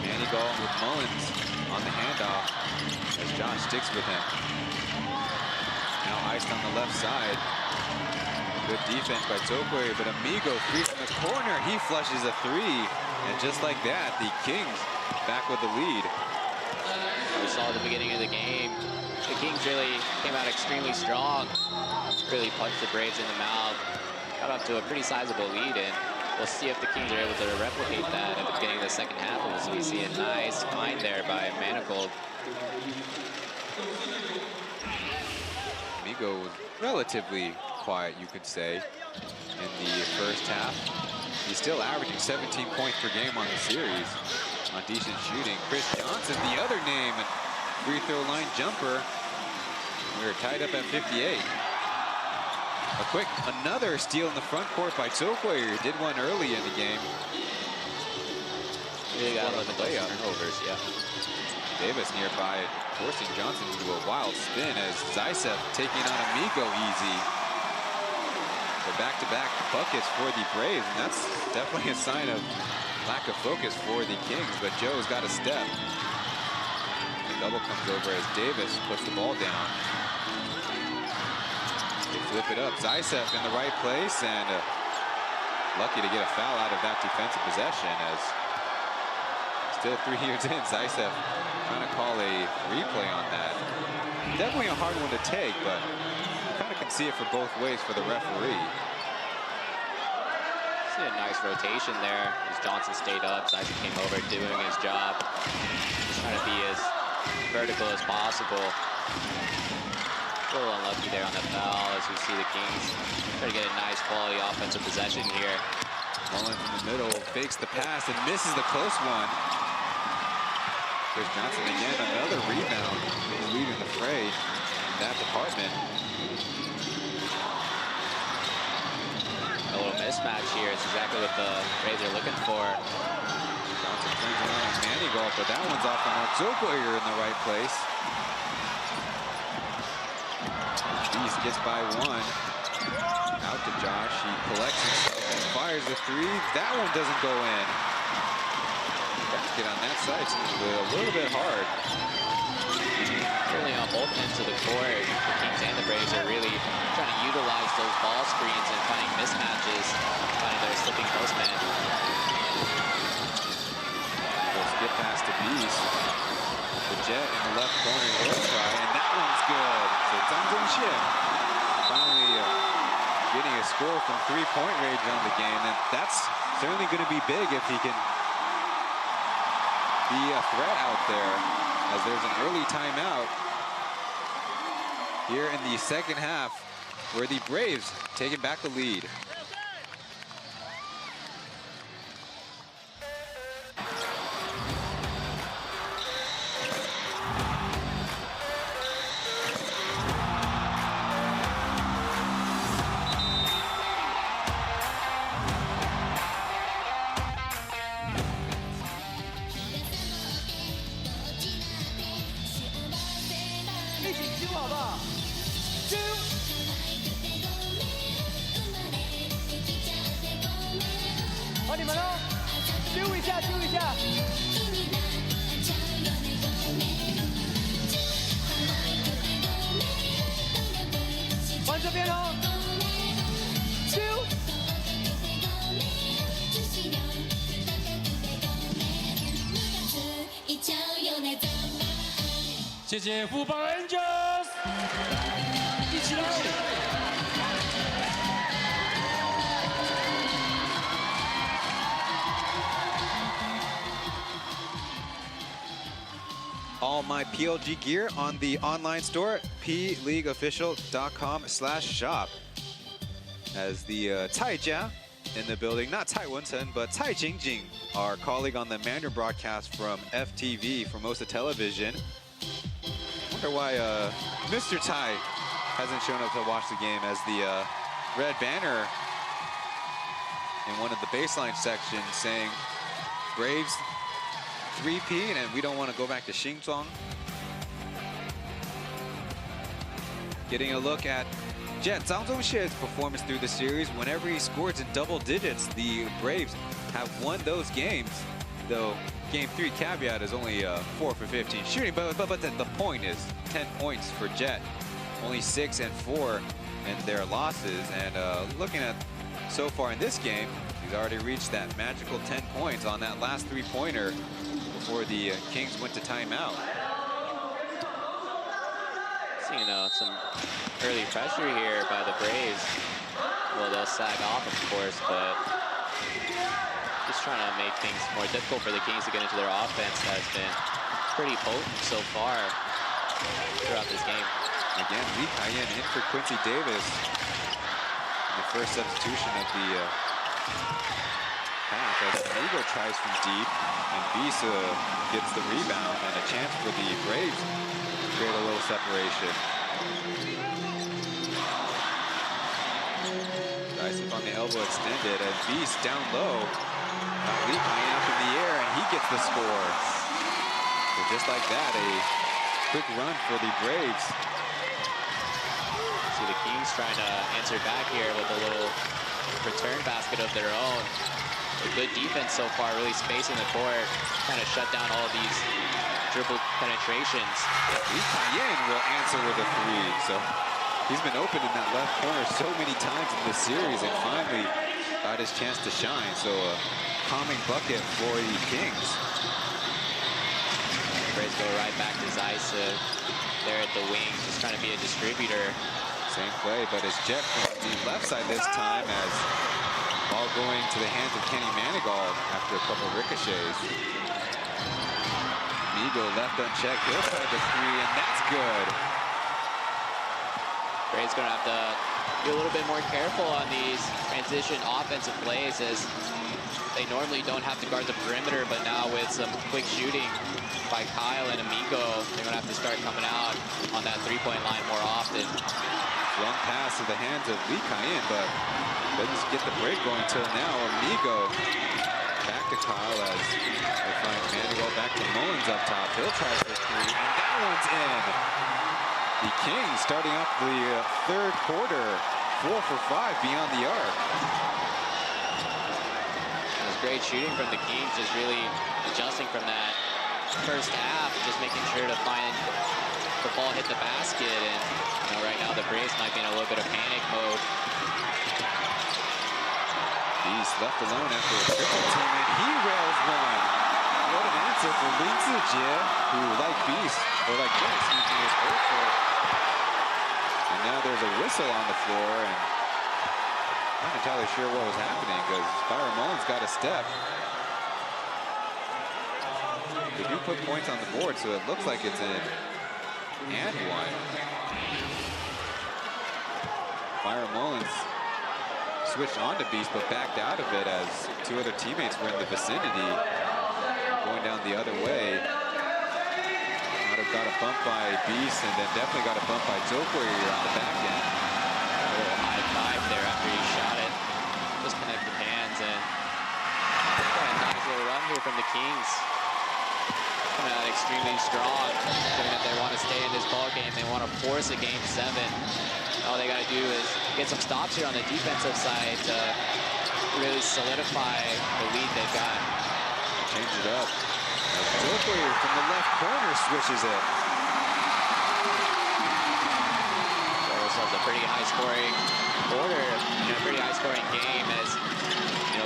Manny Gall with Mullins on the handoff as Josh sticks with him. Now iced on the left side. Good defense by Tokwe, but Amigo 3 from the corner. He flushes a 3, and just like that, the Kings back with the lead. We saw at the beginning of the game, the Kings really came out extremely strong. Really punched the Braves in the mouth. Got up to a pretty sizable lead, and we'll see if the Kings are able to replicate that at the beginning of the second half. As we see a nice find there by Manifold. Amigo was relatively quiet, you could say, in the first half. He's still averaging 17 points per game on the series on decent shooting. Chris Johnson, the other name, and free throw line jumper. We're tied up at 58. Another steal in the front court by Tokwe. Did one early in the game. Really got to limit those turnovers, yeah. Davis nearby, forcing Johnson to do a wild spin as Zaisev taking on Amigo easy. So back-to-back buckets for the Braves, and that's definitely a sign of lack of focus for the Kings, but Joe's got a step. The double comes over as Davis puts the ball down. They flip it up. Zaisev in the right place, and lucky to get a foul out of that defensive possession, as still 3 years in, Zaisev trying to call a replay on that. Definitely a hard one to take, but you kind of can see it for both ways for the referee. See a nice rotation there as Johnson stayed up. Zaisev came over doing his job. Just trying to be as vertical as possible. A little unlucky there on the foul as we see the Kings try to get a nice quality offensive possession here. Mullins in the middle, fakes the pass and misses the close one. Chris Johnson again, another rebound. He's leading the fray in that department. A little mismatch here. It's exactly what the Braves are looking for. Johnson turns around on Manigault, but that one's off the mark. Zokoyer in the right place. Beast gets by one. Out to Josh. He collects himself and fires the 3. That one doesn't go in. Basket on that side seems a little bit hard. Certainly on both ends of the court, the Kings and the Braves are really trying to utilize those ball screens and finding mismatches, finding their slipping postman. We'll skip past to Beast. The Jet in the left corner, he'll try, and that one's good. So Zhang Zhongxian finally getting a score from 3-point range on the game, and that's certainly going to be big if he can be a threat out there, as there's an early timeout here in the second half where the Braves taking back the lead. 谢谢富邦 Angels， 一起来。All my PLG gear on the online store, pleagueofficial.com/shop. As the Cai Jia in the building, not Cai Wen-Chen, but Cai Jingjing, our colleague on the Mandarin broadcast from FTV, Formosa Television. Wonder why Mr. Cai hasn't shown up to watch the game, as the red banner in one of the baseline sections saying Braves 3P, and we don't want to go back to Xingzhuang. Getting a look at Jet Zhang Zhongxie's performance through the series. Whenever he scores in double digits, the Braves have won those games. Though Game 3 caveat is only 4 for 15 shooting, but the point is 10 points for Jet. Only 6 and 4 in their losses. And looking at so far in this game, he's already reached that magical 10 points on that last three-pointer before the Kings went to timeout. Seeing some early pressure here by the Braves. Well, they'll sag off, of course, but just trying to make things more difficult for the Kings to get into their offense that's been pretty potent so far throughout this game. Again, Lee Kai-yen in for Quincy Davis. And the first substitution of the half, as Amigo tries from deep, and Bisa gets the rebound, and a chance for the Braves to create a little separation. Dyson on the elbow extended, and Beast down low. Lee Kai-yen up in the air, and he gets the score. So just like that, a quick run for the Braves. See the Kings trying to answer back here with a little return basket of their own. A good defense so far, really spacing the court, trying to shut down all these dribble penetrations. Lee Kai-yen will answer with a three. So he's been open in that left corner so many times in this series, and finally got his chance to shine. So a calming bucket for the Kings. Braves go right back to Zaisa there at the wing, just trying to be a distributor. Same play, but it's Jet from the left side this time, as ball going to the hands of Kenny Manigault after a couple ricochets. Migo left unchecked, he'll try the three, and that's good. Braves gonna have to be a little bit more careful on these transition offensive plays, as they normally don't have to guard the perimeter, but now with some quick shooting by Kyle and Amigo, they're gonna have to start coming out on that three-point line more often. Long pass to the hands of Lee Kai-yen, but doesn't get the break going till now. Amigo back to Kyle, as they find Manuel back to Mullins up top. He'll try for three, and that one's in. The Kings starting off the third quarter, 4 for 5 beyond the arc. It was great shooting from the Kings, just really adjusting from that first half, just making sure to find the ball hit the basket. And right now the Braves might be in a little bit of panic mode. Beast left alone after a triple team, and he rails one. What an answer for Lin Zijie, who, like Beast, or like Jet, excuse me, is hurtful. And now there's a whistle on the floor, and I'm not entirely sure what was happening, because Byron Mullins got a step. They do put points on the board, so it looks like it's in and one. Byron Mullins switched on to Beast, but backed out of it as two other teammates were in the vicinity, going down the other way. Might have got a bump by Beast, and then definitely got a bump by Zokoi on the back end. A little high five there after he shot it. Disconnected hands, and a nice little run here from the Kings. Coming out extremely strong, given that they want to stay in this ball game. They want to force a game 7. All they got to do is get some stops here on the defensive side to really solidify the lead they've got. Change it up. Zokoi from the left corner switches it. So this was a pretty high-scoring quarter, pretty high-scoring game, as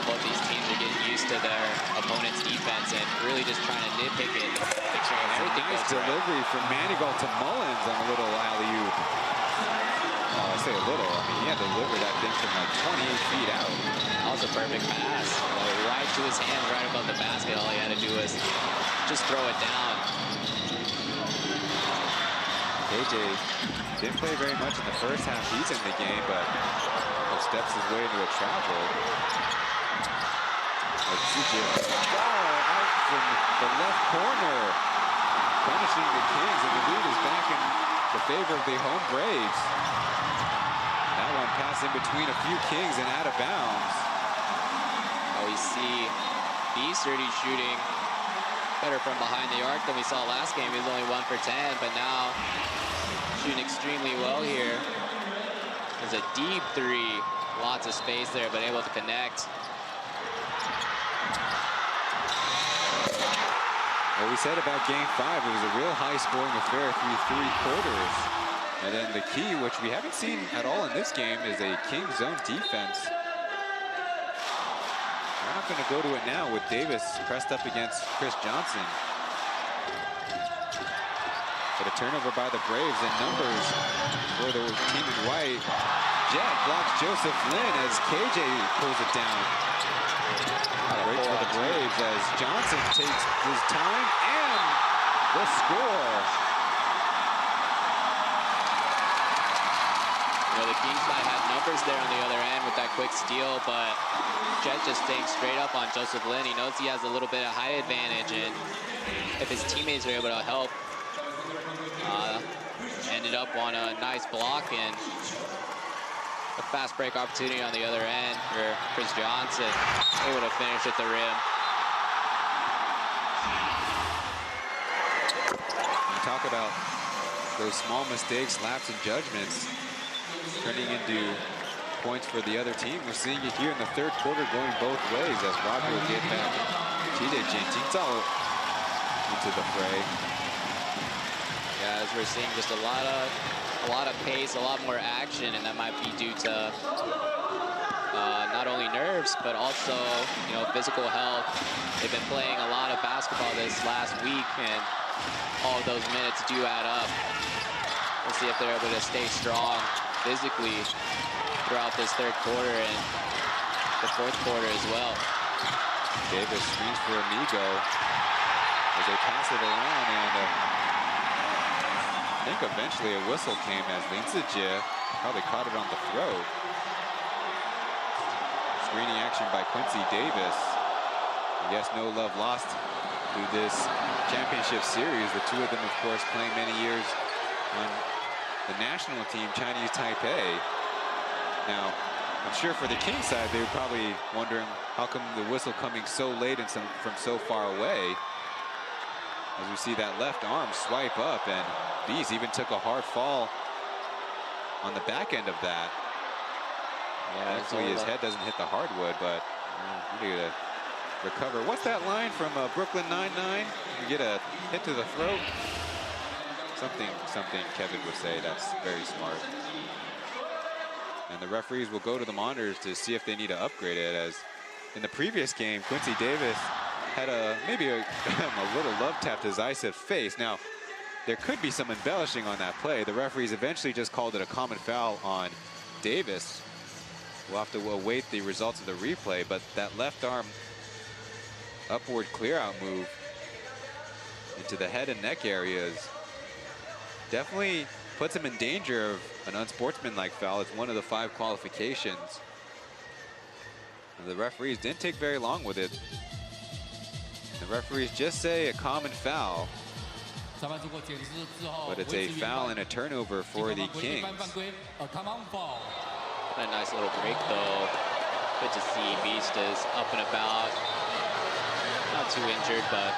both these teams are getting used to their opponent's defense and really just trying to nitpick it. Picturing Nice delivery from Manigault to Mullins on a little alley-oop. Oh, I say a little. I mean, he had to deliver that thing from like 28 feet out. That was a perfect pass. Right to his hand, right above the basket. All he had to do was just throw it down. KJ didn't play very much in the first half. He's in the game, but steps his way into a travel. Out from the left corner, punishing the Kings, and the lead is back in the favor of the home Braves. That one passed in between a few Kings and out of bounds. Oh, we see B30 shooting better from behind the arc than we saw last game. He was only 1 for 10, but now shooting extremely well here. There's a deep three, lots of space there, but able to connect. What we said about Game 5, it was a real high-scoring affair through 3 quarters. And then the key, which we haven't seen at all in this game, is a King zone defense. We're not going to go to it now with Davis pressed up against Chris Johnson. But a turnover by the Braves and numbers for the team in white. Jet blocks Joseph Lin as KJ pulls it down. Great for the Braves as Johnson takes his time and the score. You know, the Kings might have numbers there on the other end with that quick steal, but Jet just staying straight up on Joseph Lin. He knows he has a little bit of height advantage, and if his teammates are able to help, ended up on a nice block and a fast break opportunity on the other end for Chris Johnson, able to finish at the rim. You talk about those small mistakes, lapse in judgments, turning into points for the other team. We're seeing it here in the third quarter going both ways as Roger will get back TJ Jintingzao into the fray. Yeah, as we're seeing just a lot of pace, a lot more action, and that might be due to not only nerves, but also, you know, physical health. They've been playing a lot of basketball this last week, and all of those minutes do add up. We'll see if they're able to stay strong physically throughout this third quarter and the fourth quarter as well. Davis screens for Amigo as they pass it around, and I think eventually a whistle came as Linzijie probably caught it on the throat. Screening action by Quincy Davis. I guess no love lost through this championship series. The two of them, of course, playing many years on the national team, Chinese Taipei. Now, I'm sure for the King side, they were probably wondering how come the whistle coming so late and from so far away. As we see that left arm swipe up, and Bees even took a hard fall on the back end of that. Yeah, hopefully his head doesn't hit the hardwood, but we need to recover. What's that line from Brooklyn Nine-Nine? You get a hit to the throat. Something Kevin would say. That's very smart. And the referees will go to the monitors to see if they need to upgrade it, as in the previous game, Quincy Davis had maybe a little love tap to Zaisev's face. Now, there could be some embellishing on that play. The referees eventually just called it a common foul on Davis. We'll have to await the results of the replay, but that left arm upward clear-out move into the head and neck areas definitely puts him in danger of an unsportsmanlike foul. It's one of the 5 qualifications. And the referees didn't take very long with it. The referees just say a common foul, but it's a foul and a turnover for the Kings. A nice little break, though. Good to see Beast is up and about. Not too injured, but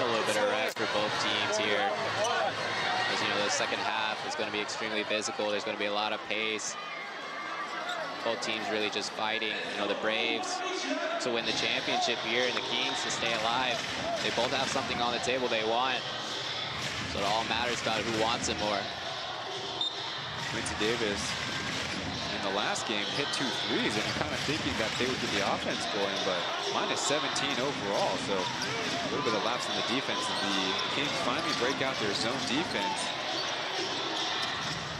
a little bit of rest for both teams here. As you know, the second half is going to be extremely physical. There's going to be a lot of pace. Both teams really just fighting. You know, the Braves to win the championship here and the Kings to stay alive. They both have something on the table they want. So it all matters about who wants it more. Quincy Davis and in the last game, hit 2 threes, and you're kind of thinking that they would get the offense going, but minus 17 overall, so a little bit of lapse in the defense, and the Kings finally break out their zone defense.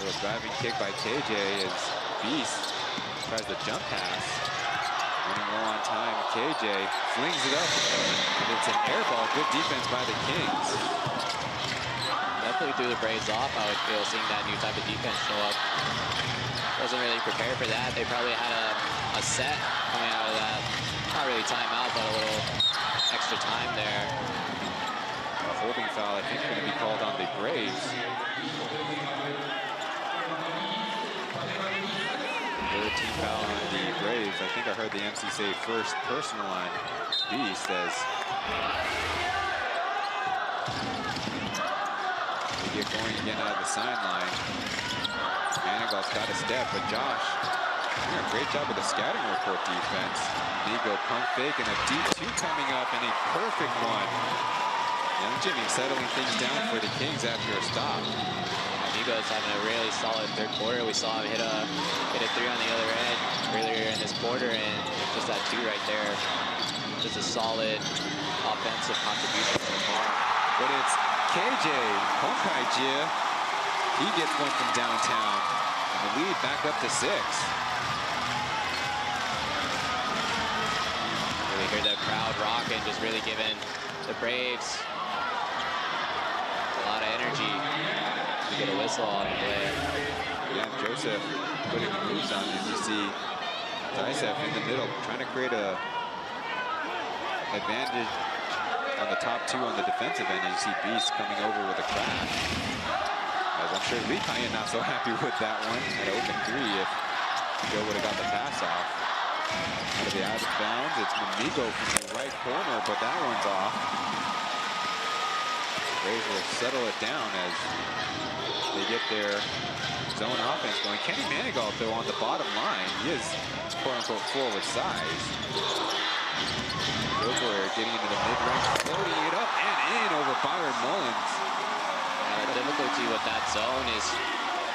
A driving kick by KJ as Beast tries the jump pass. Running low on time, KJ flings it up, and it's an air ball. Good defense by the Kings. Definitely threw the Braves off, I would feel, seeing that new type of defense show up. Wasn't really prepared for that. They probably had a set coming out of that. Not really timeout, but a little extra time there. A holding foul, I think, going to be called on the Braves. 13 foul on the Braves. I think I heard the MC say first personal on Beast as they get going again out of the sideline. Manigault's got a step, but Josh doing a great job with the scouting report defense. Nigo pump fake and a deep 2 coming up and a perfect one. Young Jimmy settling things down for the Kings after a stop. Nigo's having a really solid third quarter. We saw him hit a 3 on the other end earlier in this quarter, and just that 2 right there. Just a solid offensive contribution so far. But it's KJ Honkaijia. He gets one from downtown. And the lead back up to 6. Really hear that crowd rocking, just really giving the Braves a lot of energy to get a whistle on the play. Yeah, Joseph putting the moves on him. You see Dysef in the middle, trying to create a advantage on the top 2 on the defensive end. And you see Beast coming over with a crash. As I'm sure Lee Kyan not so happy with that one. At open 3 if Joe would have got the pass off. Out of the out of bounds, it's Mamigo from the right corner, but that one's off. Braves will settle it down as they get their zone offense going. Kenny Manigault, though, on the bottom line, he is quote-unquote forward size. Joker getting into the mid-range, floating it up and in over Byron Mullins. The difficulty with that zone is,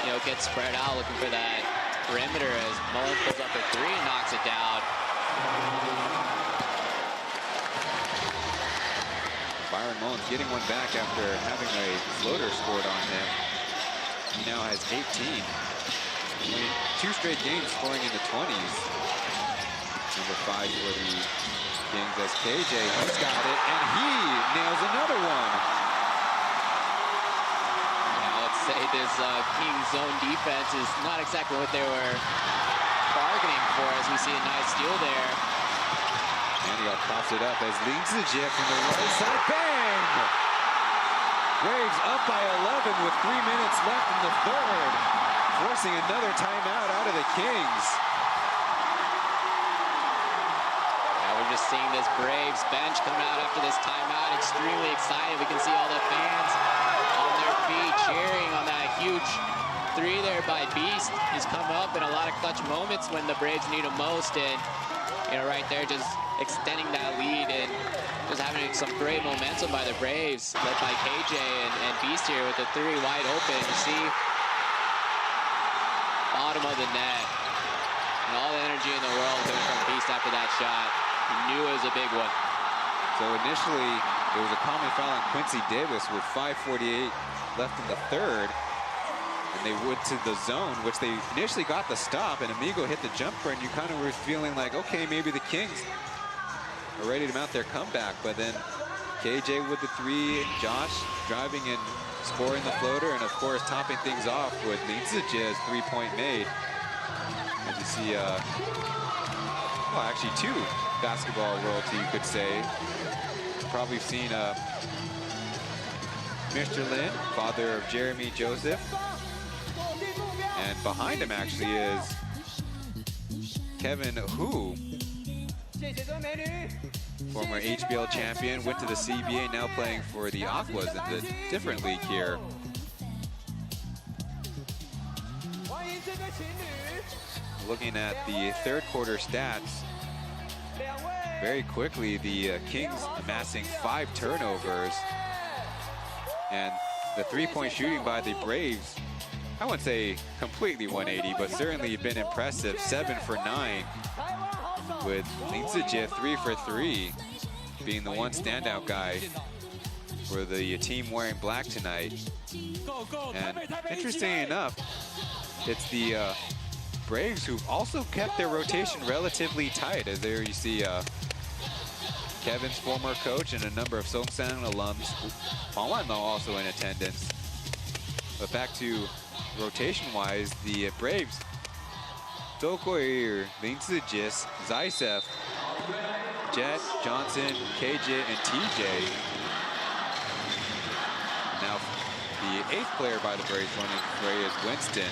you know, get spread out looking for that perimeter as Mullins pulls up a 3 and knocks it down. Byron Mullins getting one back after having a floater scored on him. He now has 18. 2 straight games scoring in the 20s. Number 5 for the Kings as KJ, he's got it, and he nails another one. Say this Kings zone defense is not exactly what they were bargaining for, as we see a nice steal there. Manigault pops it up as Lindsay from the right side. Bang! Braves up by 11 with 3 minutes left in the third, forcing another timeout out of the Kings. Yeah, we're just seeing this Braves bench come out after this timeout, extremely excited. We can see all the fans on their feet cheering on that huge 3 there by Beast. He's come up in a lot of clutch moments when the Braves need him most, and you know, right there just extending that lead and just having some great momentum by the Braves, led by KJ and Beast here with the 3 wide open. You see bottom of the net and all the energy in the world coming from Beast after that shot. He knew it was a big one. So initially, there was a common foul on Quincy Davis with 5:48 left in the third. And they went to the zone, which they initially got the stop, and Amigo hit the jumper, and you kind of were feeling like, okay, maybe the Kings are ready to mount their comeback. But then KJ with the 3, Josh driving and scoring the floater, and of course topping things off with Lindsay's 3-point made. As you see, well, actually 2 basketball royalty, you could say. Probably seen Mr. Lin, father of Jeremy Joseph. And behind him actually is Kevin Hu, former HBL champion, went to the CBA, now playing for the Aquas in the different league here. Looking at the third quarter stats, very quickly the Kings amassing 5 turnovers, and the 3-point shooting by the Braves I wouldn't say completely 180, but certainly been impressive. 7 for 9 with Lin Zijie 3 for 3, being the one standout guy for the team wearing black tonight. And interesting enough, it's the Braves who've also kept their rotation relatively tight. As there you see Kevin's former coach and a number of Songsang alums, Huang Wanlou also in attendance. But back to rotation-wise, the Braves, Zhou Guoyu, Lin Zijie, Zaitsev, Jet, Johnson, KJ, and TJ. Now, the 8th player by the Braves running play is Winston,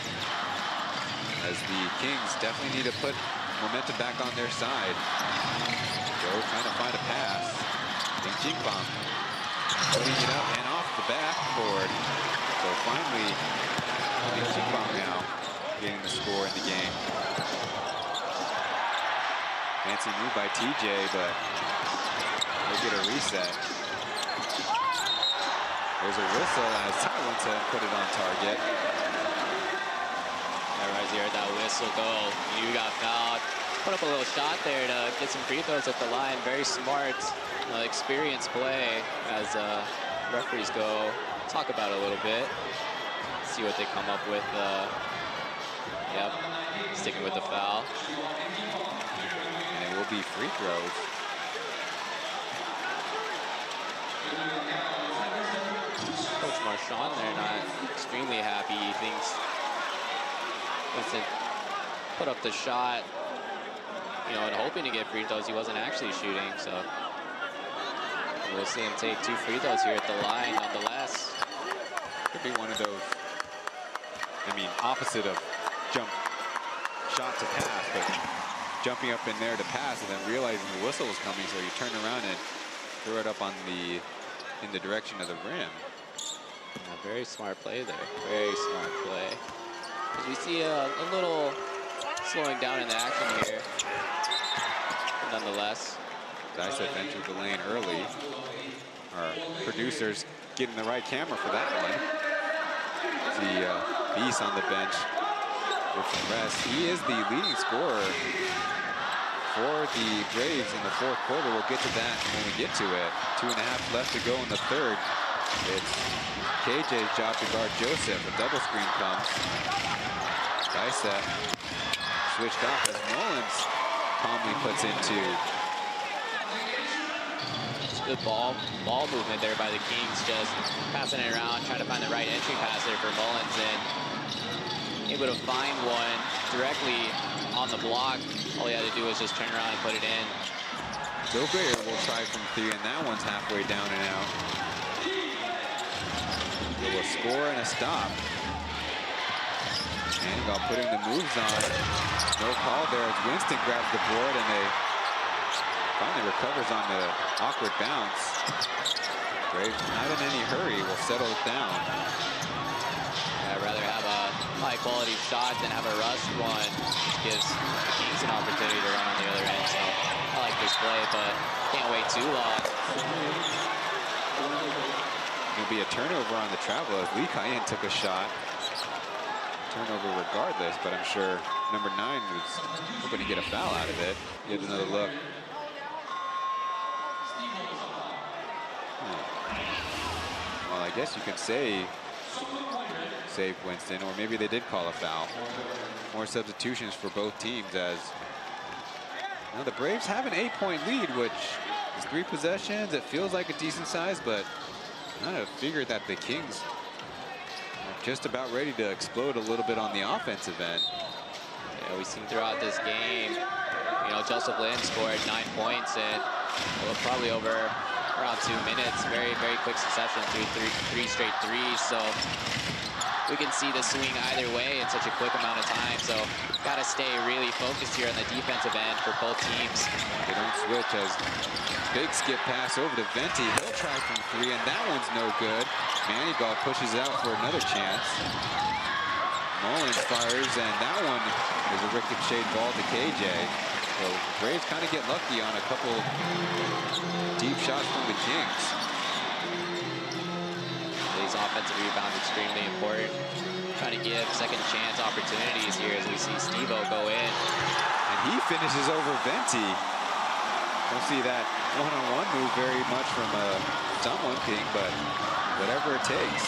as the Kings definitely need to put momentum back on their side. Joe trying to find a pass. Ding Jingbang putting it up and off the backboard. So finally, Ding Jingbang now getting the score in the game. Fancy move by TJ, but we'll get a reset. There's a whistle as Taiwan put it on target. Yeah, right here, that whistle go. You got fouled. Put up a little shot there to get some free throws at the line. Very smart, experienced play as referees go talk about it a little bit. See what they come up with. Yep, sticking with the foul. And it will be free throws. Coach Marchand there not extremely happy. He thinks Vincent put up the shot, and hoping to get free throws. He wasn't actually shooting, so we'll see him take 2 free throws here at the line nonetheless. Could be one of those, opposite of jump shot to pass, but jumping up in there to pass and then realizing the whistle was coming, so you turn around and throw it up in the direction of the rim. Yeah, very smart play there. Very smart play. As we see a little slowing down in the action here. But nonetheless, Zaitsev entered the lane early. Our producers getting the right camera for that one. The Beast on the bench with some rest. He is the leading scorer for the Braves in the 4th quarter. We'll get to that when we get to it. 2.5 left to go in the 3rd. It's KJ's job to guard Joseph. A double screen comes. Zaitsev switched off as Mullins calmly puts in 2. Good ball movement there by the Kings, just passing it around, trying to find the right entry pass there for Mullins, and able to find one directly on the block. All he had to do was just turn around and put it in. Zhou Guoyu will try from 3, and that one's halfway down and out. So a score and a stop. Angal putting the moves on. No call there as Winston grabs the board, and they finally recovers on the awkward bounce. Braves not in any hurry, will settle it down. I'd rather have a high-quality shot than have a rushed one. Gives the Kings an opportunity to run on the other end. So I like this play, but can't wait too long. It'll be a turnover on the travel as Lee Kai-in took a shot. Turnover regardless, but I'm sure number 9 was hoping to get a foul out of it. Get another look. Well, I guess you can say save Winston, or maybe they did call a foul. More substitutions for both teams as the Braves have an 8-point lead, which is 3 possessions. It feels like a decent size, but I kind of figured that the Kings are just about ready to explode a little bit on the offensive end. Yeah, we've seen throughout this game, Joseph Lin scored 9 points and probably over around 2 minutes. Very, very quick succession through three straight threes. So we can see the swing either way in such a quick amount of time. So got to stay really focused here on the defensive end for both teams. They don't switch as big skip pass over to Venti. He'll try from 3, and that one's no good. Manigault pushes out for another chance. Mullins fires, and that one is a ricocheted ball to KJ. So Braves kind of get lucky on a couple deep shots from the Kings. These off offensive rebound extremely important. Trying to give second chance opportunities here as we see Steve-O go in. And he finishes over Venti. Don't see that one-on-one move very much from someone, King, but whatever it takes.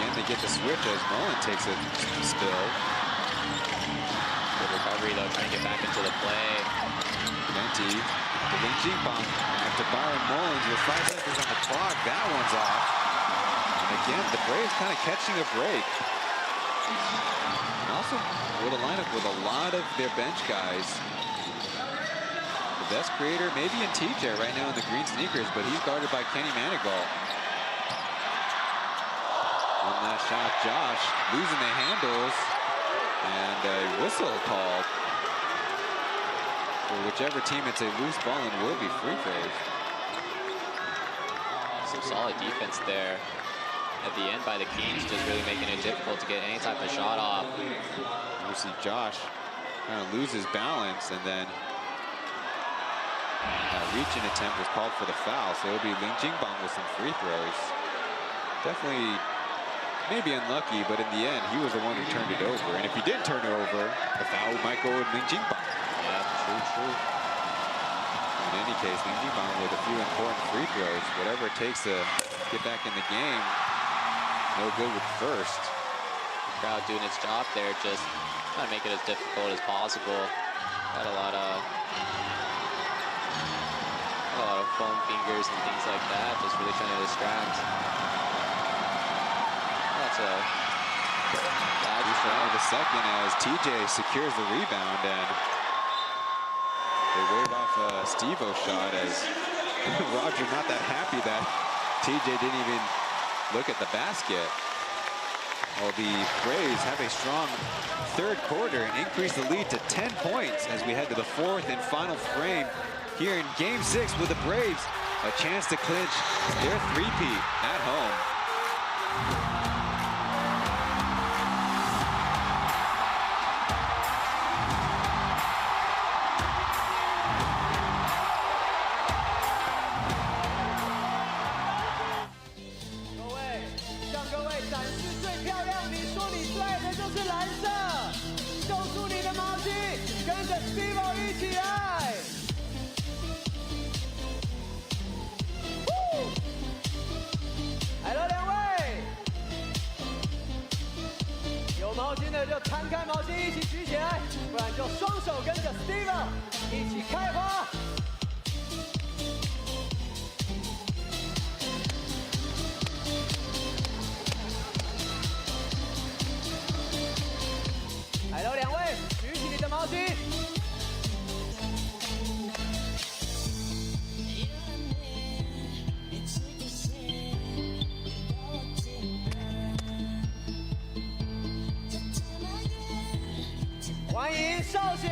Again, they get the switch as Mullen takes a spill. Good recovery, though, trying to get back into the play. Venti, the Ling Jingbang after Byron Mullins with 5 seconds on the clock. That one's off. And again, the Braves kind of catching a break. And also with a lineup with a lot of their bench guys. The best creator, maybe in TJ right now in the green sneakers, but he's guarded by Kenny Manigault. On that shot, Josh losing the handles, and a whistle called. For whichever team it's a loose ball and will be free throws. Some solid defense there at the end by the Kings, just really making it difficult to get any type of shot off. You see Josh kind of lose his balance, and then that reaching attempt was called for the foul, so it'll be Ling Jingbang with some free throws. Definitely maybe unlucky, but in the end, he was the one who turned it over. And if he didn't turn it over, the foul might go with Ling Jingbang. Yeah, true. In any case, Ling Jingbang with a few important free throws, whatever it takes to get back in the game. No good with first. The crowd doing its job there, just trying to make it as difficult as possible. Got a lot of foam fingers and things like that, just really trying to distract. That's a bad shot of the second as TJ secures the rebound, and they wave off a Steve-O shot as Roger not that happy that TJ didn't even look at the basket. Well, the Braves have a strong third quarter and increase the lead to 10 points as we head to the fourth and final frame here in Game 6 with the Braves a chance to clinch their three-peat at home.毛巾的就摊开毛巾一起举起来，不然就双手跟着 Steve 一起开花。来喽，两位，举起你的毛巾。 欢迎少杰。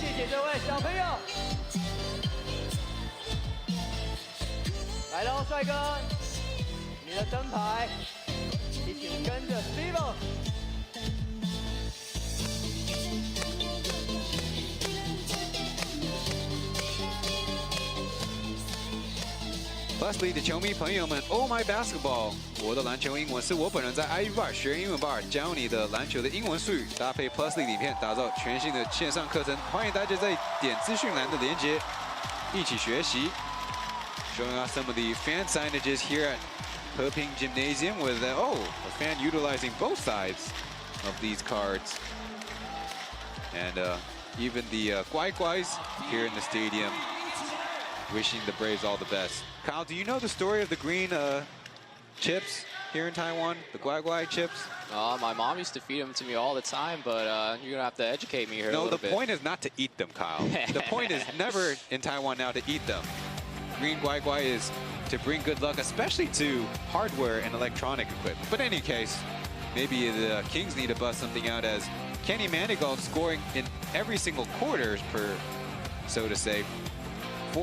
谢谢这位小朋友。来喽，帅哥。 你的灯牌，一起跟着 Steve。Plus League 的球迷朋友们 ，Oh my basketball！ 我的篮球英文是我本人在 IU Bar 学英文 Bar 教你的篮球的英文术语，搭配 Plus League 影片，打造全新的线上课程。欢迎大家在点资讯栏的连接，一起学习。Showing off some of the fan signages here at Hoping Gymnasium with a fan utilizing both sides of these cards, and even the Guai Guais here in the stadium wishing the Braves all the best. Kyle, do you know the story of the green chips here in Taiwan, the Guai Guai chips? My mom used to feed them to me all the time, but you're gonna have to educate me here a no, little the bit. point is not to eat them, Kyle. The point is never in Taiwan now to eat them. Green Guai Guai is to bring good luck, especially to hardware and electronic equipment. But in any case, maybe the Kings need to bust something out as Kenny Manigault scoring in every single quarter per so to say.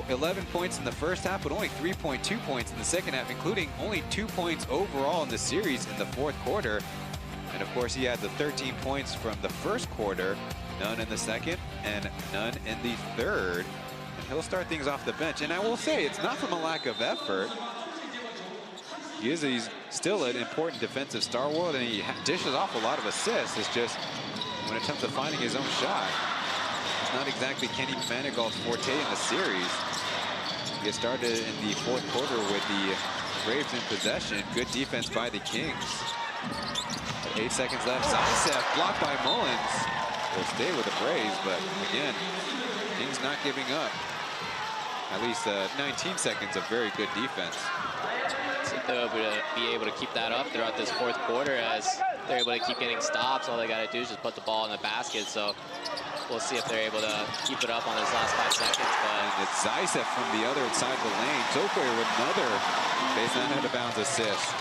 11 points in the first half, but only 3.2 points in the second half, including only 2 points overall in the series in the fourth quarter. And of course, he had the 13 points from the first quarter, none in the second, and none in the third. And he'll start things off the bench. And I will say, it's not from a lack of effort. He's still an important defensive stalwart, and he dishes off a lot of assists. It's just when it comes to finding his own shot, it's not exactly Kenny Manigault's forte in the series. He gets started in the fourth quarter with the Braves in possession. Good defense by the Kings. 8 seconds left. Zaitsev blocked by Mullins. Will stay with the Braves, but again, Kings not giving up. At least 19 seconds of very good defense. So they'll be able to keep that up throughout this fourth quarter as they're able to keep getting stops. All they got to do is just put the ball in the basket. So we'll see if they're able to keep it up on those last 5 seconds. But and it's Zaitsev from the other side of the lane. Zokoy with another baseline out of bounds assist.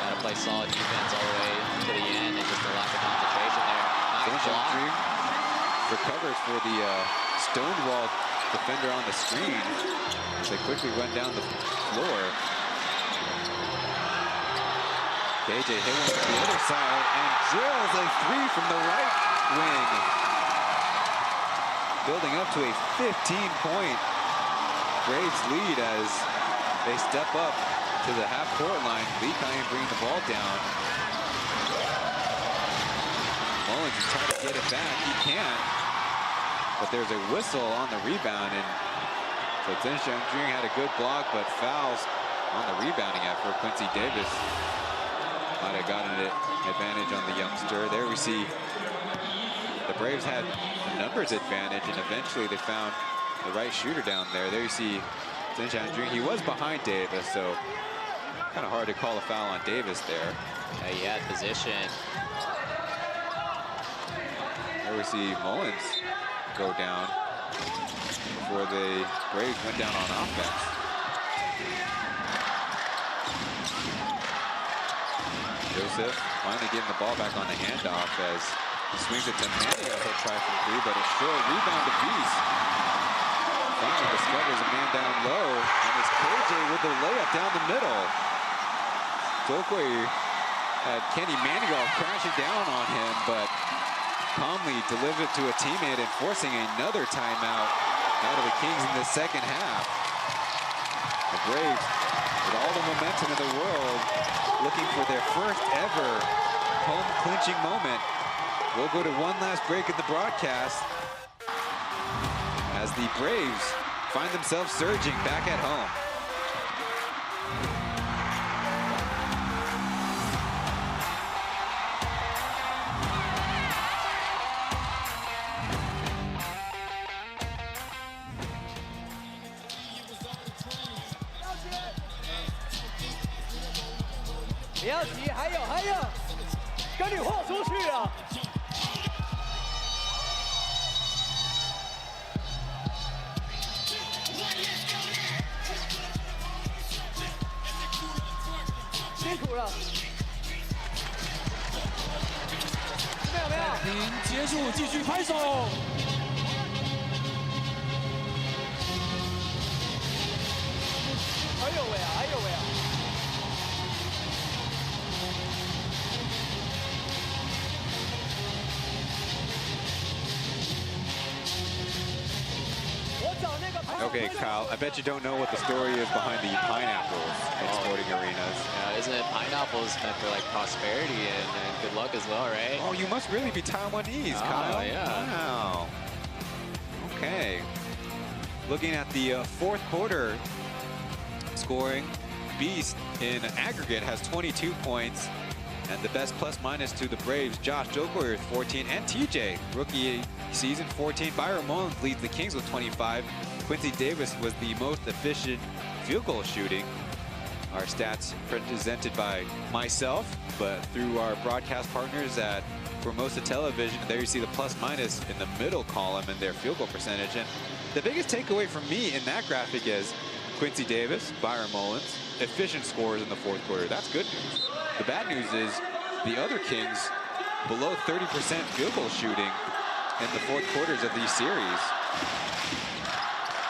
got to play solid defense all the way to the end, and just a lack of concentration there. Nice block. Recovers for the Stonewall defender on the screen. They quickly run down the floor. KJ hit one from the other side and drills a three from the right wing. Building up to a 15-point Braves lead as they step up to the half-court line. Lee Kai bringing the ball down. Mullins is trying to get it back. He can't. But there's a whistle on the rebound, and so Chen Xiangjun had a good block, but fouls on the rebounding effort. Quincy Davis might have gotten an advantage on the youngster. There we see the Braves had a numbers advantage, and eventually they found the right shooter down there. There you see Chen Xiangjun. He was behind Davis, so kind of hard to call a foul on Davis there. Yeah, he had position. There we see Mullins go down before the Braves went down on offense. Joseph finally getting the ball back on the handoff as he swings it to Manny. He'll try from three, but it's short. Rebound to Beast. Finally discovers a man down low, and it's KJ with the layup down the middle. Zokoy had Kenny Manigault crashing down on him, but calmly delivered to a teammate and forcing another timeout out of the Kings in the second half. The Braves, with all the momentum in the world, looking for their first ever home clinching moment. We'll go to one last break in the broadcast as the Braves find themselves surging back at home.不要急，还有，跟你豁出去啊！辛苦了。没有。停，结束，继续拍手。哎呦喂啊！哎呦喂啊！ Okay, Kyle, I bet you don't know what the story is behind the pineapples in sporting arenas. Yeah, isn't it pineapples meant for like prosperity and good luck as well, right? Oh, you must really be Taiwanese, Kyle. Yeah. Wow. Okay. Looking at the fourth quarter scoring, Beast in aggregate has 22 points. And the best plus-minus to the Braves, Josh Jokoyer with 14, and TJ, rookie season 14. Byron Mullins leads the Kings with 25. Quincy Davis was the most efficient field goal shooting. Our stats presented by myself, but through our broadcast partners at Formosa Television. There you see the plus-minus in the middle column and their field goal percentage. And the biggest takeaway for me in that graphic is Quincy Davis, Byron Mullins, efficient scorers in the fourth quarter. That's good news. The bad news is the other Kings below 30% field goal shooting in the fourth quarters of these series.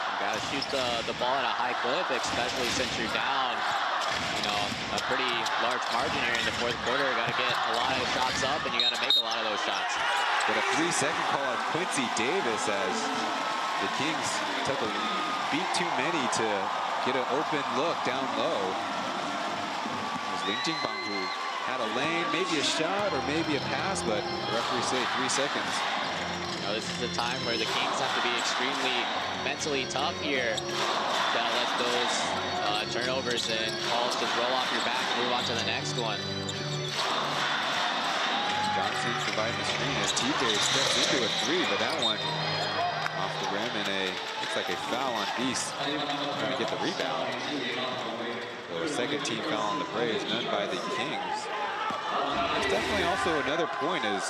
You gotta shoot the ball at a high clip, especially since you're down, you know, a pretty large margin here in the fourth quarter. You gotta get a lot of shots up, and you gotta make a lot of those shots. But a 3-second call on Quincy Davis as the Kings took a beat too many to get an open look down low. It was Ling Jingbang who had a lane, maybe a shot or maybe a pass, but the referee say 3 seconds. You know, this is a time where the Kings have to be extremely mentally tough here. Gotta let those turnovers and calls just roll off your back and move on to the next one. Johnson providing the screen as TJ steps into a 3, but that one off the rim and looks like a foul on Beast, trying to get the rebound. So a second team foul on the Braves, none by the Kings. There's definitely also another point is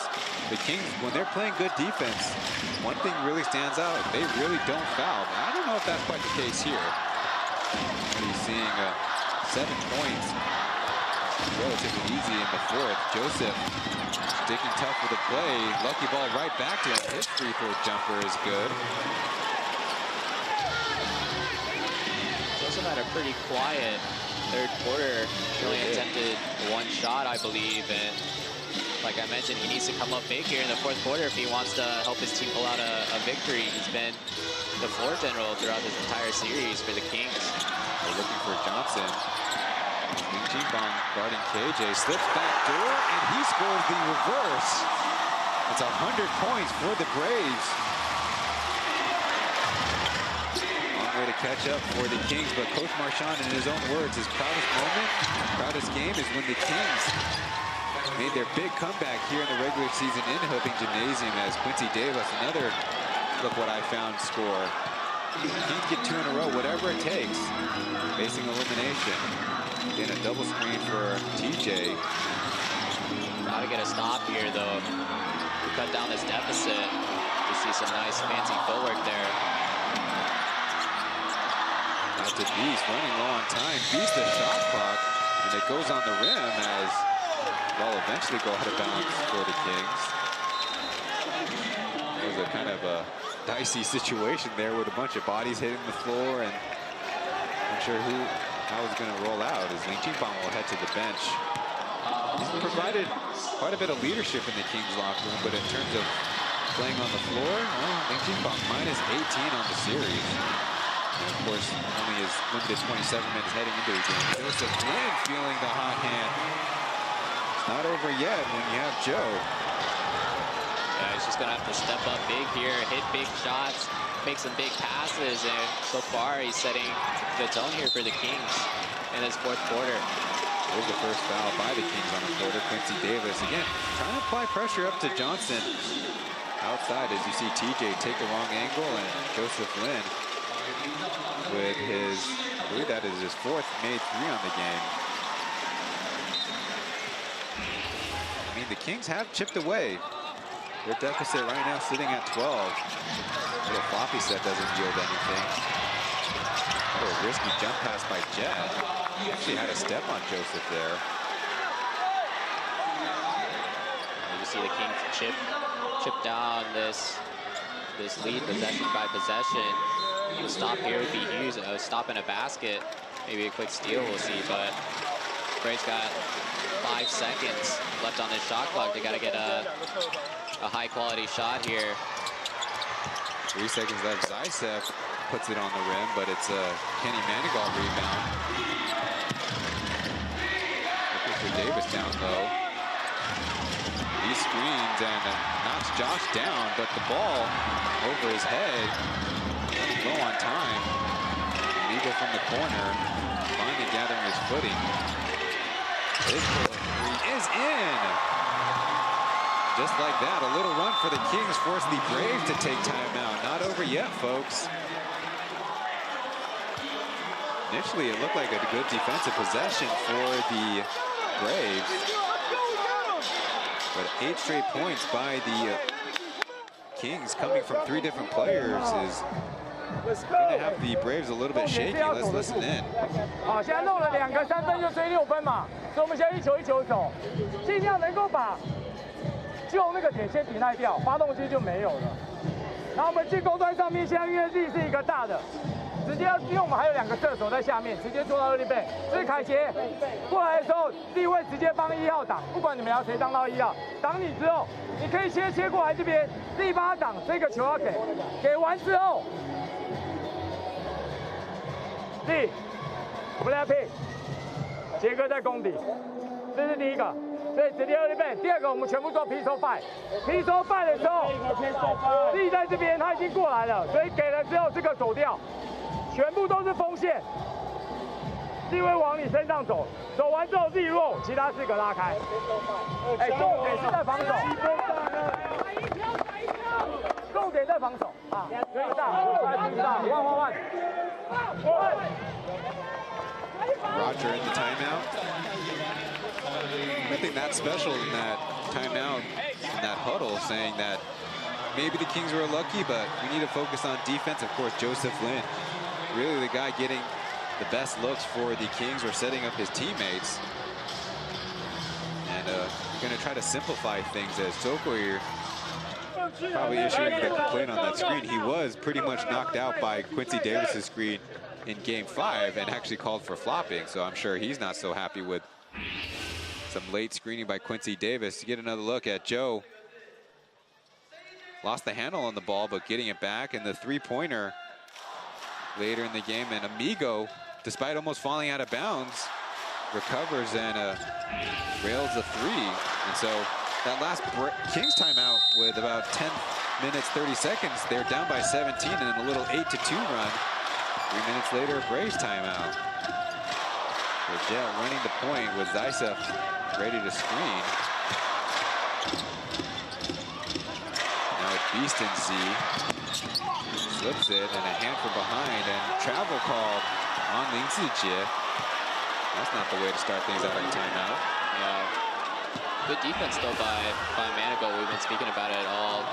the Kings, when they're playing good defense, one thing really stands out, they really don't foul. I don't know if that's quite the case here. He's seeing 7 points, relatively easy in the fourth. Joseph sticking tough with the play. Lucky ball right back to him. His free throw jumper is good. Joseph had a pretty quiet third quarter. He only attempted 1 shot, I believe, and like I mentioned, he needs to come up big here in the fourth quarter if he wants to help his team pull out a victory. He's been the floor general throughout this entire series for the Kings. They're looking for Johnson. Ling Jingbang guarding KJ, slips back door, and he scores the reverse. It's 100 points for the Braves. Long way to catch up for the Kings, but Coach Marchand, in his own words, his proudest moment, proudest game is when the Kings made their big comeback here in the regular season in Hoping Gymnasium as Quincy Davis, another look what I found score. Kings get 2 in a row, whatever it takes. Facing elimination. Again, a double screen for TJ. Gotta get a stop here, though, to cut down this deficit. You see some nice fancy footwork there. Out to Beast, running low on time. Beast the shot clock, and it goes on the rim as ball eventually go out of bounds for the Kings. It was a kind of a dicey situation there with a bunch of bodies hitting the floor, and I'm sure how it's going to roll out as Ling Jingbang will head to the bench. He's provided quite a bit of leadership in the Kings locker room, but in terms of playing on the floor, well, Ling Jingbang minus 18 on the series. And of course, only his limited 27 minutes heading into the game. Joseph Lin feeling the hot hand. It's not over yet when you have Joe. Yeah, he's just going to have to step up big here, hit big shots, make some big passes, and so far he's setting the tone here for the Kings in this fourth quarter. There's the first foul by the Kings on the quarter. Quincy Davis, again, trying to apply pressure up to Johnson. Outside, as you see TJ take the wrong angle, and Joseph Lin with his, I believe that is his 4th made 3 on the game. I mean, the Kings have chipped away. Their deficit right now sitting at 12. Little floppy set doesn't yield anything. Oh, a risky jump pass by Jet. He actually had a step on Joseph there. You see the Kings chip down this lead possession by possession. The stop here would be huge. A stop in a basket, maybe a quick steal we'll see, but Braves got 5 seconds left on this shot clock. They got to get a high quality shot here. 3 seconds left. Zaitsev puts it on the rim, but it's a Kenny Manigault rebound. Looking for Davis down low. He screens and knocks Josh down, but the ball over his head. Running low on time. Eagle from the corner, finally gathering his footing. His three is in. Just like that, a little run for the Kings forced the Braves to take timeout. Not over yet, folks. Initially, it looked like a good defensive possession for the Braves. But 8 straight points by the Kings coming from 3 different players is going to have the Braves a little bit shaky. Let's listen in. 好，现在弄了2个3分就追6分嘛，所以我们现在一球一球走，尽量能够把就那个点先抵耐掉，发动机就没有了。然后我们进攻端上面，现在因为力是一个大的，直接因为我们还有2个射手在下面，直接做到2倍。所以凯杰过来的时候，立位直接帮1号挡，不管你们要谁当到1号，挡你之后，你可以先切过来这边，立帮他挡，这个球要给完之后，立，我们来拼，杰哥在攻底，这是第一个。对，直接2倍。第2个，我们全部做皮手fight。皮手fight的时候，立在这边，他已经过来了，所以给了之后，这个走掉，全部都是锋线，立会往你身上走，走完之后立落，其他4个拉开。哎，重点是在防守，重点在防守啊！注意到，万。Roger in the timeout. Nothing that special in that timeout, in that huddle, saying that maybe the Kings were lucky, but we need to focus on defense. Of course, Joseph Lin, really the guy getting the best looks for the Kings or setting up his teammates. And going to try to simplify things as Soko here probably issuing the complaint on that screen. He was pretty much knocked out by Quincy Davis's screen in Game 5 and actually called for flopping, so I'm sure he's not so happy with some late screening by Quincy Davis. To get another look at Joe. Lost the handle on the ball, but getting it back, and the three-pointer later in the game, and Amigo, despite almost falling out of bounds, recovers and rails the three. And so that last Kings timeout with about 10 minutes, 30 seconds, they're down by 17 and a little 8-2 run. 3 minutes later, Braves timeout. The Jet running the point with Zaisef ready to screen. Now it's Beast and Z. Slips it and a hand from behind and travel called on Ling Zijie. That's not the way to start things out in timeout. Yeah. Good defense though by Manigault. We've been speaking about it all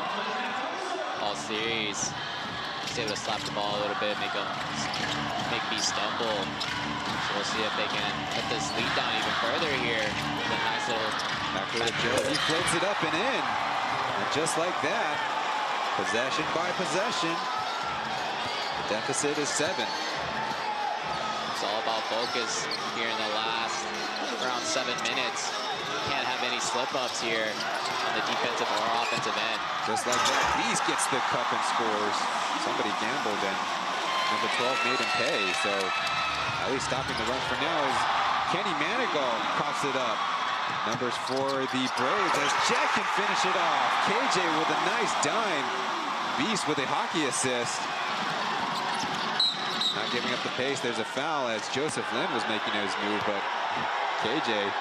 series. Just able to slap the ball a little bit, make me stumble. So we'll see if they can put this lead down even further here. With a nice little back to Joe. He floats it up and in. And just like that, possession by possession, the deficit is 7. It's all about focus here in the last around 7 minutes. Can't have any slip-ups here on the defensive or offensive end. Just like that, Beast gets the cup and scores. Somebody gambled and number 12 made him pay. So at least stopping the run for now is Kenny Manigault coughs it up. Numbers for the Braves as Jet can finish it off. KJ with a nice dime. Beast with a hockey assist. Not giving up the pace. There's a foul as Joseph Lin was making his move, but KJ,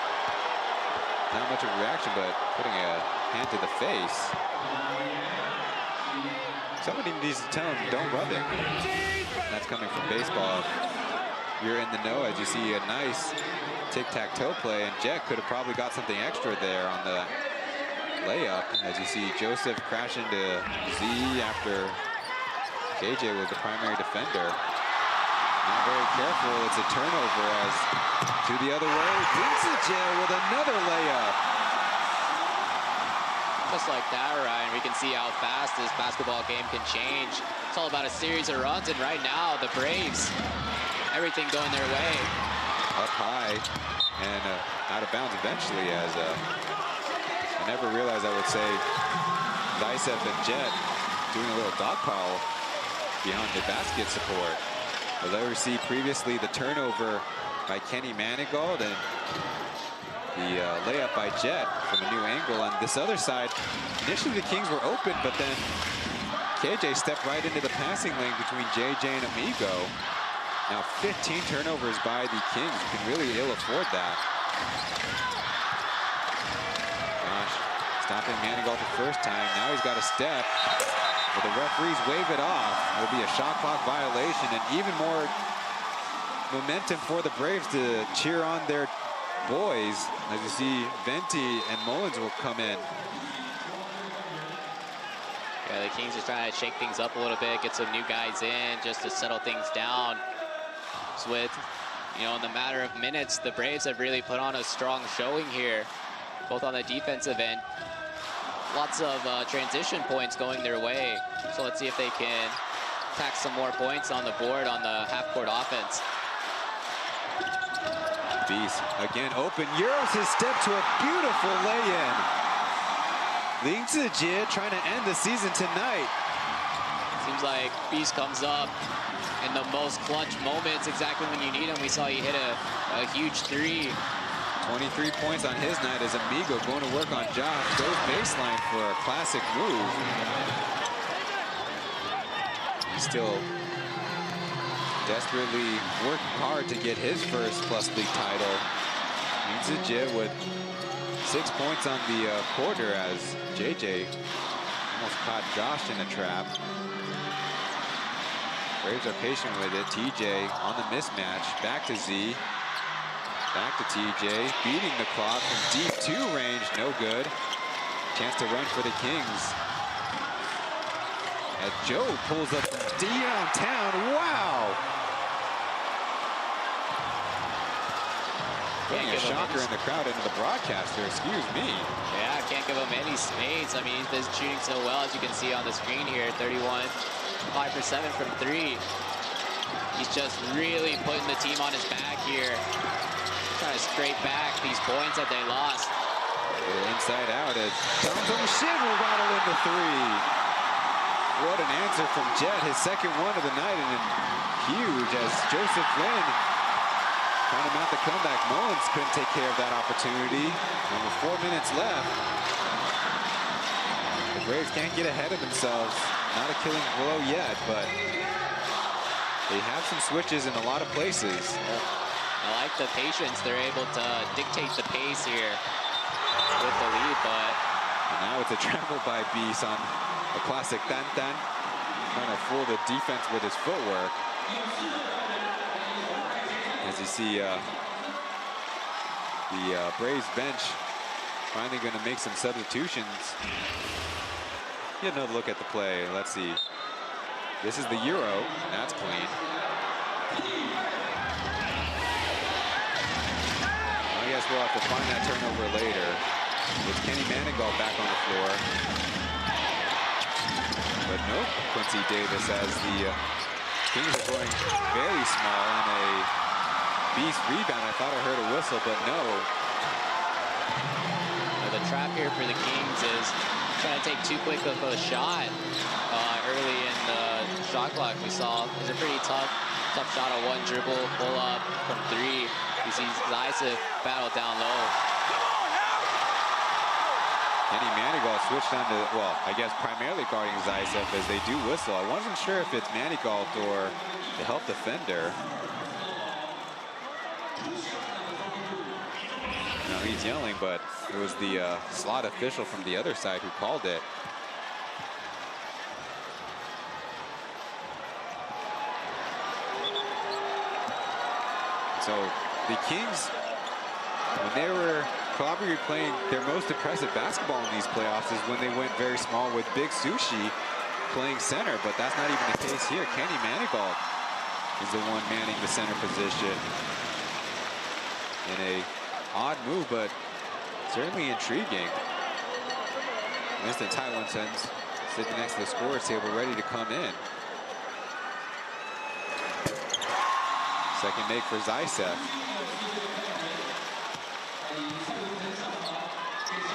not much of a reaction, but putting a hand to the face. Somebody needs to tell him, don't rub it. That's coming from baseball. You're in the know as you see a nice tic-tac-toe play, and Jet could have probably got something extra there on the layup. As you see Joseph crash into Z after KJ was the primary defender. Not very careful, it's a turnover as to the other way, J with another layup. Just like that, Ryan, we can see how fast this basketball game can change. It's all about a series of runs, and right now, the Braves, everything going their way. Up high and out of bounds eventually as I never realized I would say Zaisef and Jet doing a little dog pile behind the basket support. But there we see previously the turnover by Kenny Manigault and the layup by Jet from a new angle on this other side. Initially the Kings were open, but then KJ stepped right into the passing lane between JJ and Amigo. Now 15 turnovers by the Kings. You can really ill afford that. Gosh, stopping Manigault the first time. Now he's got a step. But the referees wave it off. It'll be a shot clock violation and even more momentum for the Braves to cheer on their boys. As you see, Venti and Mullins will come in. Yeah, the Kings are trying to shake things up a little bit, get some new guys in just to settle things down. So with, in the matter of minutes, the Braves have really put on a strong showing here, both on the defensive end. lots of transition points going their way. So let's see if they can tack some more points on the board on the half-court offense. Beast again open, Euros his step to a beautiful lay-in. Ling Zijie trying to end the season tonight. Seems like Beast comes up in the most clutch moments, exactly when you need him. We saw he hit a huge three. 23 points on his night as Amigo going to work on Josh. Goes baseline for a classic move. He's still desperately working hard to get his first Plus League title. Zijie with 6 points on the quarter as JJ almost caught Josh in a trap. Braves are patient with it. TJ on the mismatch. Back to Z. Back to TJ. Beating the clock from deep 2 range. No good. Chance to run for the Kings. As Joe pulls up downtown. Wow! Putting a shocker in the crowd into the broadcaster. Excuse me. Yeah, can't give him any spades. I mean, he's shooting so well, as you can see on the screen here. 31, 5 for 7 from 3. He's just really putting the team on his back here. Trying to scrape back these points that they lost. Inside out as Thompson Shin will rattle in the 3. What an answer from Jet, his second one of the night, and huge as Joseph Lin trying to mount the comeback. Mullins couldn't take care of that opportunity. And with 4 minutes left, the Braves can't get ahead of themselves. Not a killing blow yet, but they have some switches in a lot of places. I like the patience. They're able to dictate the pace here with the lead, but and now it's a travel by Beast on a classic Tan Tan, trying to fool the defense with his footwork. As you see, the Braves bench finally going to make some substitutions. Get another look at the play. Let's see. This is the Euro. That's clean. I guess we'll have to find that turnover later. It's Kenny Manigault back on the floor. But no Quincy Davis as the Kings are going very small on a Beast rebound. I thought I heard a whistle, but no. The trap here for the Kings is trying to take too quick of a shot early in the shot clock. We saw it was a pretty tough shot, a one dribble pull up from 3. You see Zaitsev battle down low. Kenny Manigault switched on to, well, I guess primarily guarding Zaitsev as they do whistle. I wasn't sure if it's Manigault or the help defender. No, he's yelling, but it was the slot official from the other side who called it. So the Kings, when they were probably playing their most impressive basketball in these playoffs is when they went very small with Big Sushi playing center, but that's not even the case here. Kenny Manigault is the one manning the center position in a odd move, but certainly intriguing. Winston Taiwanson's sitting next to the scorer's table ready to come in. Second make for Zaitsev.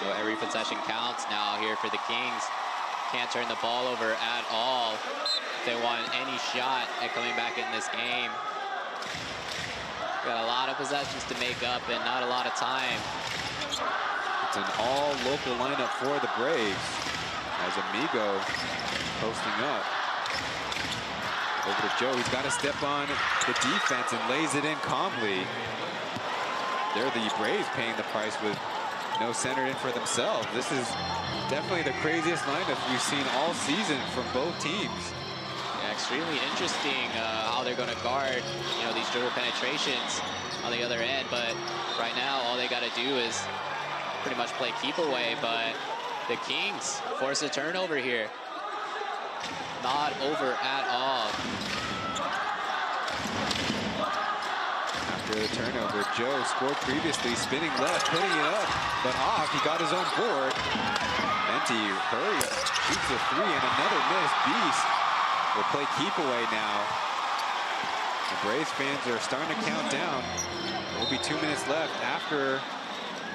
So every possession counts now here for the Kings. Can't turn the ball over at all if they want any shot at coming back in this game. Got a lot of possessions to make up and not a lot of time. It's an all-local lineup for the Braves as Amigo posting up. Over to Joe, he's got to step on the defense and lays it in calmly. They're the Braves paying the price with no center in for themselves. This is definitely the craziest lineup we've seen all season from both teams. Yeah, extremely interesting how they're going to guard, these dribble penetrations on the other end. But right now, all they got to do is pretty much play keep away. But the Kings force a turnover here. Not over at all. After the turnover, Joe scored previously, spinning left, putting it up, but off. He got his own board. Menti hurries, shoots a three, and another miss. Beast will play keep away now. The Braves fans are starting to count down. There will be 2 minutes left after,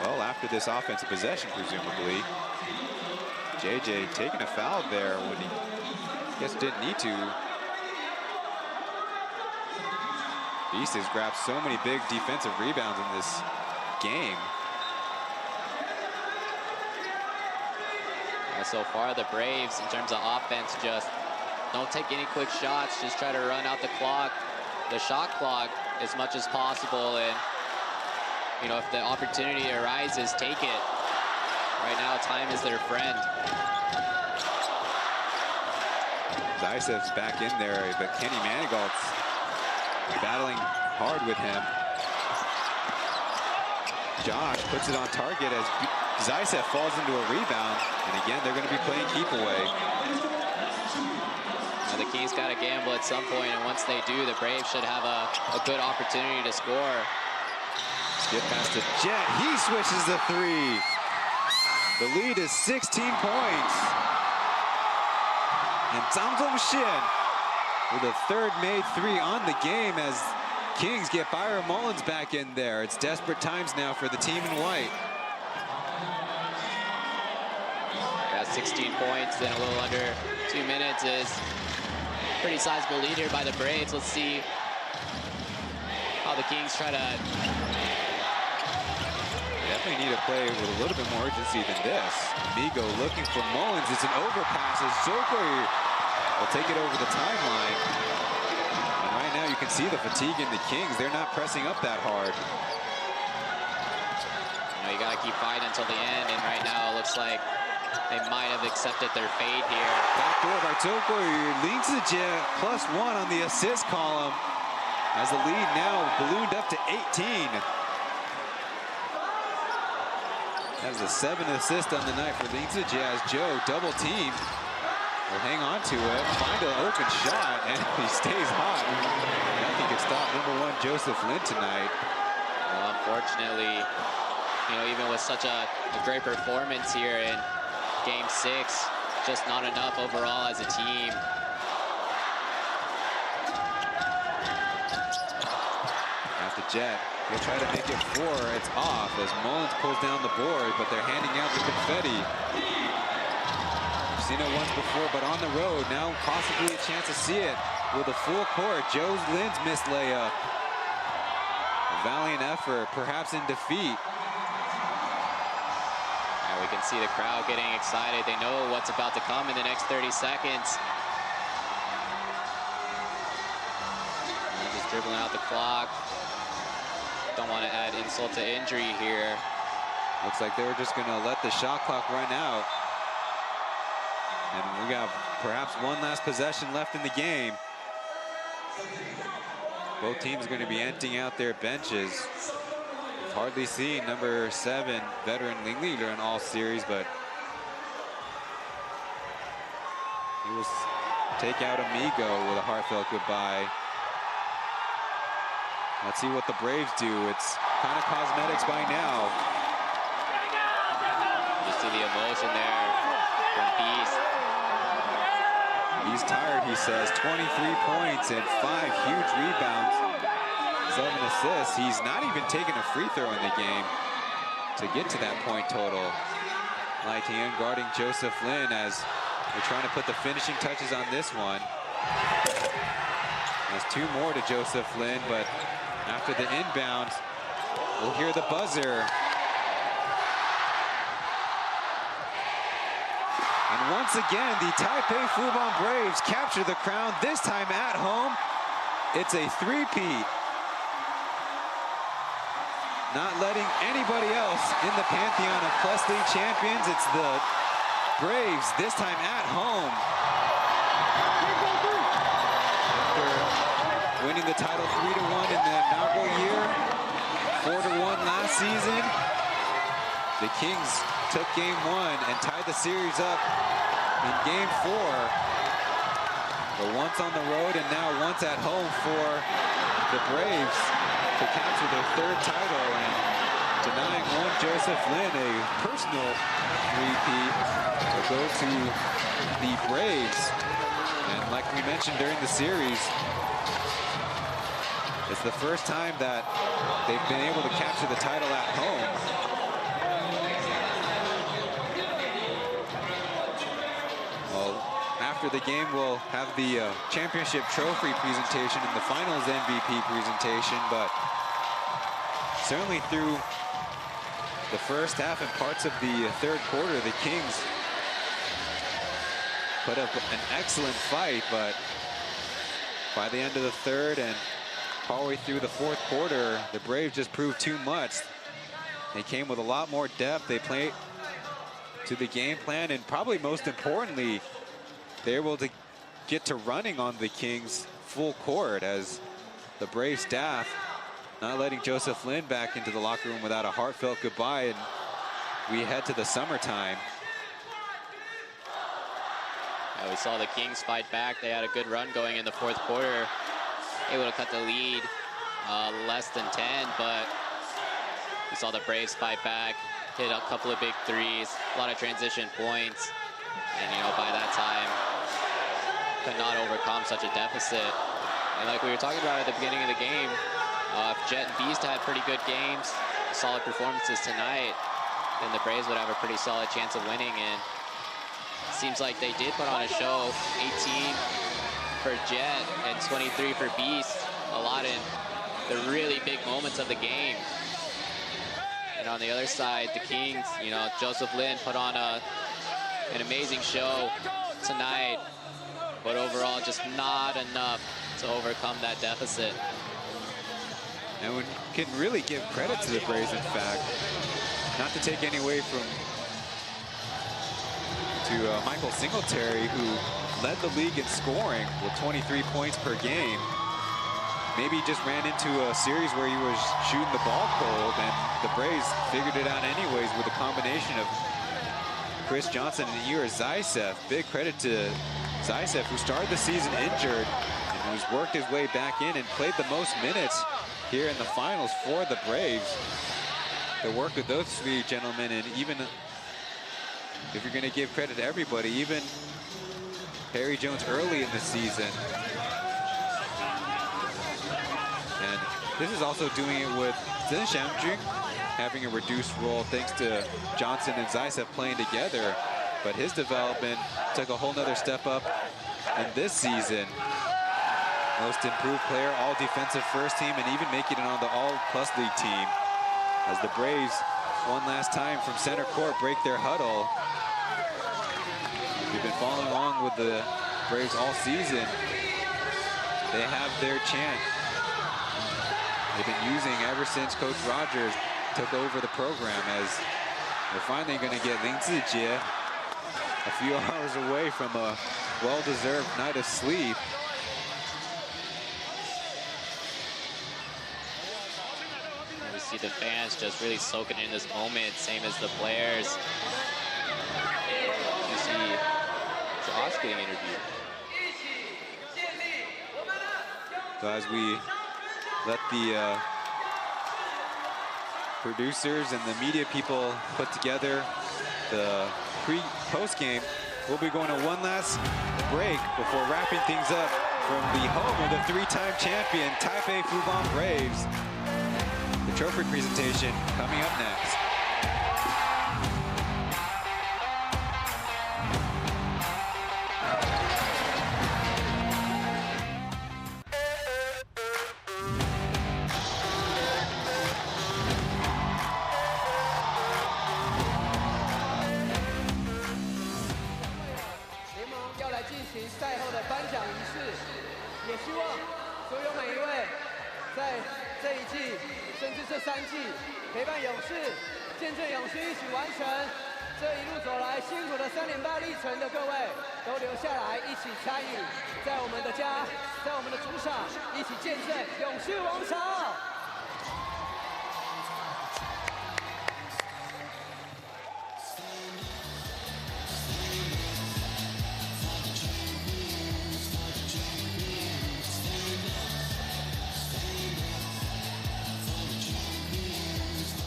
well, after this offensive possession, presumably. JJ taking a foul there when he, I guess, didn't need to. Beast has grabbed so many big defensive rebounds in this game. And so far, the Braves, in terms of offense, just don't take any quick shots. Just try to run out the clock, the shot clock, as much as possible. And, you know, if the opportunity arises, take it. Right now, time is their friend. Zaisev's back in there, but Kenny Manigault's battling hard with him. Josh puts it on target as Zaisev falls into a rebound. And again, they're going to be playing keep away. Now the Kings got to gamble at some point, and once they do, the Braves should have a good opportunity to score. Skip past to Jet. He switches the three. The lead is 16 points. And Zhang Zhongshin with a third made three on the game as Kings get Byron Mullins back in there. It's desperate times now for the team in white. Yeah, 16 points in a little under 2 minutes is a pretty sizable lead here by the Braves. Let's see how the Kings try to... Definitely need to play with a little bit more urgency than this. Amigo looking for Mullins. It's an overpass as Zokoi will take it over the timeline. And right now you can see the fatigue in the Kings. They're not pressing up that hard. You know, you got to keep fighting until the end. And right now it looks like they might have accepted their fate here. Backdoor by Zokoi. Lingzije +1 on the assist column as the lead now ballooned up to 18. That was a 7th assist on the night for Lingzije as Joe double team. Will hang on to it, find an open shot, and he stays hot. Nothing can stop #1 Joseph Lin tonight. Well, unfortunately, you know, even with such a great performance here in Game 6, just not enough overall as a team. After Jet, he'll try to make it 4. It's off as Mullins pulls down the board, but they're handing out the confetti. We've seen it once before, but on the road, now possibly a chance to see it with a full court. Joe Lin's missed layup. A valiant effort, perhaps in defeat. And we can see the crowd getting excited. They know what's about to come in the next 30 seconds. And just dribbling out the clock. Don't want to add insult to injury here. Looks like they were just going to let the shot clock run out. And we got perhaps one last possession left in the game. Both teams are going to be emptying out their benches. We've hardly seen number 7 veteran Lingleader in all series, but he will take out Amigo with a heartfelt goodbye. Let's see what the Braves do. It's kind of cosmetics by now. You see the emotion there from Beast. He's tired, he says. 23 points and 5 huge rebounds, 7 assists. He's not even taken a free throw in the game to get to that point total. Laitian guarding Joseph Lin as they're trying to put the finishing touches on this one. There's 2 more to Joseph Lin, but after the inbound, we'll hear the buzzer. And once again, the Taipei Fubon Braves capture the crown, this time at home. It's a three-peat. Not letting anybody else in the pantheon of Plus League champions. It's the Braves, this time at home. After winning the title 3-1 in the inaugural year, 4-1 last season, the Kings took game 1 and tied the series up in game 4. But once on the road and now once at home for the Braves to capture their 3rd title. And denying one Joseph Lin a personal repeat to go to the Braves. And like we mentioned during the series, it's the first time that they've been able to capture the title at home. Well, after the game, we'll have the championship trophy presentation and the finals MVP presentation, but certainly through the first half and parts of the third quarter, the Kings put up an excellent fight, but by the end of the third and all the way through the fourth quarter, the Braves just proved too much. They came with a lot more depth. They played to the game plan, and probably most importantly, they were able to get to running on the Kings full court as the Brave staff not letting Joseph Lin back into the locker room without a heartfelt goodbye, and we head to the summertime. Yeah, we saw the Kings fight back. They had a good run going in the fourth quarter, able to cut the lead less than 10, but we saw the Braves fight back, hit a couple of big threes, a lot of transition points, and by that time could not overcome such a deficit. And like we were talking about at the beginning of the game, if Jet and Beast had pretty good games, solid performances tonight, then the Braves would have a pretty solid chance of winning. And it seems like they did put on a show. 18 for Jet and 23 for Beast, a lot in the really big moments of the game. And on the other side, the Kings, Joseph Lin put on an amazing show tonight, but overall just not enough to overcome that deficit. And we can really give credit to the Braves, in fact. Not to take any away from Michael Singletary, who led the league in scoring with 23 points per game. Maybe he just ran into a series where he was shooting the ball cold, and the Braves figured it out anyways with a combination of Chris Johnson and Ira Zaitsev. Big credit to Zaitsev, who started the season injured and who's worked his way back in and played the most minutes here in the finals for the Braves. The work of those three gentlemen, and even if you're going to give credit to everybody, even Harry Jones early in the season. And this is also doing it with Zhen Xiangjun having a reduced role thanks to Johnson and Zaitsev playing together. But his development took a whole nother step up in this season. Most improved player, all defensive first team, and even making it on the all plus league team. As the Braves, one last time from center court, break their huddle. We've been following along with the Braves all season. They have their chant. They've been using ever since Coach Rogers took over the program, as they're finally going to get Lin Zijie a few hours away from a well-deserved night of sleep. We see the fans just really soaking in this moment, same as the players. You see Josh getting interviewed. So as we let the producers and the media people put together the post game, we'll be going to one last break before wrapping things up from the home of the three-time champion Taipei Fubon Braves. The trophy presentation coming up next.赛后的颁奖仪式，也希望所有每一位在这一季甚至这3季陪伴勇士、见证勇士一起完成这一路走来辛苦的3连霸历程的各位，都留下来一起参与，在我们的家，在我们的主场一起见证勇士王朝。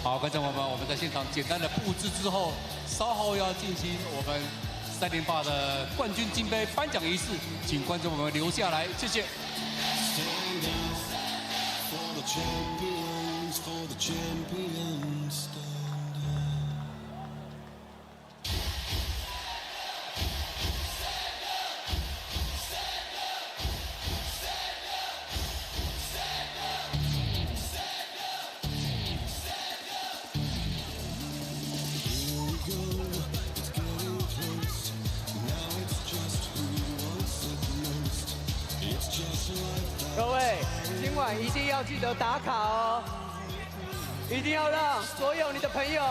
好，好，观众朋友们，我们在现场简单的布置之后，稍后要进行我们3连霸的冠军金杯颁奖仪式，请观众朋友们留下来，谢谢。各位，今晚一定要记得打卡哦！一定要让所有你的朋友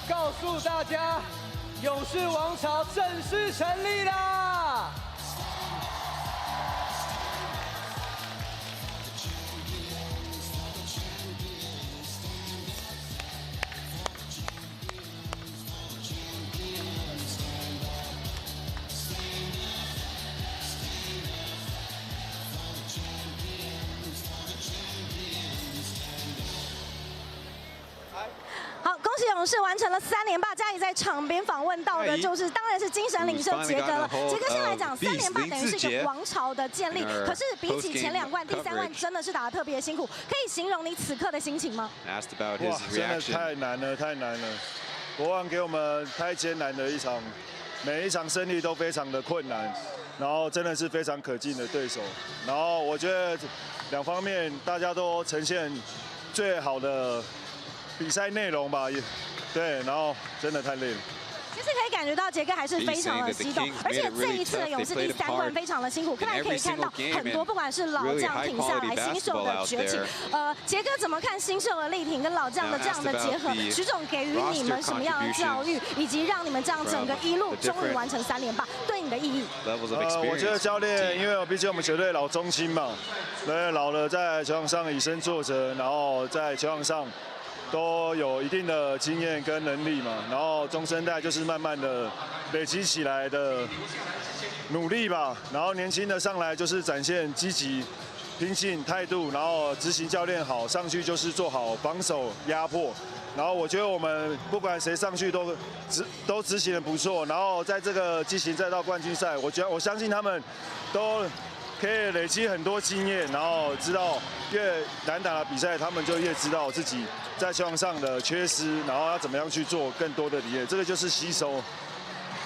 告诉大家，勇士王朝正式成立啦！好，恭喜勇士完成了3连霸。嘉怡在场边访问到的就是，当然是精神领袖杰哥了。杰哥先来讲，3连霸等于是一个王朝的建立，可是比起前2冠，第3冠真的是打得特别辛苦。可以形容你此刻的心情吗？哇，真的太难了，太难了。国王给我们太艰难的一场，每一场胜利都非常的困难，然后真的是非常可敬的对手。然后我觉得2方面大家都呈现最好的比赛内容吧，对，然后真的太累了。其实可以感觉到杰哥还是非常的激动，而且这一次的勇士第3冠非常的辛苦，当然可以看到很多不管是老将挺下来，新秀的崛起。杰哥怎么看新秀的力挺跟老将的这样的结合？徐总给予你们什么样的教育，以及让你们这样整个一路终于完成3连霸，对你的意义？我觉得教练，因为毕竟我们球队老中青嘛，对，老了在球场上以身作则，然后在球场上都有一定的经验跟能力嘛，然后中生代就是慢慢的累积起来的努力吧，然后年轻的上来就是展现积极、拼劲态度，然后执行教练好，上去就是做好防守压迫，然后我觉得我们不管谁上去都执行的不错，然后在这个季行再到冠军赛，我相信他们都可以累积很多经验，然后知道越难打的比赛，他们就越知道自己在球场上的缺失，然后要怎么样去做更多的理解，这个就是吸收。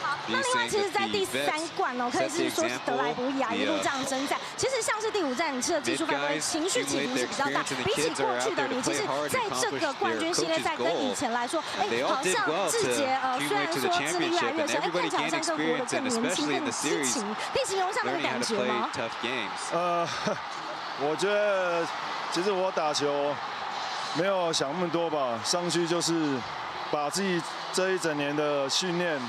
好，那另外其实，在第3冠哦，可以是说是得来不易啊，一路这样征战。其实像是第5战，你吃的技术犯规，情绪起伏是比较大。比起过去的你，其实在这个冠军系列赛跟以前来说，好像志杰虽然说资历越来越深，看起来好像更活得更年轻、更激情，可以形容一下那个感觉吗？我觉得其实我打球没有想那么多吧，上去就是把自己这一整年的训练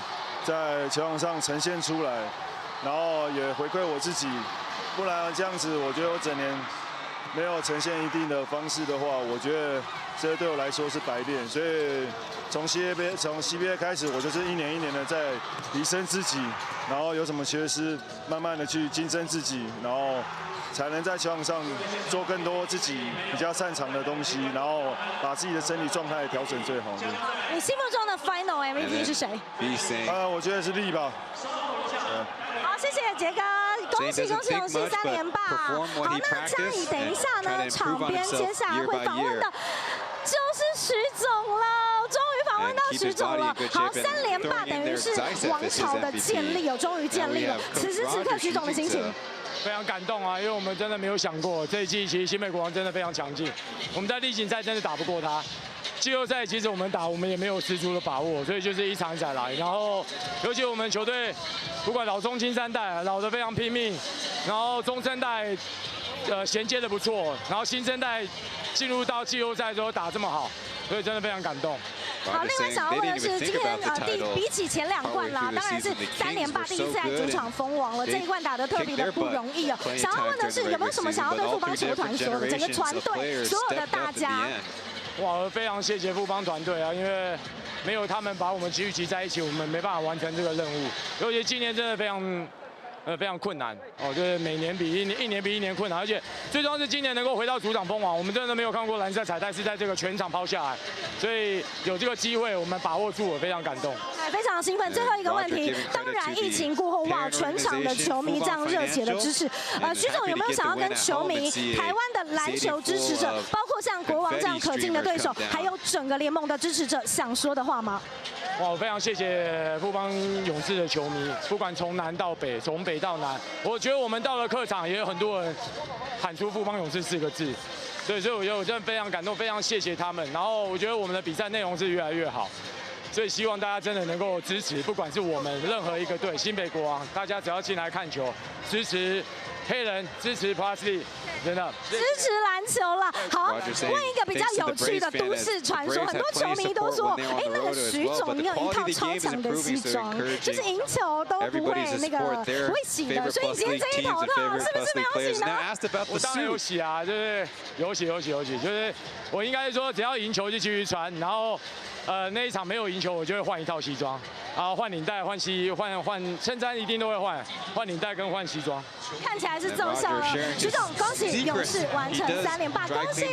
在球场上呈现出来，然后也回馈我自己，不然这样子，我觉得我整年没有呈现一定的方式的话，我觉得这对我来说是白练。所以从 CBA 开始，我就是一年一年的在提升自己，然后有什么缺失，慢慢的去精进自己，然后才能在球场上做更多自己比较擅长的东西，然后把自己的身体状态调整最好。你心目中的 Final MVP 是谁？我觉得是力吧。好，谢谢杰哥，恭喜勇士3连霸。好，那嘉怡等一下呢，场边接下来会访问的就是徐总了，终于访问到徐总了。好，3连霸等于是王朝的建立哦，终于建立了。此时此刻，徐总的心情。非常感动啊，因为我们真的没有想过这一季其实新北国王真的非常强劲，我们在例行赛真的打不过他，季后赛其实我们也没有十足的把握，所以就是一场一场来。然后尤其我们球队不管老中青3代老的非常拼命，然后中生代衔接的不错，然后新生代进入到季后赛之后打这么好，所以真的非常感动。好，另外想要问的是，今天比起前2冠啦，当然是3连霸第一次在主场封王了，这一冠打得特别的不容易哦。想要问的是，有没有什么想要对富邦球团说的？整个团队所有的大家，哇，非常谢谢富邦团队啊，因为没有他们把我们聚集在一起，我们没办法完成这个任务。尤其今年真的非常非常困难哦，就是每年比一年比一年困难，而且最重要是今年能够回到主场封王，我们真的没有看过蓝色彩带是在这个全场抛下来，所以有这个机会我们把握住，我非常感动。非常兴奋。最后一个问题，当然疫情过后，哇，全场的球迷这样热血的支持，徐总有没有想要跟球迷、台湾的篮球支持者，包括像国王这样可敬的对手，还有整个联盟的支持者想说的话吗？哇，我非常谢谢富邦勇士的球迷，不管从南到北，从北到南，我觉得我们到了客场也有很多人喊出富邦勇士4个字，对，所以我觉得我真的非常感动，非常谢谢他们。然后我觉得我们的比赛内容是越来越好，所以希望大家真的能够支持，不管是我们任何一个队，新北国王，大家只要进来看球，支持黑人，支持 P.LEAGUE， 真的支持篮球了。好，问一个比较有趣的都市传说，很多球迷都说，哎，那个徐总你有一套超强的西装，就是赢球都不会那个不会洗的，所以你今天这一套是不是没有洗呢？我当然有洗啊，就是有洗，就是我应该说只要赢球就继续穿，然后那一场没有赢球，我就会换一套西装，啊，换领带、换衬衫一定都会换领带跟换西装。看起来是奏效了，徐总恭喜勇士完成3连霸，恭喜！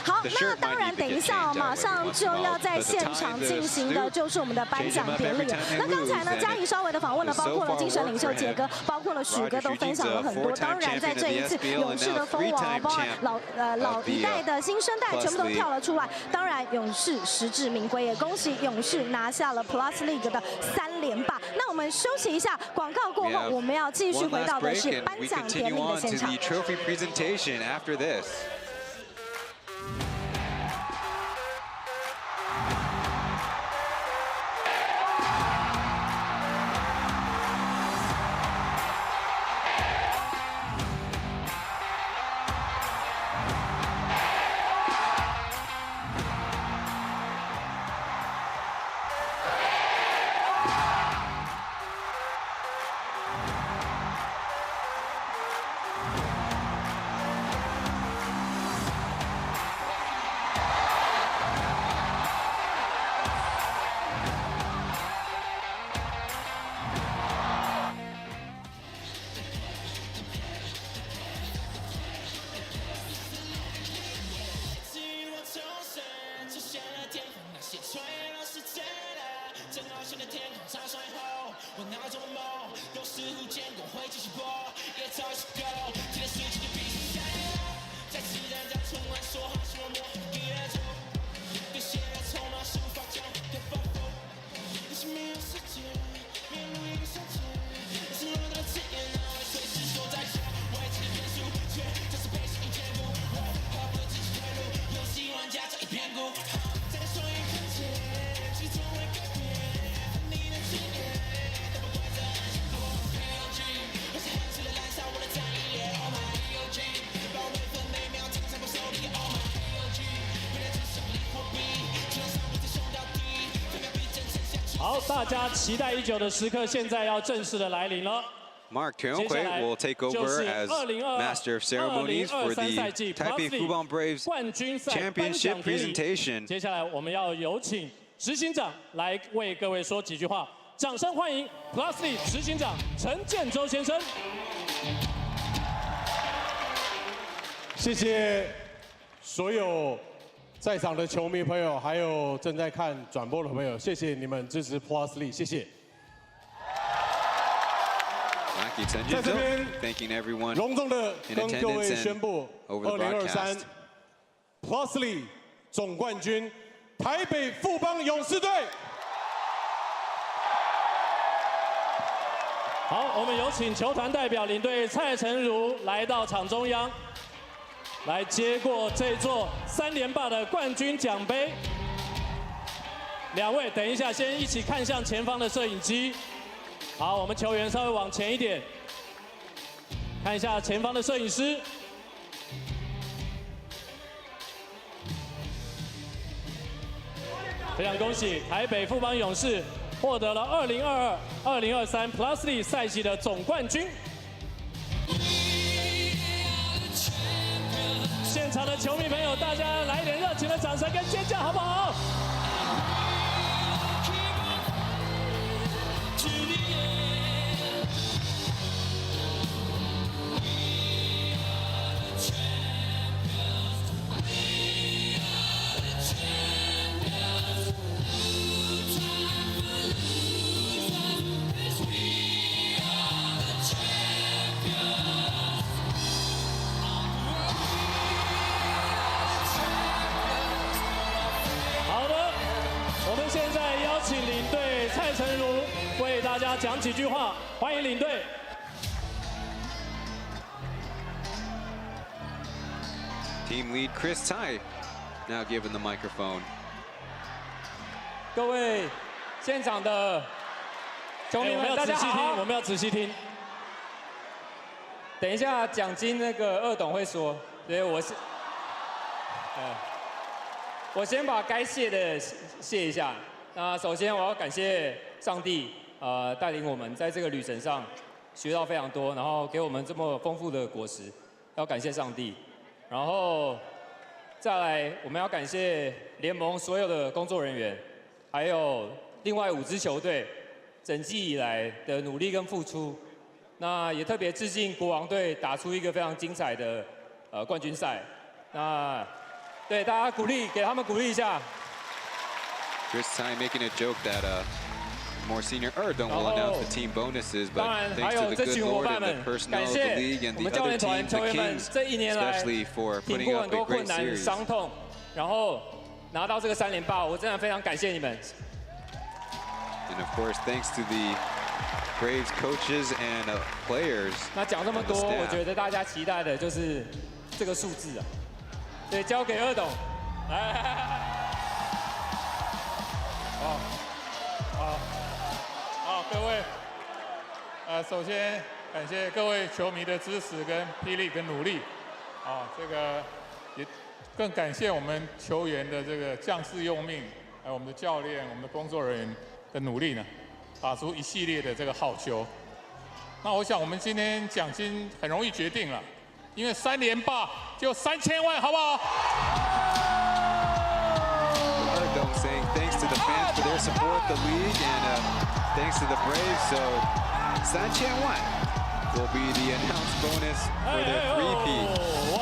好，那当然等一下马上就要在现场进行的就是我们的颁奖典礼了。那刚才呢，嘉怡稍微的访问了，包括了精神领袖杰哥，包括了许哥都分享了很多。当然在这一次勇士的封王，包括老一代的新生代全部都跳了出来。当然勇士实至名归，也恭喜勇士拿下了 P.LEAGUE 的3连霸。那我们休息一下，广告过后我们要继续回到的是颁奖典礼的现场。好，大家期待已久的时刻，现在要正式的来临了。Mark Tyonkwe will take over as Master of Ceremonies for the Taipei Fubon Braves Championship presentation. 接下来我们要有请执行长来为各位说几句话，掌声欢迎 P.LEAGUE 执行长陈建州先生。谢谢所有在场的球迷朋友，还有正在看转播的朋友，谢谢你们支持 P.LEAGUE， 谢谢。在这边隆重的跟各位宣布，2023 P.LEAGUE 总冠军台北富邦勇士队。好，我们有请球团代表领队蔡成儒来到场中央，来接过这座3连霸的冠军奖杯。两位等一下先一起看向前方的摄影机。好，我们球员稍微往前一点，看一下前方的摄影师。非常恭喜台北富邦勇士获得了2022-2023 P.LEAGUE 赛季的总冠军。现场的球迷朋友，大家来一点热情的掌声跟尖叫，好不好？蔡成儒为大家讲几句话，欢迎领队。 Team lead Chris Tai now given the microphone. 各位现场的球迷们，大家好！我们要仔细听。等一下奖金那个二董会说，所以我先把该谢的谢一下。那首先我要感谢上帝，带领我们在这个旅程上学到非常多，然后给我们这么丰富的果实，要感谢上帝。然后再来，我们要感谢联盟所有的工作人员，还有另外5支球队整季以来的努力跟付出。那也特别致敬国王队打出一个非常精彩的冠军赛。那对大家鼓励，给他们鼓励一下。Chris Tai making a joke that more senior Erdon will announce the team bonuses, but thanks to the good Lord and the personnel of the league and the other teams, the Kings, especially for putting up a great series. 伤痛，然后拿到这个3连霸，我真的非常感谢你们。And of course, thanks to the Braves coaches and players. 那讲这么多，我觉得大家期待的就是这个数字啊。对，交给二董。好，各位，首先感谢各位球迷的支持跟霹雳跟努力，这个也更感谢我们球员的这个将士用命，还有我们的教练、我们的工作人员的努力呢，打出一系列的这个好球。那我想我们今天奖金很容易决定了，因为3连霸就3000万，好不好？Saying thanks to the fans for their support, the league, and thanks to the Braves. So 3000万 will be the announced bonus for their three-peat. A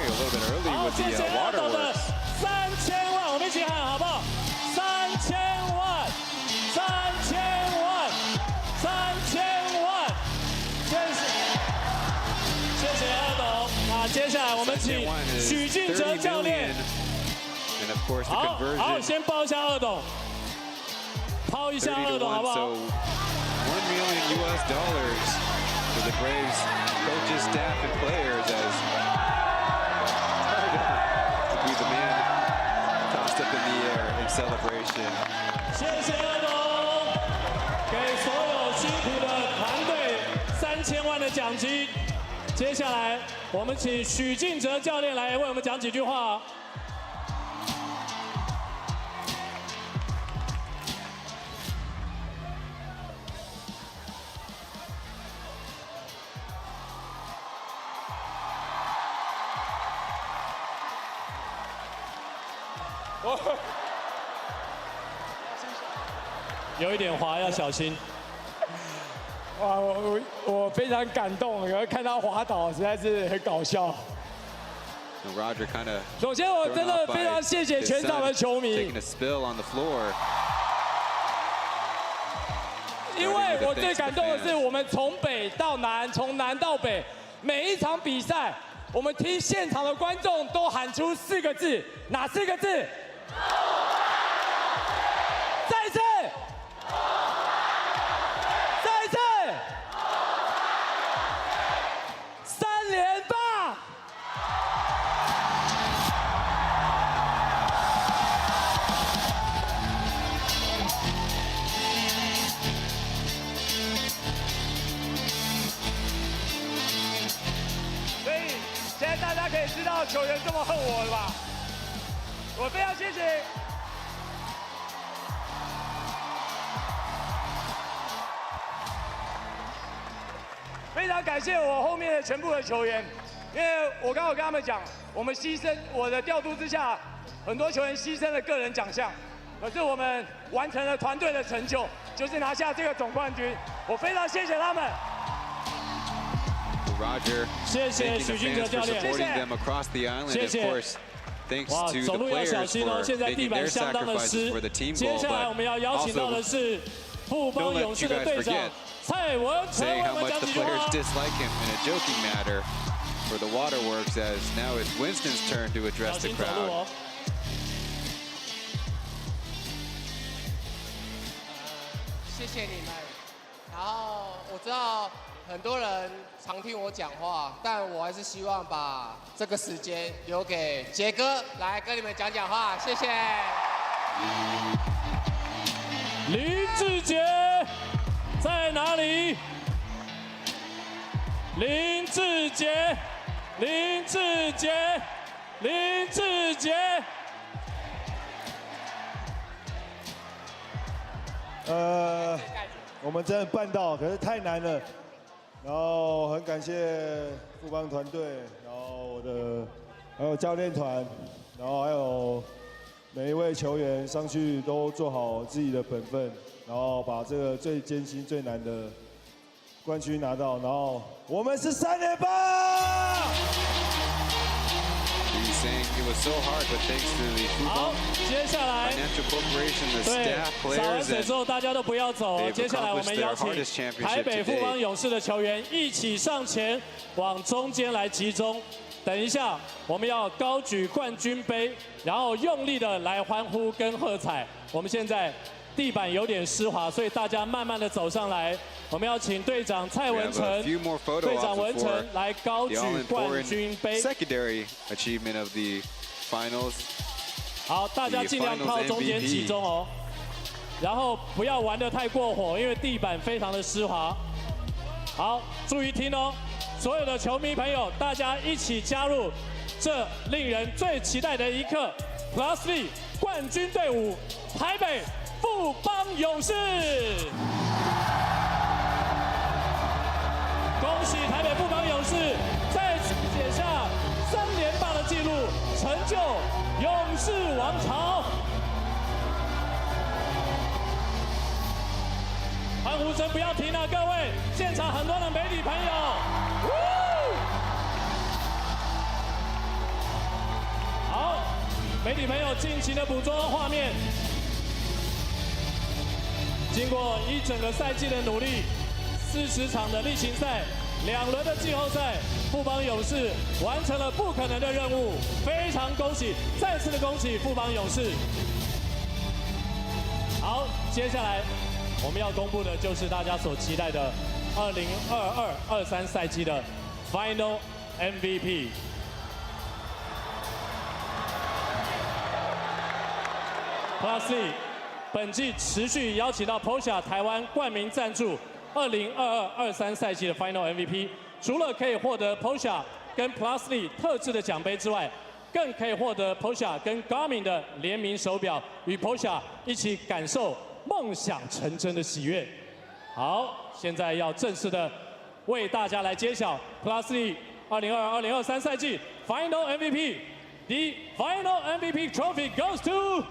little bit early with the waterworks. 3000万，我们一起喊好不好？3000万，3000万，3000万！谢谢二董。那接下来我们请许晋哲教练。 And of course, the conversion. 好，先报一下二董，抛一下二董，好不好？ So $1 million for the Braves coaches, staff, and players as will be the man tossed up in the air in celebration. 谢谢二董，给所有辛苦的团队3000万的奖金。接下来，我们请许晋哲教练来为我们讲几句话。 有一点滑，要小心。哇，我非常感动，有看到滑倒实在是很搞笑。Roger kind of. 首先，我真的非常谢谢全场的球迷。 Taking a spill on the floor. 因为我最感动的是，我们从北到南，从南到北，每一场比赛，我们听现场的观众都喊出4个字，哪4个字？ 再一次，再一次，3连霸！所以现在大家可以知道球员这么恨我了吧？我非常谢谢。 非常感谢我后面的全部的球员，因为我刚好跟他们讲，我们牺牲我的调度之下，很多球员牺牲了个人奖项，可是我们完成了团队的成就，就是拿下这个总冠军。我非常谢谢他们。 Roger, 谢谢许晋哲教练， supporting them across the island. 谢谢。 Of course, thanks 哇， to 走 the 路要小 players 心哦，现 for 在地 making 板 their 相当的 sacrifices 湿 for the。team 接 goal. 下来我们要邀请到的是富邦勇士的队长蔡文成 saying 为 how 我们 much 讲 the 几句 players 话。 dislike him in a joking matter for the waterworks, as now it's Winston's turn to address the crowd. 谢谢你们。然后我知道很多人常听我讲话，但我还是希望把这个时间留给杰哥来跟你们讲讲话，谢谢。林志杰在哪里？林志杰，林志杰，林志杰。我们真的办到，可是太难了。然后很感谢富邦团队，然后还有教练团，然后还有每一位球员上去都做好自己的本分，然后把这个最艰辛、最难的冠军拿到。然后我们是3连霸。He's saying it was so hard, but thanks to the Fubon Financial Corporation, the staff, 洒完 players, 水之后，大家都不要走。 they've 接下来我 accomplished 们 their 邀请 hardest championship 台北富邦 today. 勇士的球员一起上前，往中间来集中。等一下，我们要高举冠军杯，然后用力的来欢呼跟喝彩。我们现在地板有点湿滑，所以大家慢慢的走上来。我们要请队长蔡 We 文 have 成 a few more photo 队长 ops 文成 before 来高举 the 冠军 all-important 杯。 secondary achievement of the finals. 好，大家尽量靠中间集中哦，然后不要玩得太过火，因为地板非常的湿滑。好，注意听哦，所有的球迷朋友，大家一起加入这令人最期待的一刻 ，P.LEAGUE 冠军队伍台北富邦勇士。恭喜台北富邦勇士再次写下3连霸的纪录，成就勇士王朝。欢呼声不要停了，各位！现场很多的媒体朋友，好，媒体朋友尽情的捕捉画面。经过一整个赛季的努力，40场的例行赛，2轮的季后赛，富邦勇士完成了不可能的任务，非常恭喜！再次的恭喜富邦勇士。好，接下来我们要公布的就是大家所期待的2022-23赛季的 Final MVP。P.LEAGUE 本季持续邀请到 Porsche 台湾冠名赞助2022-23赛季的 Final MVP， 除了可以获得 Porsche 跟 P.LEAGUE 特制的奖杯之外，更可以获得 Porsche 跟 Garmin 的联名手表，与 Porsche 一起感受梦想成真的喜悦。好，现在要正式的为大家来揭晓 P.LEAGUE 2022-2023赛季 Final MVP。The Final MVP trophy goes to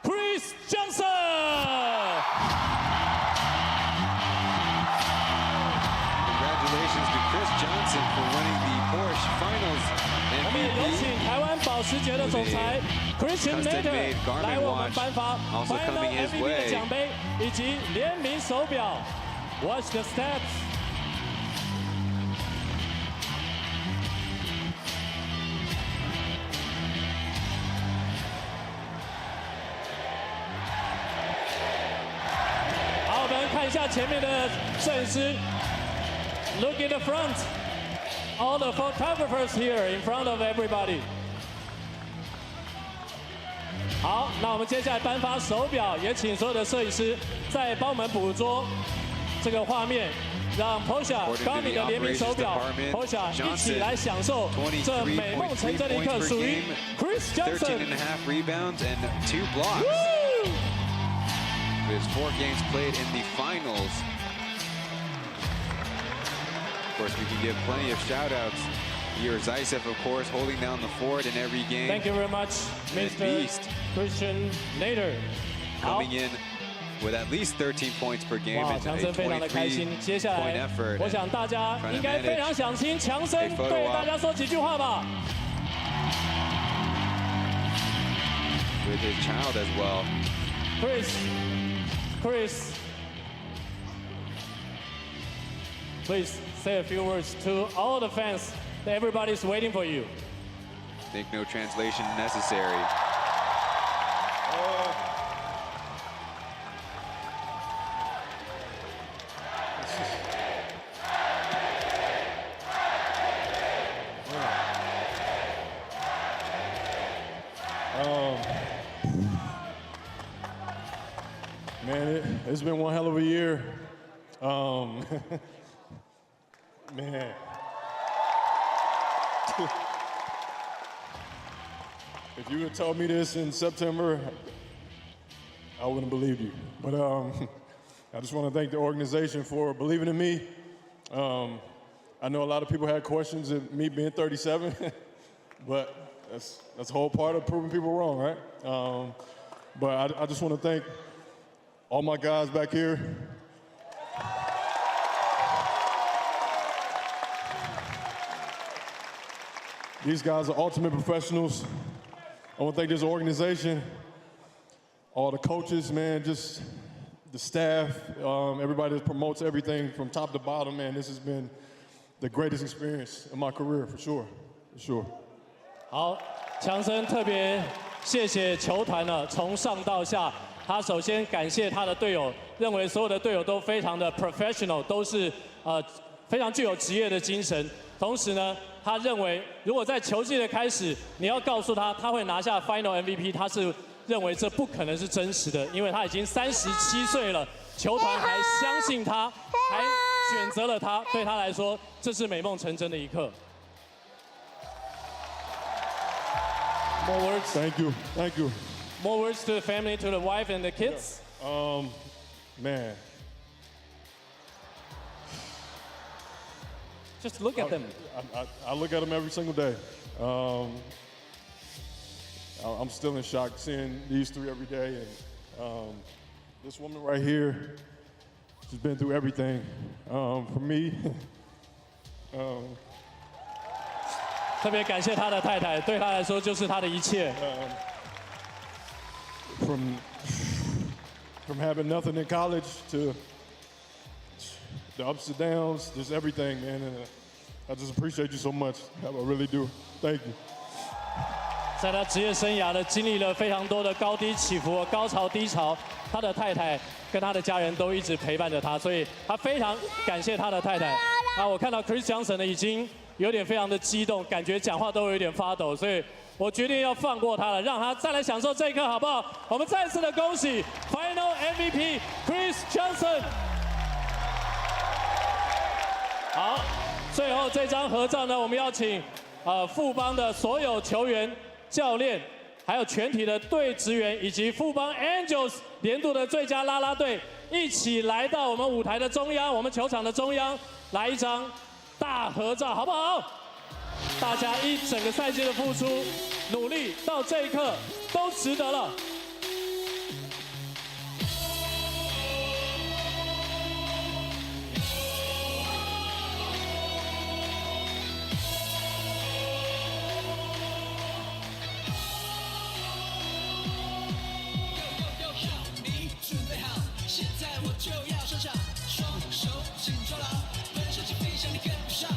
Chris Johnson. Congratulations to Chris Johnson for winning the Porsche Finals 我们也有请 MVP. 台湾保时捷的总裁 Christian Nader 来为我们颁发 Also Final coming his MVP 的 way. 奖杯以及联名手表。Watch the stats. 好，我们看一下前面的摄影师。Look in the front. All the photographers here in front of everybody. 好，那我们接下来颁发手表，也请所有的摄影师再帮我们捕捉这个画面，让 Porsche、Garmin 的联名手表 Porsche 一起来享受这美梦成真的一刻，属于 Chris Johnson。 13.5 rebounds and 2 blocks. With 4 games played in the finals. Of course, we can give plenty of shout-outs. Here, Zaitsev, of course, holding down the fort in every game. Thank you very much, Mr. Christian Nader. Coming in with at least 13 points per game 哇， and 强 a 森非常的开心。接下 23-point 来， effort. 我想大家应该非常想听强森对大家说几句话吧。 With his child as well. Chris, please say a few words to all the fans. Everybody's waiting for you. Think no translation necessary. Man, it's been one hell of a year. Man. If you had told me this in September, I wouldn't have believed you. But I just want to thank the organization for believing in me. I know a lot of people had questions of me being 37, but that's the whole part of proving people wrong, right? But I just want to thank all my guys back here. These guys are ultimate professionals. I want to thank this organization, all the coaches, man, just the staff, everybody that promotes everything from top to bottom, man. This has been the greatest experience of my career, for sure, for sure. 好，强森特别谢谢球团呢，从上到下，他首先感谢他的队友，认为所有的队友都非常的 professional， 都是非常具有职业的精神。同时呢，他认为如果在球季的开始，你要告诉他他会拿下 Final MVP， 他是认为这不可能是真实的，因为他已经37岁了，球团还相信他，还选择了他，对他来说这是美梦成真的一刻。More words. Thank you. Thank you. More words to the family, to the wife and the kids. Man. Just look at them. I look at them every single day. I'm still in shock seeing these three every day. And this woman right here, she's been through everything. For me, 特别感谢他的太太，对他来说就是他的一切。From having nothing in college to the ups and downs, just everything, man. And I just appreciate you so much. I really do. Thank you. 在他职业生涯的经历了非常多的高低起伏、高潮低潮，他的太太跟他的家人都一直陪伴着他，所以他非常感谢他的太太。我看到 Chris Johnson 呢已经有点非常的激动，感觉讲话都有点发抖，所以我决定要放过他了，让他再来享受这一刻，好不好？我们再次的恭喜 Final MVP Chris Johnson。好，最后这张合照呢，我们要请富邦的所有球员、教练，还有全体的队职员，以及富邦 Angels 年度的最佳啦啦队，一起来到我们舞台的中央，我们球场的中央，来一张大合照，好不好？大家一整个赛季的付出、努力，到这一刻都值得了。你准备好？现在我就要上场，双手紧抓牢，本身起飞向你跟不上。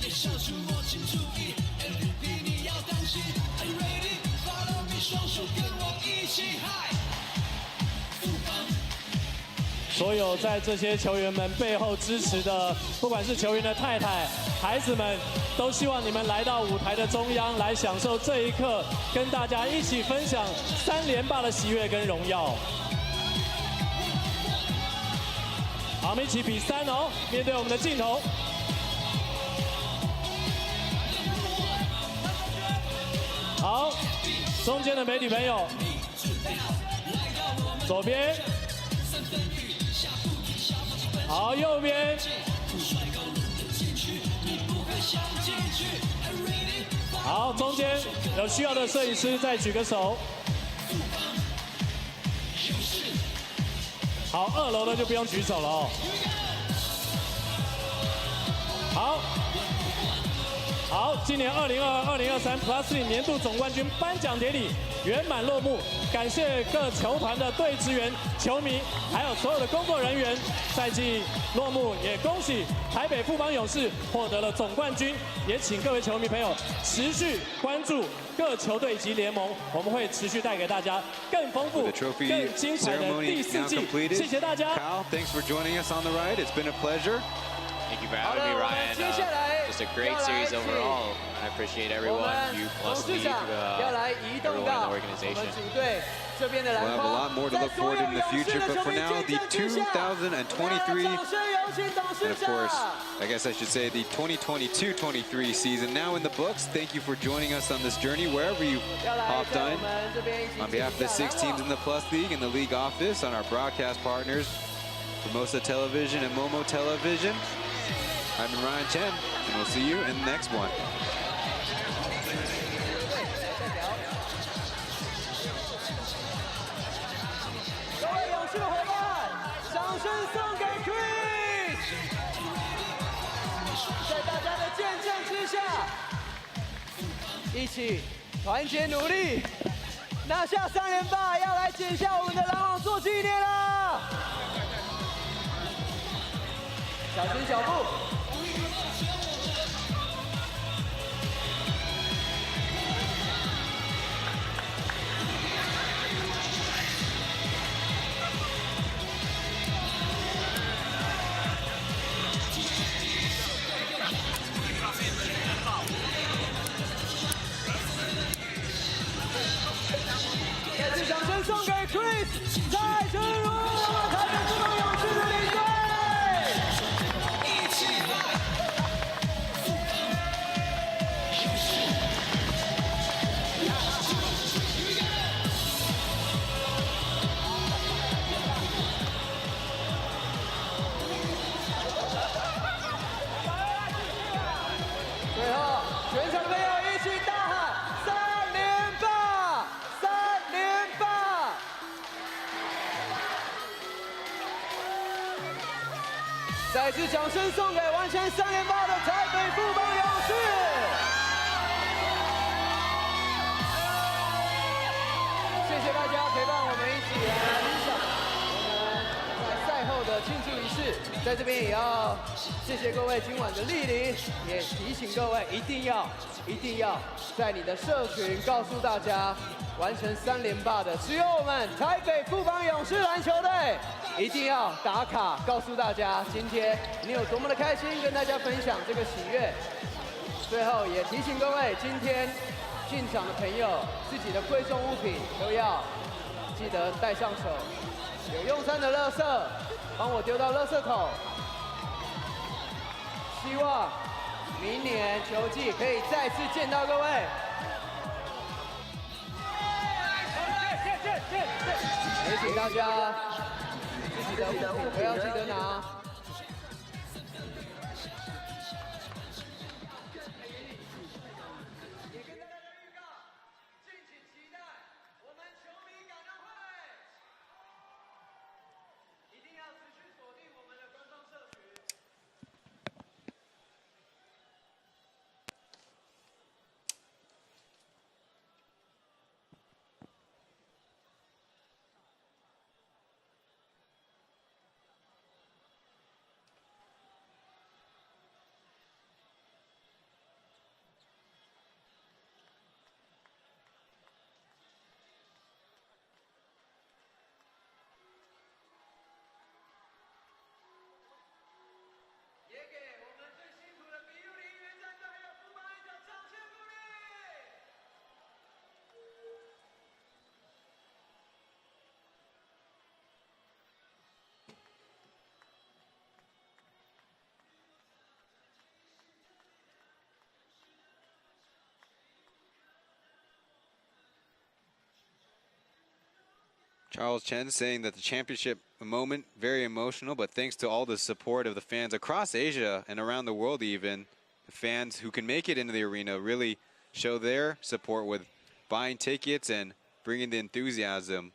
少出我请注意 ，MVP 你要当心 ，Are you ready? Follow me， 双手跟我一起嗨！富邦。所有在这些球员们背后支持的，不管是球员的太太、孩子们，都希望你们来到舞台的中央，来享受这一刻，跟大家一起分享3连霸的喜悦跟荣耀。好，我们一起比3哦，面对我们的镜头。好，中间的美女朋友，左边，好，右边，好，中间有需要的摄影师再举个手。好，2楼的就不用举手了哦。好。好，今年2022-2023 P.LEAGUE 年度总冠军颁奖典礼圆满落幕，感谢各球团的队职员、球迷，还有所有的工作人员。赛季落幕，也恭喜台北富邦勇士获得了总冠军，也请各位球迷朋友持续关注各球队及联盟，我们会持续带给大家更丰富、更精彩的第4季。谢谢大家。Kyle, thanks for joining us on the ride. It's been a pleasure. Thank you for having me, Ryan. Just a great series overall. I appreciate everyone, you plus League, everyone in the organization. We'll have a lot more to look forward to in the future, but for now, the 2023, and of course, I guess I should say the 2022-23 season now in the books. Thank you for joining us on this journey, wherever you hopped on. On behalf of the 6 teams in the Plus League and the league office, on our broadcast partners, Formosa Television and Momo Television, I've been Ryan Chen, and we'll see you in the next one. 是伙伴，掌声送给 Chris， 在大家的见证之下，一起团结努力，拿下3连霸，要来捡下我们的篮网做纪念了。小心脚步。 掌声送给 Chris 蔡成儒，台北富邦勇士的领队。最后，全场朋友一起大喊3连霸！3连霸！再次掌声送给完成3连霸的台北富邦勇士！谢谢大家陪伴我们一起来欣赏我们在赛后的庆祝仪式。在这边也要谢谢各位今晚的莅临，也提醒各位一定要在你的社群告诉大家，完成3连霸的只有我们台北富邦勇士篮球队。 一定要打卡，告诉大家今天你有多么的开心，跟大家分享这个喜悦。最后也提醒各位，今天进场的朋友，自己的贵重物品都要记得带上手。有用餐的垃圾，帮我丢到垃圾桶。希望明年球季可以再次见到各位。也请大家。 自己的物品不要记得拿。也跟大家预告，敬请期待我们球迷感恩会，一定要持续锁定我们的官方社群。 也给我们最辛苦的比利原战队还有富邦一个掌声鼓励。Charles Chen saying that the championship moment, very emotional, but thanks to all the support of the fans across Asia and around the world even, the fans who can make it into the arena really show their support with buying tickets and bringing the enthusiasm.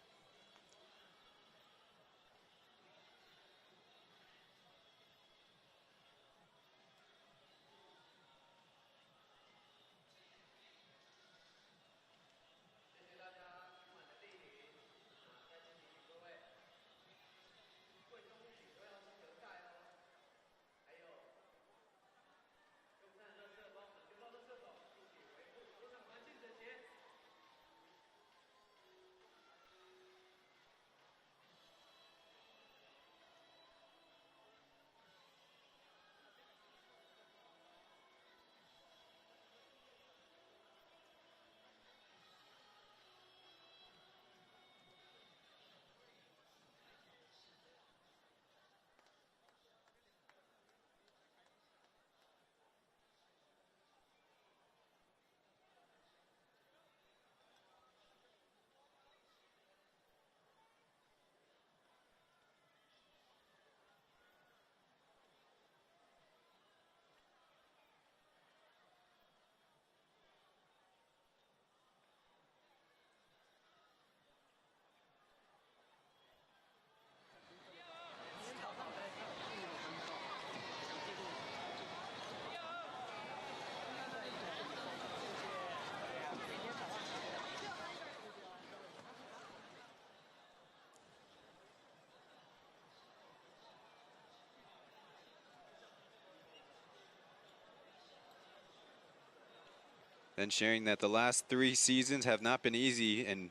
then sharing that the last 3 seasons have not been easy, and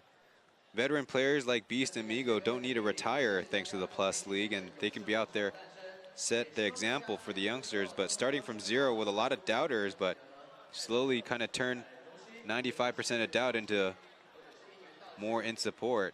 veteran players like Beast and Migo don't need to retire thanks to the Plus League, and they can be out there, set the example for the youngsters. But starting from 0 with a lot of doubters, but slowly kind of turn 95% of doubt into more in support.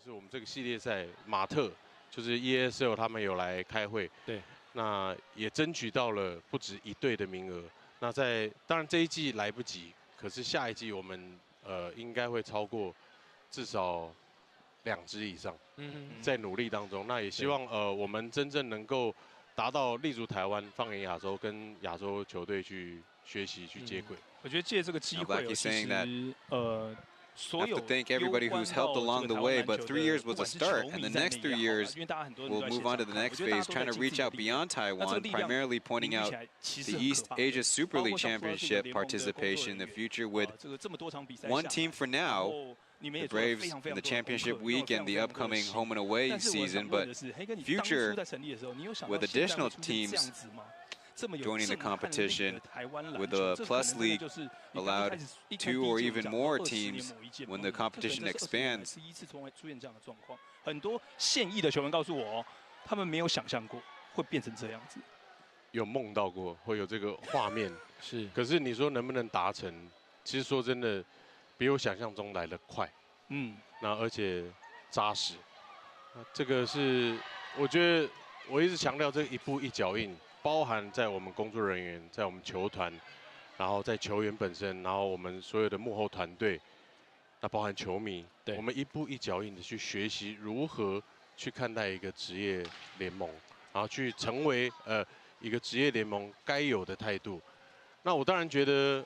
是我们这个系列赛，马特就是 ESL 他们有来开会，对，那也争取到了不止1队的名额。那当然这一季来不及，可是下一季我们应该会超过至少2支以上，在努力当中。那也希望我们真正能够达到立足台湾、放眼亚洲，跟亚洲球队去学习、去接轨。我觉得借这个机会，其实I have to thank everybody who's helped along the way, but 3 years was a start, and the next 3 years we'll move on to the next phase, trying to reach out beyond Taiwan, primarily pointing out the East Asia Super League Championship participation in the future with one team for now, the Braves in the championship week and the upcoming home and away season, but future with additional teams joining the competition with the Plus League allowed 2 or even more teams when the competition expands. 很多现役的球员告诉我，他们没有想象过会变成这样子，有梦到过会有这个画面，是。可是你说能不能达成？其实说真的，比我想象中来得快。那而且扎实。这个是我觉得我一直强调这一步一脚印。包含在我们工作人员，在我们球团，然后在球员本身，然后我们所有的幕后团队，那包含球迷，我们一步一脚印的去学习如何去看待一个职业联盟，然后去成为一个职业联盟该有的态度。那我当然觉得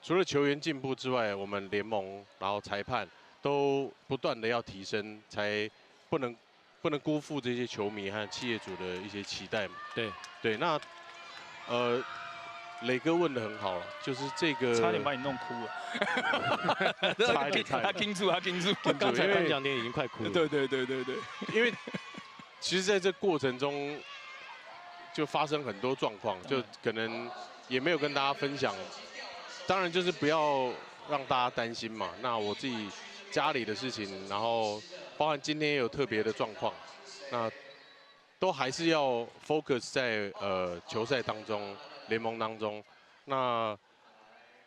除了球员进步之外，我们联盟然后裁判都不断的要提升，才不能辜负这些球迷和企业主的一些期待嘛。对，那磊哥问的很好了，就是这个差点把你弄哭了。他盯住，刚才颁奖典礼已经快哭了。对，因为其实在这过程中就发生很多状况，就可能也没有跟大家分享。当然就是不要让大家担心嘛。那我自己家里的事情，然后包含今天也有特别的状况，那都还是要 focus 在球赛当中、联盟当中。那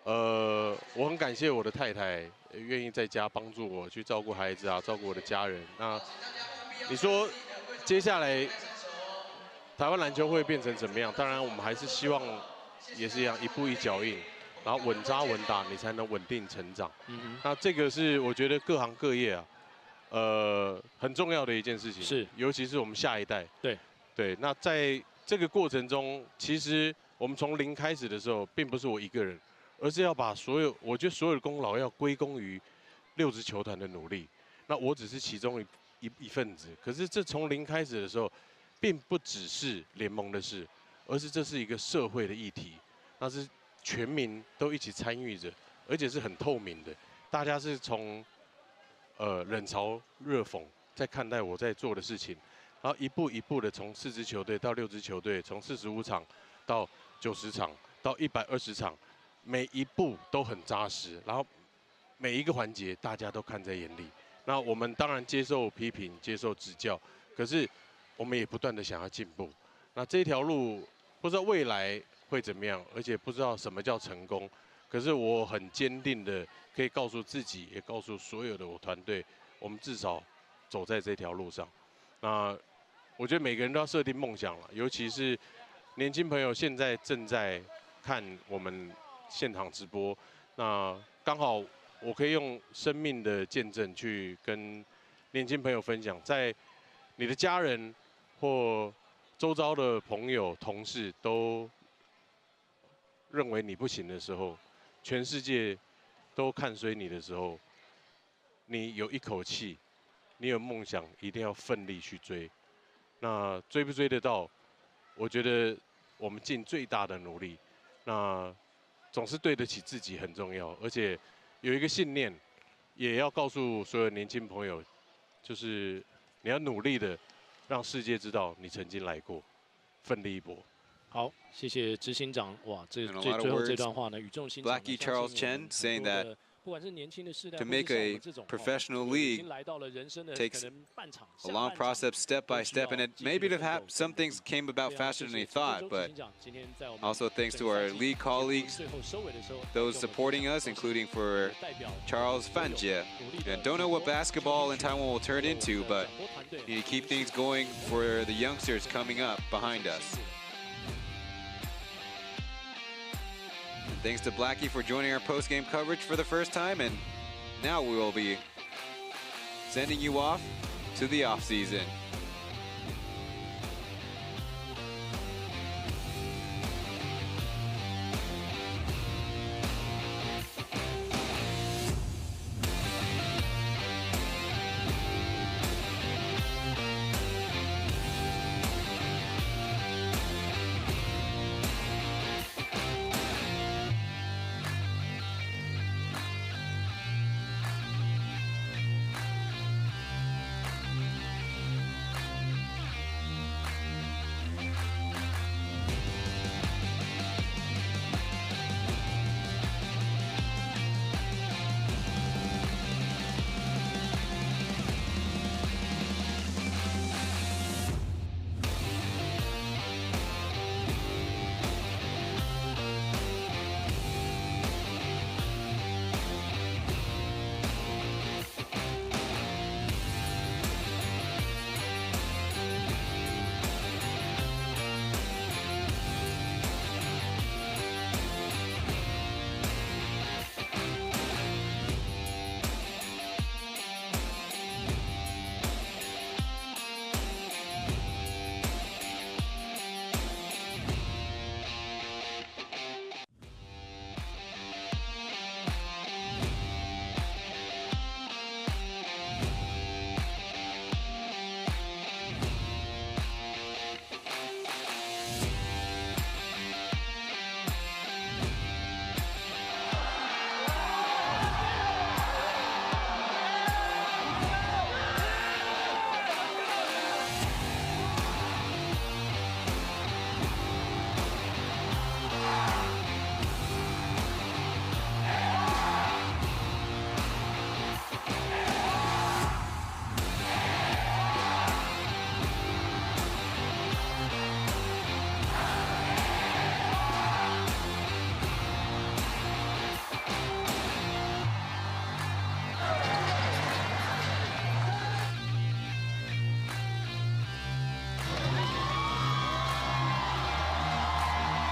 我很感谢我的太太愿意在家帮助我去照顾孩子啊，照顾我的家人。那你说接下来台湾篮球会变成怎么样？当然我们还是希望也是一样，一步一脚印。然后稳扎稳打，你才能稳定成长。那这个是我觉得各行各业啊，很重要的一件事情。是，尤其是我们下一代。对。那在这个过程中，其实我们从零开始的时候，并不是我一个人，而是要把我觉得所有的功劳要归功于6支球团的努力。那我只是其中一份子。可是这从零开始的时候，并不只是联盟的事，而是这是一个社会的议题，那是全民都一起参与着，而且是很透明的。大家是从冷嘲热讽在看待我在做的事情，然后一步一步的从4支球队到6支球队，从45场到90场到120场，每一步都很扎实，然后每一个环节大家都看在眼里。那我们当然接受批评，接受指教，可是我们也不断的想要进步。那这条路不知道未来会怎么样，而且不知道什么叫成功。可是我很坚定的可以告诉自己，也告诉所有的我团队，我们至少走在这条路上。那我觉得每个人都要设定梦想了，尤其是年轻朋友现在正在看我们现场直播，那刚好我可以用生命的见证去跟年轻朋友分享，在你的家人或周遭的朋友、同事都认为你不行的时候，全世界都看衰你的时候，你有一口气，你有梦想，一定要奋力去追。那追不追得到？我觉得我们尽最大的努力。那总是对得起自己很重要，而且有一个信念，也要告诉所有年轻朋友，就是你要努力的让世界知道你曾经来过，奋力一搏。好，谢谢执行长。哇，最 And a lot of 最后 words, 这段话呢，语重心长的。 Blackie Charles Chen saying that 不管是年轻的世代， to make a professional league takes a long process, step by step, and it maybe to have some things came about faster than he thought, but also thanks to our league colleagues, those supporting us, including for Charles Fanjie. And don't know what basketball in Taiwan will turn into, but need to keep things going for the youngsters coming up behind us. Thanks to Blackie for joining our post-game coverage for the first time, and now we will be sending you off to the off-season.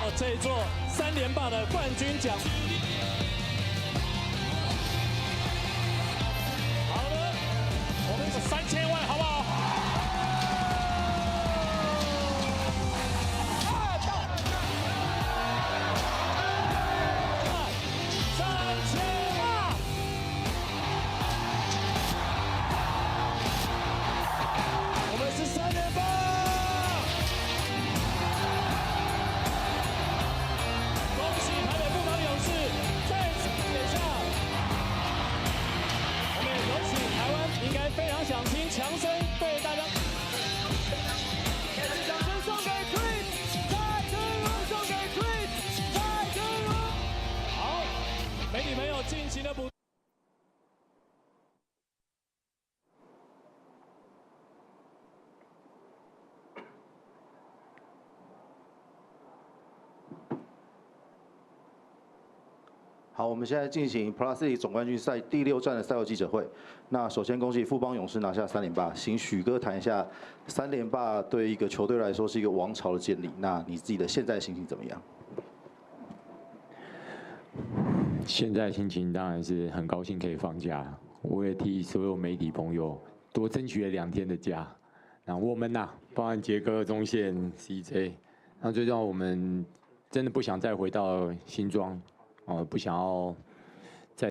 哦，这一座3连霸的冠军奖。好的，我们3000万，好不好？好，我们现在进行 P.LEAGUE 总冠军赛第6站的赛后记者会。那首先恭喜富邦勇士拿下3连霸，请许哥谈一下3连霸对一个球队来说是一个王朝的建立。那你自己的现在心情怎么样？现在心情当然是很高兴可以放假，我也替所有媒体朋友多争取了2天的假。那我们呐，包含杰哥、中线、CJ， 那最重要我们真的不想再回到新庄。不想要